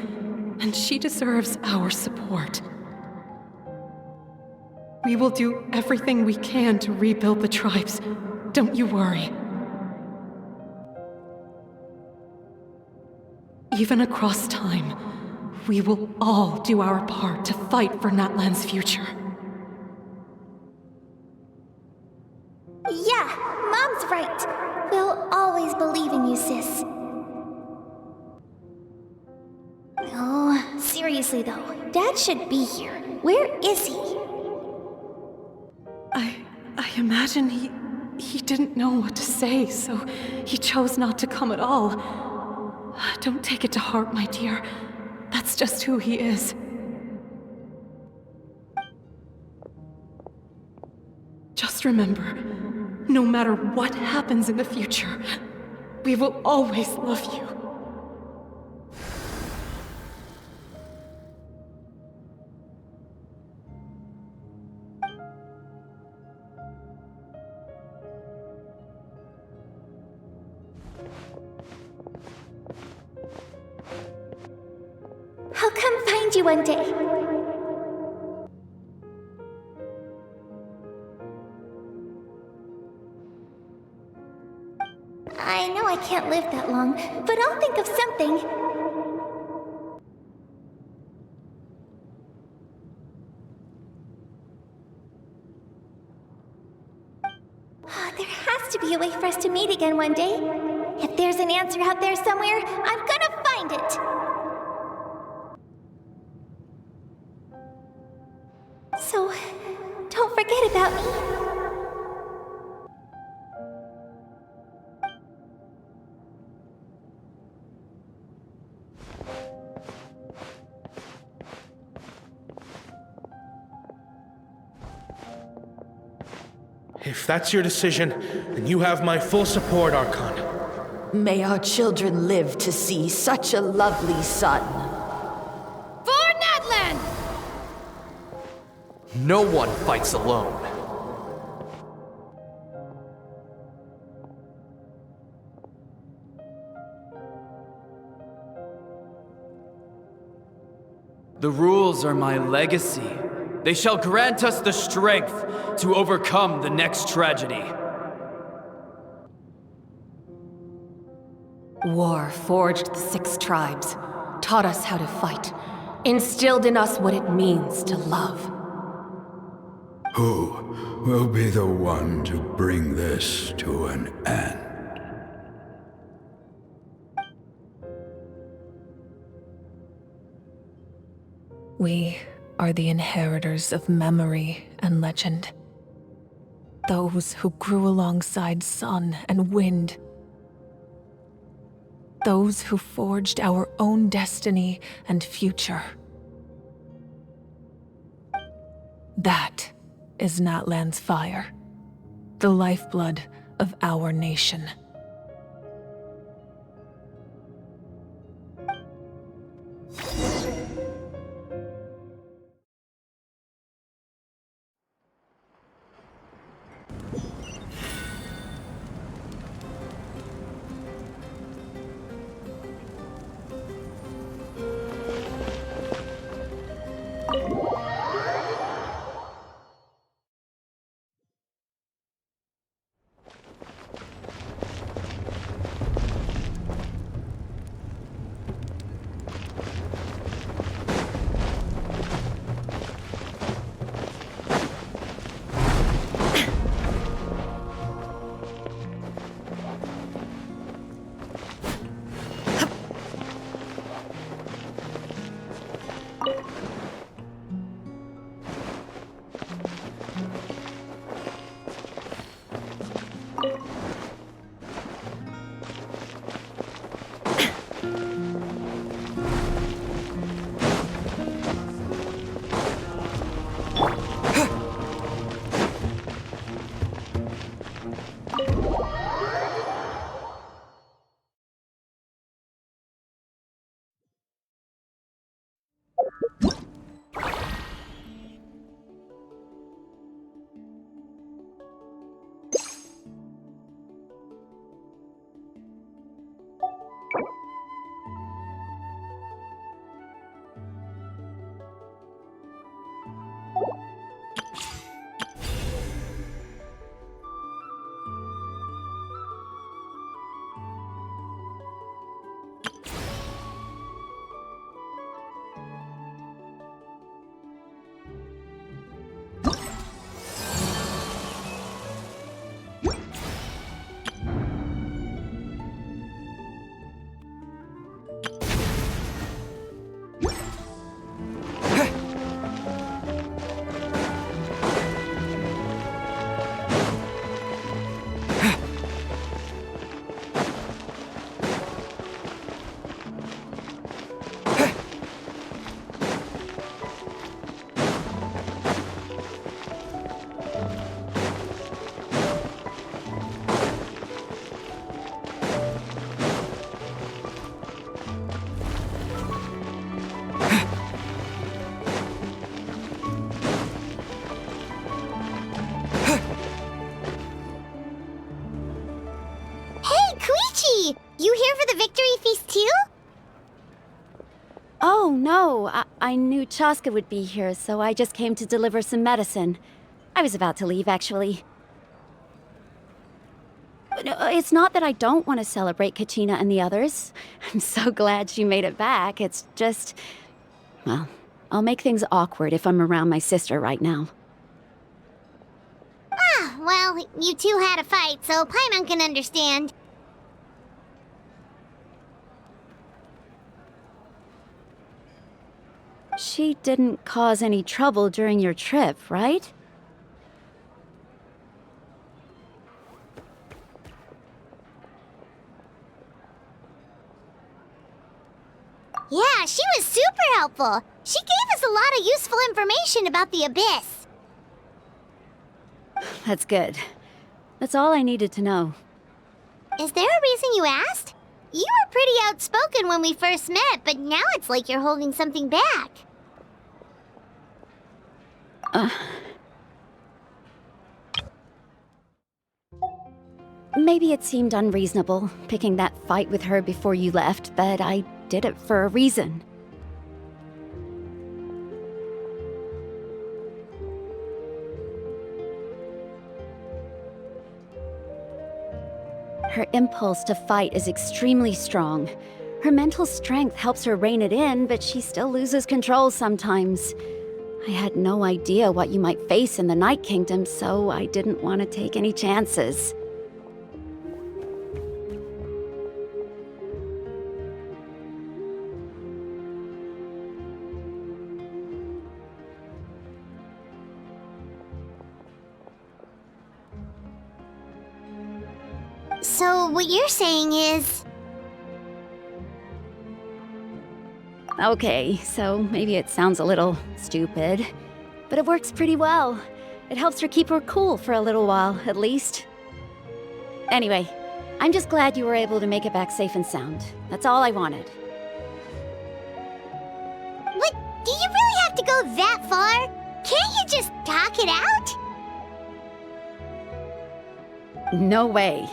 Speaker 9: and she deserves our support. We will do everything we can to rebuild the tribes. Don't you worry. Even across time, we will all do our part to fight for Natlan's future.
Speaker 3: Yeah, Mom's right. We'll always believe in you, sis. Oh, seriously though, Dad should be here. Where is he?
Speaker 9: I imagine he didn't know what to say, so he chose not to come at all. Don't take it to heart, my dear. That's just who he is. Just remember, no matter what happens in the future, we will always love you.
Speaker 3: find you one day. I know I can't live that long, but I'll think of something. There has to be a way for us to meet again one day. If there's an answer out there somewhere, I'm gonna find it! So, don't forget about me.
Speaker 17: If that's your decision, then you have my full support, Archon.
Speaker 14: May our children live to see such a lovely son.
Speaker 5: For Natlan!
Speaker 11: No one fights alone. The rules are my legacy. They shall grant us the strength to overcome the next tragedy.
Speaker 14: War forged the 6 tribes, taught us how to fight, instilled in us what it means to love.
Speaker 13: Who will be the one to bring this to an end?
Speaker 9: We are the inheritors of memory and legend. Those who grew alongside sun and wind. Those who forged our own destiny and future. That is Natlan's fire, the lifeblood of our nation.
Speaker 8: Oh, no. I knew Chaska would be here, so I just came to deliver some medicine. I was about to leave, actually. It's not that I don't want to celebrate Kachina and the others. I'm so glad she made it back. It's just... Well, I'll make things awkward if I'm around my sister right now.
Speaker 10: Ah, well, you two had a fight, so Paimon can understand.
Speaker 8: She didn't cause any trouble during your trip, right?
Speaker 10: Yeah, she was super helpful. She gave us a lot of useful information about the Abyss.
Speaker 8: That's good. That's all I needed to know.
Speaker 10: Is there a reason you asked? You were pretty outspoken when we first met, but now it's like you're holding something back.
Speaker 8: Maybe it seemed unreasonable, picking that fight with her before you left, but I did it for a reason. Her impulse to fight is extremely strong. Her mental strength helps her rein it in, but she still loses control sometimes. I had no idea what you might face in the Night Kingdom, so I didn't want to take any chances.
Speaker 10: So, what you're saying is...
Speaker 8: Okay, so maybe it sounds a little stupid, but it works pretty well. It helps her keep her cool for a little while, at least. Anyway, I'm just glad you were able to make it back safe and sound. That's all I wanted.
Speaker 10: But do you really have to go that far? Can't you just talk it out?
Speaker 8: No way.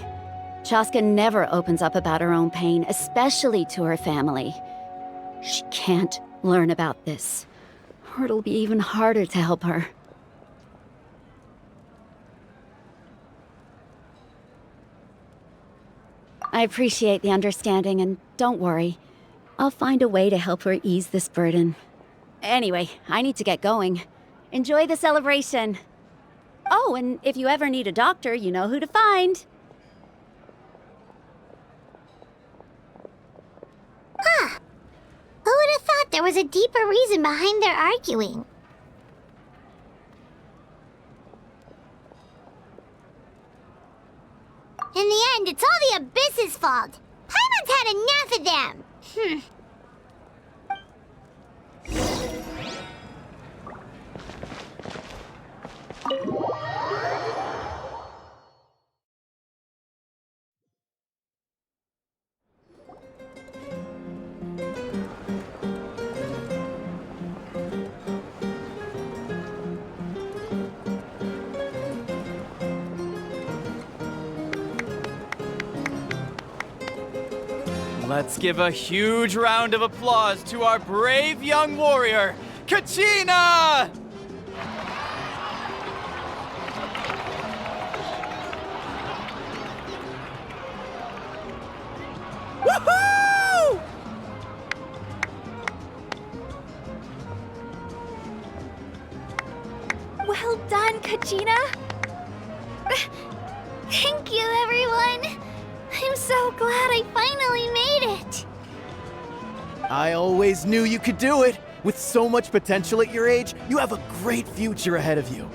Speaker 8: Chaska never opens up about her own pain, especially to her family. She can't learn about this, or it'll be even harder to help her. I appreciate the understanding, and don't worry. I'll find a way to help her ease this burden. Anyway, I need to get going. Enjoy the celebration. Oh, and if you ever need a doctor, you know who to find.
Speaker 10: Huh. Who would have thought there was a deeper reason behind their arguing? In the end, it's all the Abyss's fault. Paimon's had enough of them.
Speaker 11: Let's give a huge round of applause to our brave young warrior, Kachina! Woohoo!
Speaker 3: Well done, Kachina! Thank you, everyone! I'm so glad I finally made it!
Speaker 18: I always knew you could do it! With so much potential at your age, you have a great future ahead of you.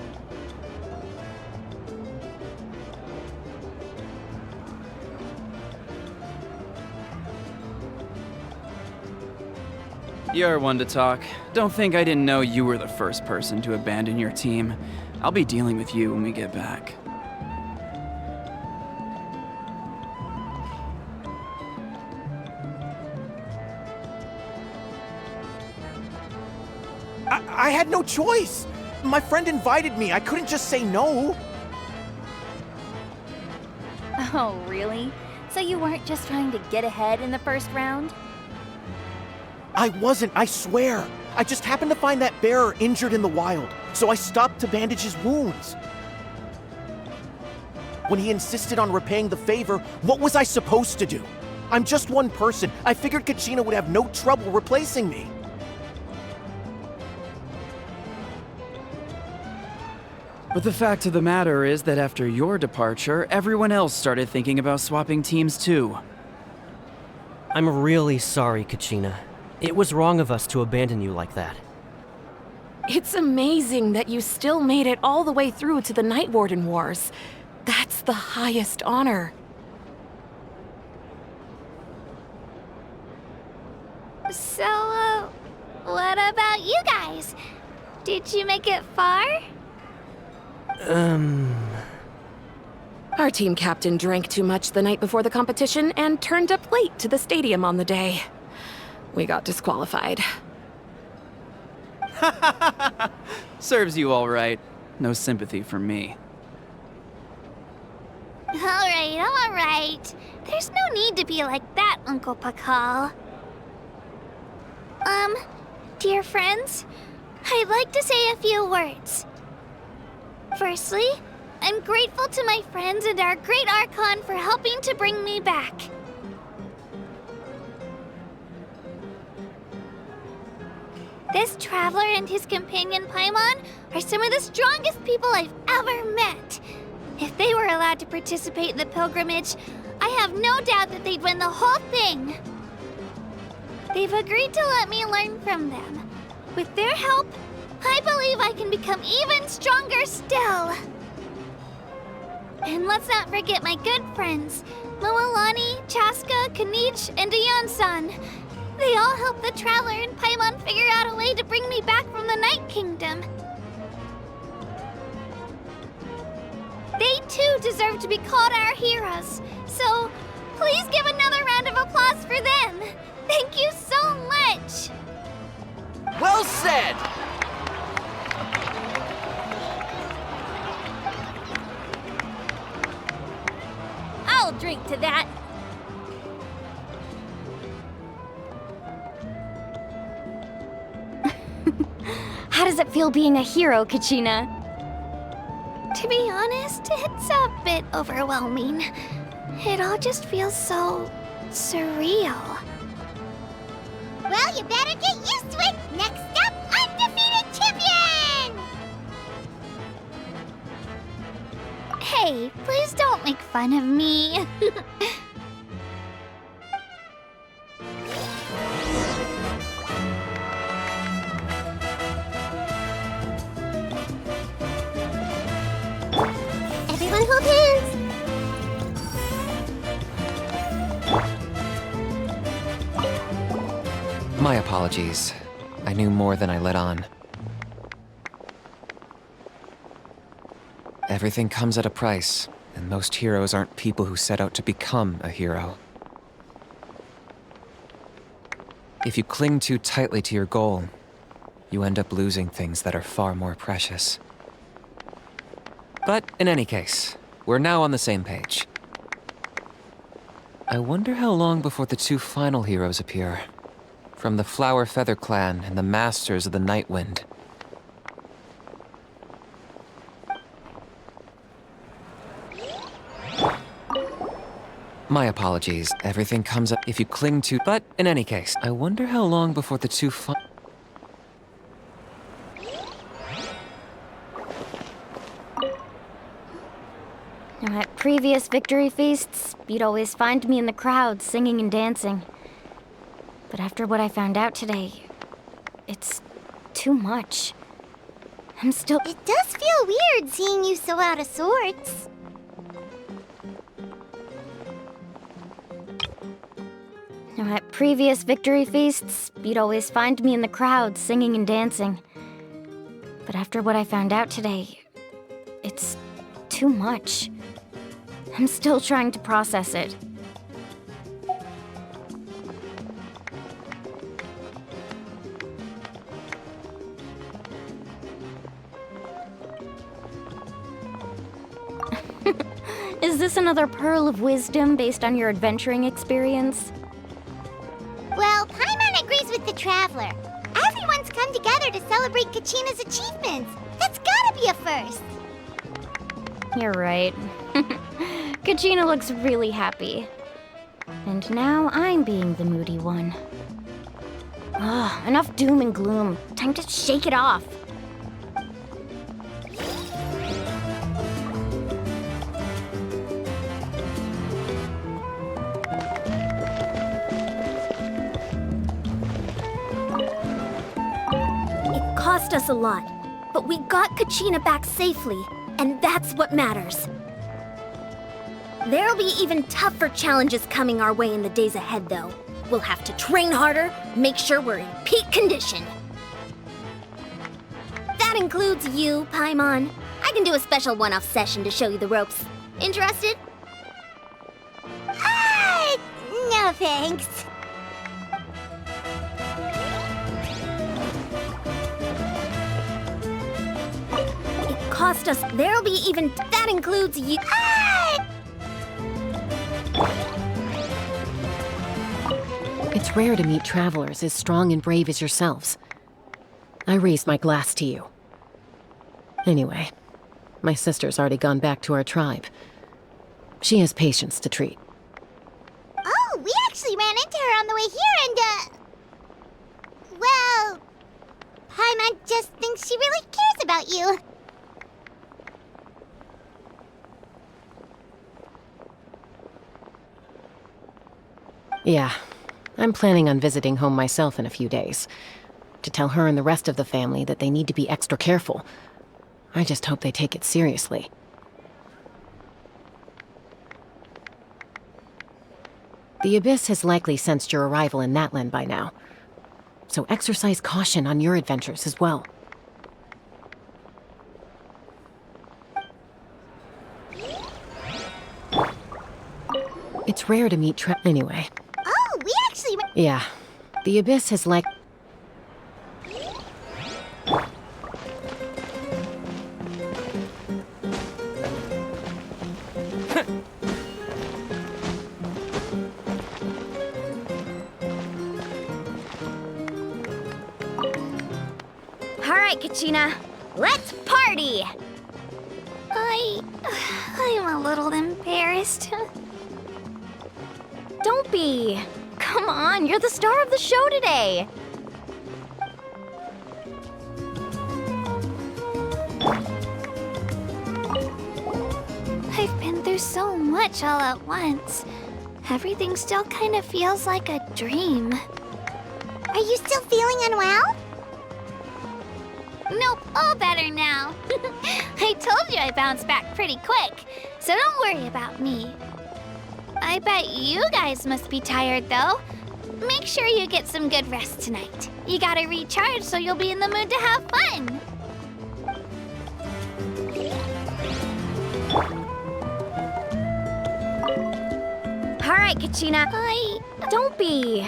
Speaker 11: You're one to talk. Don't think I didn't know you were the first person to abandon your team. I'll be dealing with you when we get back.
Speaker 18: I had no choice! My friend invited me, I couldn't just say no!
Speaker 3: Oh, really? So you weren't just trying to get ahead in the first round?
Speaker 18: I wasn't, I swear. I just happened to find that bearer injured in the wild, so I stopped to bandage his wounds. When he insisted on repaying the favor, what was I supposed to do? I'm just one person. I figured Kachina would have no trouble replacing me.
Speaker 11: But the fact of the matter is that after your departure, everyone else started thinking about swapping teams too.
Speaker 4: I'm really sorry, Kachina. It was wrong of us to abandon you like that.
Speaker 9: It's amazing that you still made it all the way through to the Night Warden Wars. That's the highest honor.
Speaker 3: So, what about you guys? Did you make it far?
Speaker 9: Our team captain drank too much the night before the competition and turned up late to the stadium on the day. We got disqualified.
Speaker 11: Serves you all right. No sympathy from me.
Speaker 3: All right. There's no need to be like that, Uncle Pakal. Dear friends, I'd like to say a few words. Firstly, I'm grateful to my friends and our great Archon for helping to bring me back. This traveler and his companion Paimon are some of the strongest people I've ever met. If they were allowed to participate in the pilgrimage, I have no doubt that they'd win the whole thing. They've agreed to let me learn from them. With their help, I believe I can become even stronger still. And let's not forget my good friends, Moalani, Chaska, Kanich, and Ayan-san. They all helped the Traveler and Paimon figure out a way to bring me back from the Night Kingdom. They too deserve to be called our heroes, so please give another round of applause for them. Thank you so much!
Speaker 18: Well said!
Speaker 3: I'll drink to that.
Speaker 2: How does it feel being a hero, Kachina?
Speaker 3: To be honest, it's a bit overwhelming. It all just feels so surreal. Well, you better get used to it! Next up, undefeated champion! Hey, please don't make fun of me. Everyone hold hands!
Speaker 19: My apologies. I knew more than I let on. Everything comes at a price, and most heroes aren't people who set out to become a hero. If you cling too tightly to your goal, you end up losing things that are far more precious. But in any case, we're now on the same page. I wonder how long before the two final heroes appear. From the Flower Feather Clan and the Masters of the Night Wind. My apologies. Everything comes up if you cling to... But in any case, I wonder how long before the two
Speaker 2: Now, at previous victory feasts, you'd always find me in the crowd singing and dancing. But after what I found out today, it's too much. I'm still...
Speaker 3: It does feel weird seeing you so out of sorts.
Speaker 2: Now, at previous victory feasts, you'd always find me in the crowd singing and dancing. But after what I found out today, it's too much. I'm still trying to process it. Is this another pearl of wisdom based on your adventuring experience?
Speaker 3: Well, Paimon agrees with the Traveler. Everyone's come together to celebrate Kachina's achievements. That's gotta be a first.
Speaker 2: You're right. Kachina looks really happy. And now I'm being the moody one. Ugh, enough doom and gloom. Time to shake it off.
Speaker 10: It cost us a lot, but we got Kachina back safely, and that's what matters. There'll be even tougher challenges coming our way in the days ahead, though. We'll have to train harder, make sure we're in peak condition. That includes you, Paimon. I can do a special one-off session to show you the ropes. Interested?
Speaker 3: No thanks.
Speaker 10: It cost us. There'll be even. That includes you.
Speaker 5: It's rare to meet travelers as strong and brave as yourselves. I raise my glass to you. Anyway, my sister's already gone back to our tribe. She has patients to treat.
Speaker 3: Oh, we actually ran into her on the way here and, well, Paimon just thinks she really cares about you.
Speaker 5: Yeah, I'm planning on visiting home myself in a few days. To tell her and the rest of the family that they need to be extra careful. I just hope they take it seriously. The Abyss has likely sensed your arrival in Natlan by now. So exercise caution on your adventures as well. It's rare to meet anyway.
Speaker 3: Oh, we actually
Speaker 5: Yeah. The Abyss has
Speaker 2: Alright, Kachina. Let's party!
Speaker 3: I'm a little embarrassed.
Speaker 2: Don't be. Come on, you're the star of the show today.
Speaker 3: I've been through so much all at once. Everything still kind of feels like a dream. Are you still feeling unwell? Nope, all better now. I told you I bounced back pretty quick, so don't worry about me. I bet you guys must be tired, though. Make sure you get some good rest tonight. You gotta recharge so you'll be in the mood to have fun.
Speaker 2: Alright, Kachina. Don't be.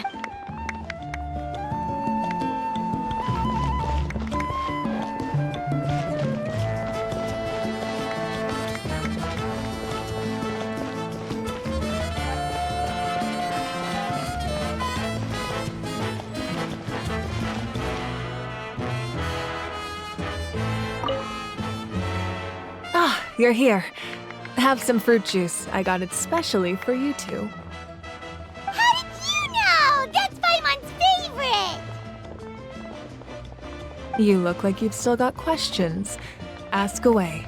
Speaker 9: You're here. Have some fruit juice. I got it specially for you two.
Speaker 3: How did you know? That's Paimon's favorite!
Speaker 9: You look like you've still got questions. Ask away.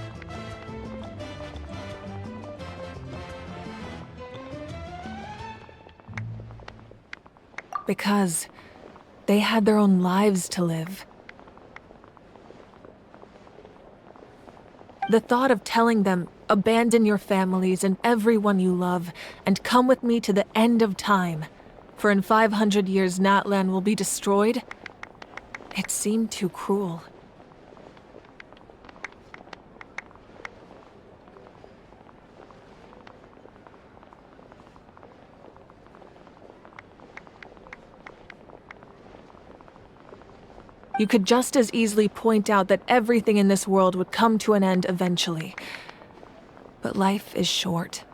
Speaker 9: Because they had their own lives to live. The thought of telling them, abandon your families and everyone you love, and come with me to the end of time, for in 500 years Natlan will be destroyed, it seemed too cruel. You could just as easily point out that everything in this world would come to an end eventually. But life is short,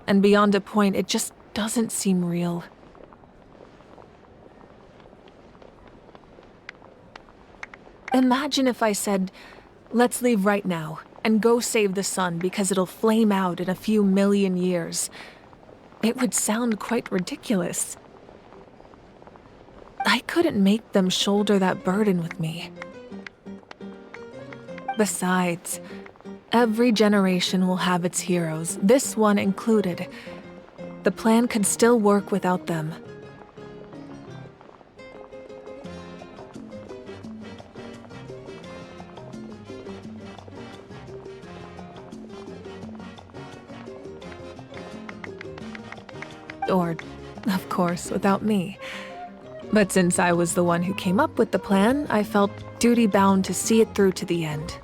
Speaker 9: and beyond a point, it just doesn't seem real. Imagine if I said, let's leave right now and go save the sun because it'll flame out in a few million years. It would sound quite ridiculous. I couldn't make them shoulder that burden with me. Besides, every generation will have its heroes, this one included. The plan could still work without them. Or, of course, without me. But since I was the one who came up with the plan, I felt duty-bound to see it through to the end.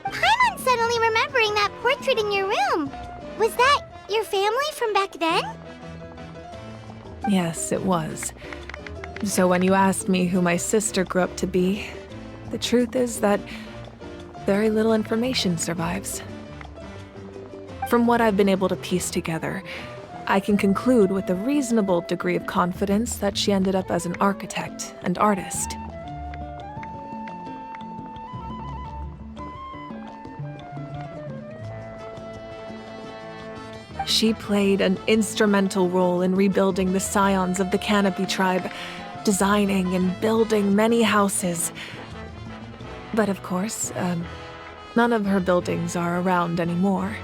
Speaker 3: I'm suddenly remembering that portrait in your room. Was that your family from back then?
Speaker 9: Yes, it was. So when you asked me who my sister grew up to be, the truth is that very little information survives. From what I've been able to piece together, I can conclude with a reasonable degree of confidence that she ended up as an architect and artist. She played an instrumental role in rebuilding the scions of the Canopy tribe, designing and building many houses. But of course, none of her buildings are around anymore.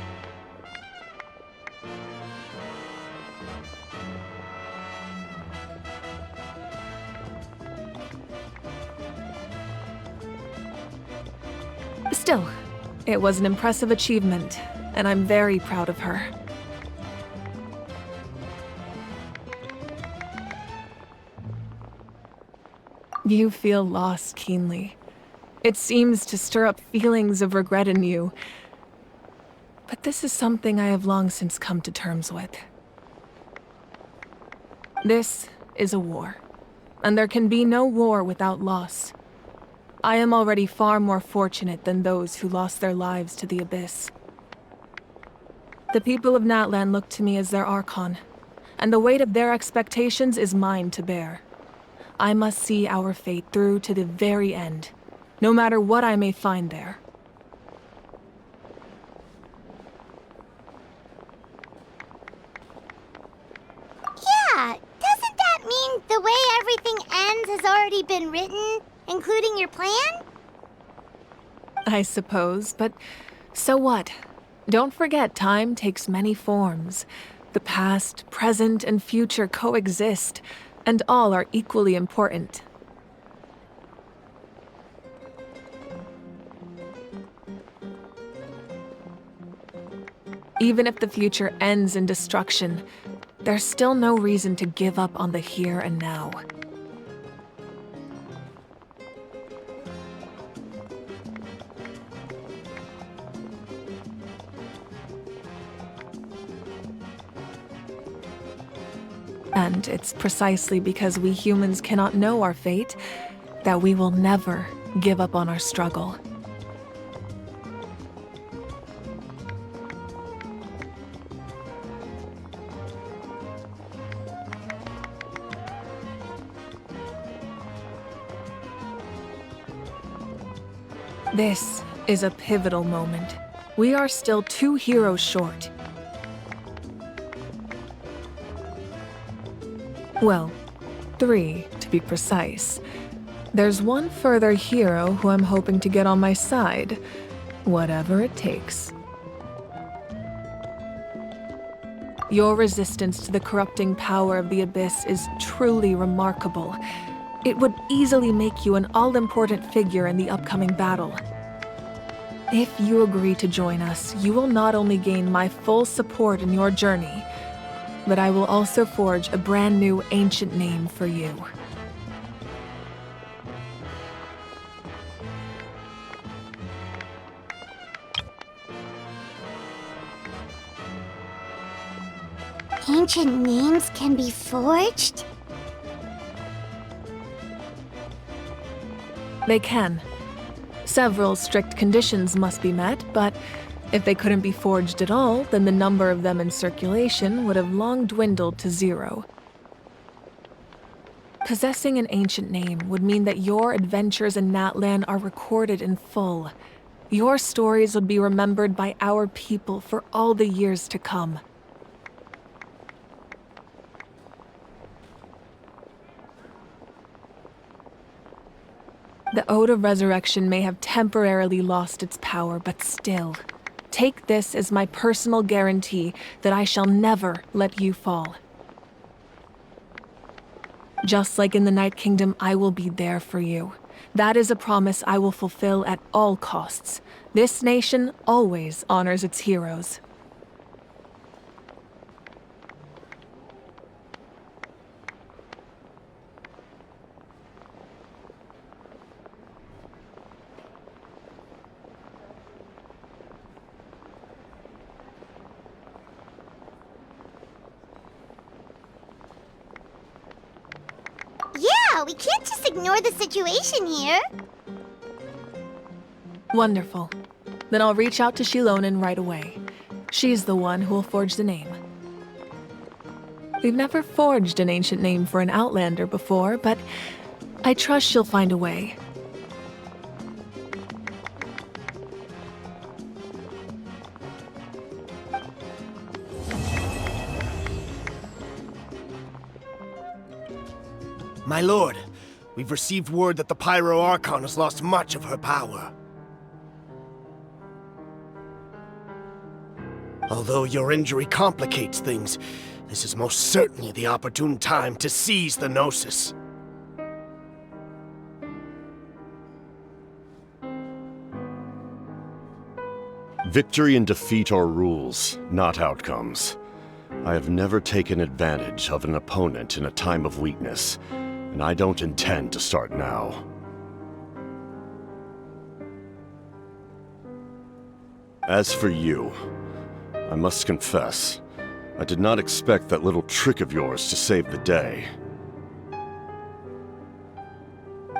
Speaker 9: Still, it was an impressive achievement, and I'm very proud of her. You feel loss keenly. It seems to stir up feelings of regret in you. But this is something I have long since come to terms with. This is a war, and there can be no war without loss. I am already far more fortunate than those who lost their lives to the Abyss. The people of Natlan look to me as their Archon, and the weight of their expectations is mine to bear. I must see our fate through to the very end, no matter what I may find there.
Speaker 3: Yeah, doesn't that mean the way everything ends has already been written, including your plan?
Speaker 9: I suppose, but so what? Don't forget, time takes many forms. The past, present, and future coexist, and all are equally important. Even if the future ends in destruction, there's still no reason to give up on the here and now. And it's precisely because we humans cannot know our fate that we will never give up on our struggle. This is a pivotal moment. We are still 2 heroes short. Well, 3, to be precise. There's one further hero who I'm hoping to get on my side, whatever it takes. Your resistance to the corrupting power of the Abyss is truly remarkable. It would easily make you an all-important figure in the upcoming battle. If you agree to join us, you will not only gain my full support in your journey, but I will also forge a brand new ancient name for you.
Speaker 3: Ancient names can be forged?
Speaker 9: They can. Several strict conditions must be met, but If they couldn't be forged at all, then the number of them in circulation would have long dwindled to 0. Possessing an ancient name would mean that your adventures in Natlan are recorded in full. Your stories would be remembered by our people for all the years to come. The Ode of Resurrection may have temporarily lost its power, but still, take this as my personal guarantee that I shall never let you fall. Just like in the Night Kingdom, I will be there for you. That is a promise I will fulfill at all costs. This nation always honors its heroes.
Speaker 10: Yeah, we can't just ignore the situation here.
Speaker 9: Wonderful. Then I'll reach out to Shilonen right away. She's the one who will forge the name. We've never forged an ancient name for an Outlander before, but I trust she'll find a way.
Speaker 17: My lord, we've received word that the Pyro Archon has lost much of her power. Although your injury complicates things, this is most certainly the opportune time to seize the Gnosis.
Speaker 20: Victory and defeat are rules, not outcomes. I have never taken advantage of an opponent in a time of weakness, and I don't intend to start now. As for you, I must confess, I did not expect that little trick of yours to save the day.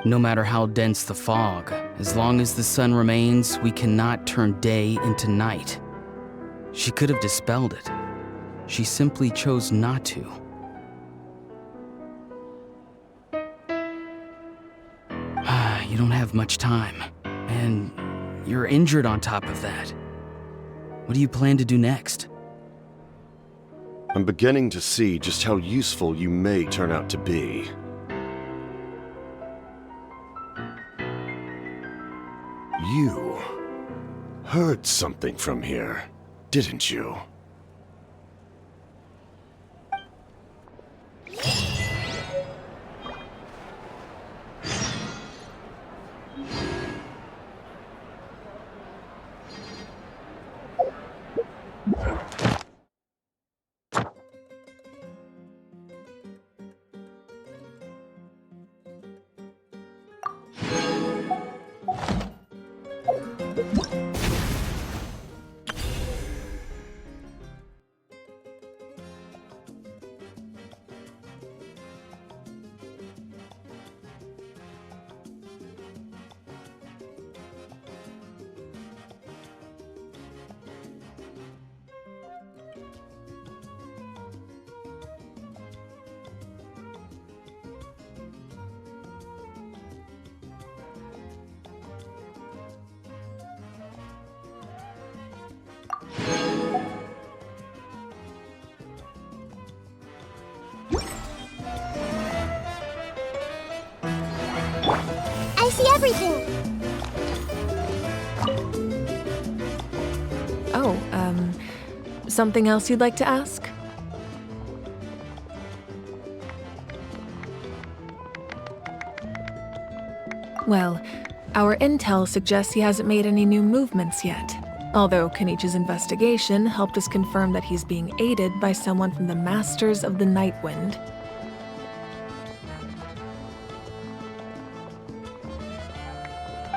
Speaker 11: No matter how dense the fog, as long as the sun remains, we cannot turn day into night. She could have dispelled it. She simply chose not to. You don't have much time, and you're injured on top of that. What do you plan to do next?
Speaker 20: I'm beginning to see just how useful you may turn out to be. You heard something from here, didn't you?
Speaker 10: I see everything.
Speaker 9: Oh, something else you'd like to ask? Well, our intel suggests he hasn't made any new movements yet. Although Kenichi's investigation helped us confirm that he's being aided by someone from the Masters of the Nightwind.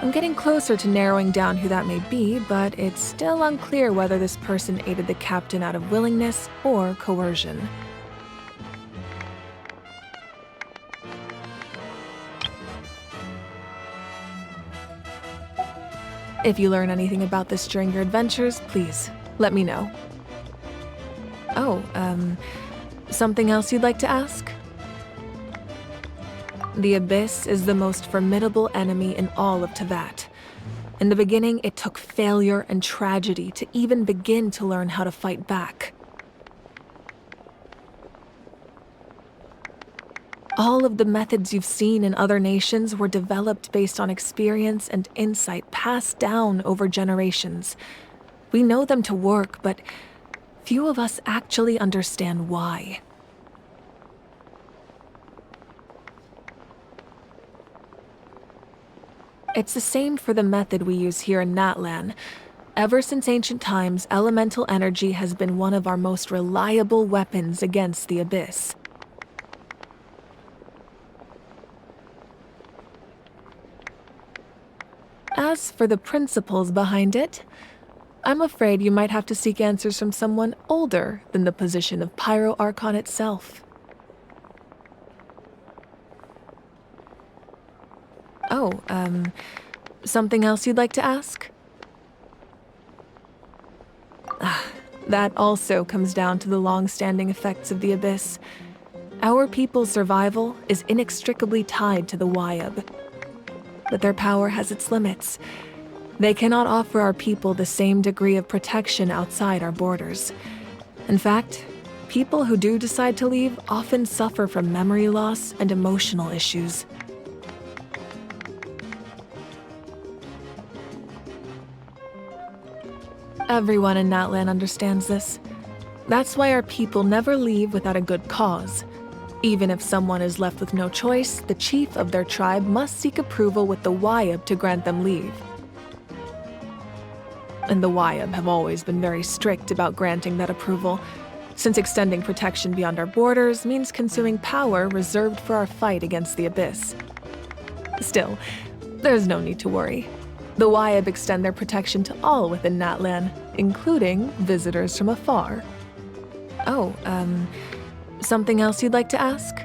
Speaker 9: I'm getting closer to narrowing down who that may be, but it's still unclear whether this person aided the captain out of willingness or coercion. If you learn anything about this during your adventures, please let me know. Oh, something else you'd like to ask? The Abyss is the most formidable enemy in all of Teyvat. In the beginning, it took failure and tragedy to even begin to learn how to fight back. All of the methods you've seen in other nations were developed based on experience and insight passed down over generations. We know them to work, but few of us actually understand why. It's the same for the method we use here in Natlan. Ever since ancient times, elemental energy has been one of our most reliable weapons against the Abyss. As for the principles behind it, I'm afraid you might have to seek answers from someone older than the position of Pyro Archon itself. Oh, something else you'd like to ask? That also comes down to the long-standing effects of the Abyss. Our people's survival is inextricably tied to the Wayab. But their power has its limits. They cannot offer our people the same degree of protection outside our borders. In fact, people who do decide to leave often suffer from memory loss and emotional issues. Everyone in Natlan understands this. That's why our people never leave without a good cause. Even if someone is left with no choice, the chief of their tribe must seek approval with the Wayab to grant them leave. And the Wayab have always been very strict about granting that approval, since extending protection beyond our borders means consuming power reserved for our fight against the Abyss. Still, there's no need to worry. The Wayab extend their protection to all within Natlan, including visitors from afar. Oh, something else you'd like to ask?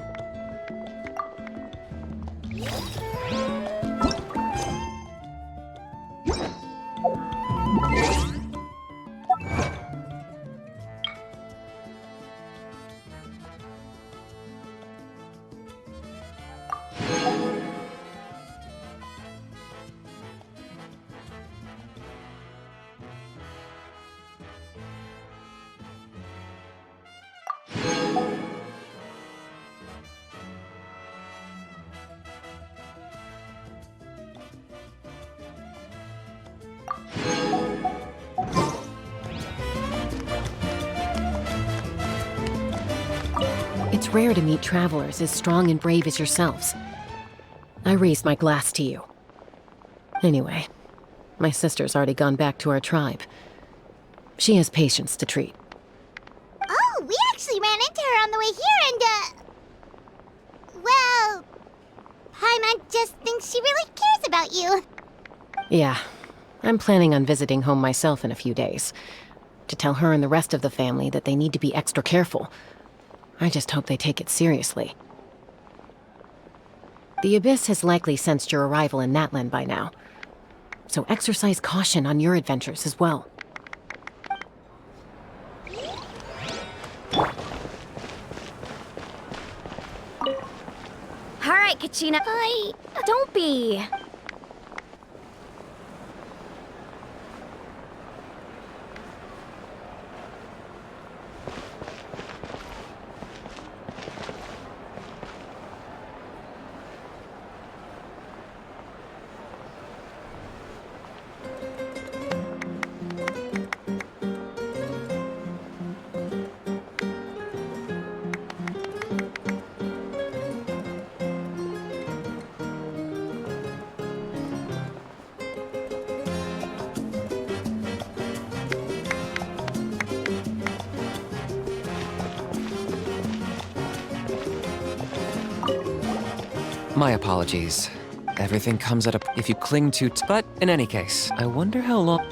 Speaker 5: It's rare to meet travelers as strong and brave as yourselves. I raise my glass to you. Anyway, my sister's already gone back to our tribe. She has patients to treat.
Speaker 3: Oh, we actually ran into her on the way here and, well, Paimon just thinks she really cares about you.
Speaker 5: Yeah, I'm planning on visiting home myself in a few days. To tell her and the rest of the family that they need to be extra careful. I just hope they take it seriously. The Abyss has likely sensed your arrival in Natlan by now. So exercise caution on your adventures as well.
Speaker 2: Alright, Kachina. Don't be.
Speaker 19: My apologies. Everything comes at a... if you cling to... but in any case, I wonder how long...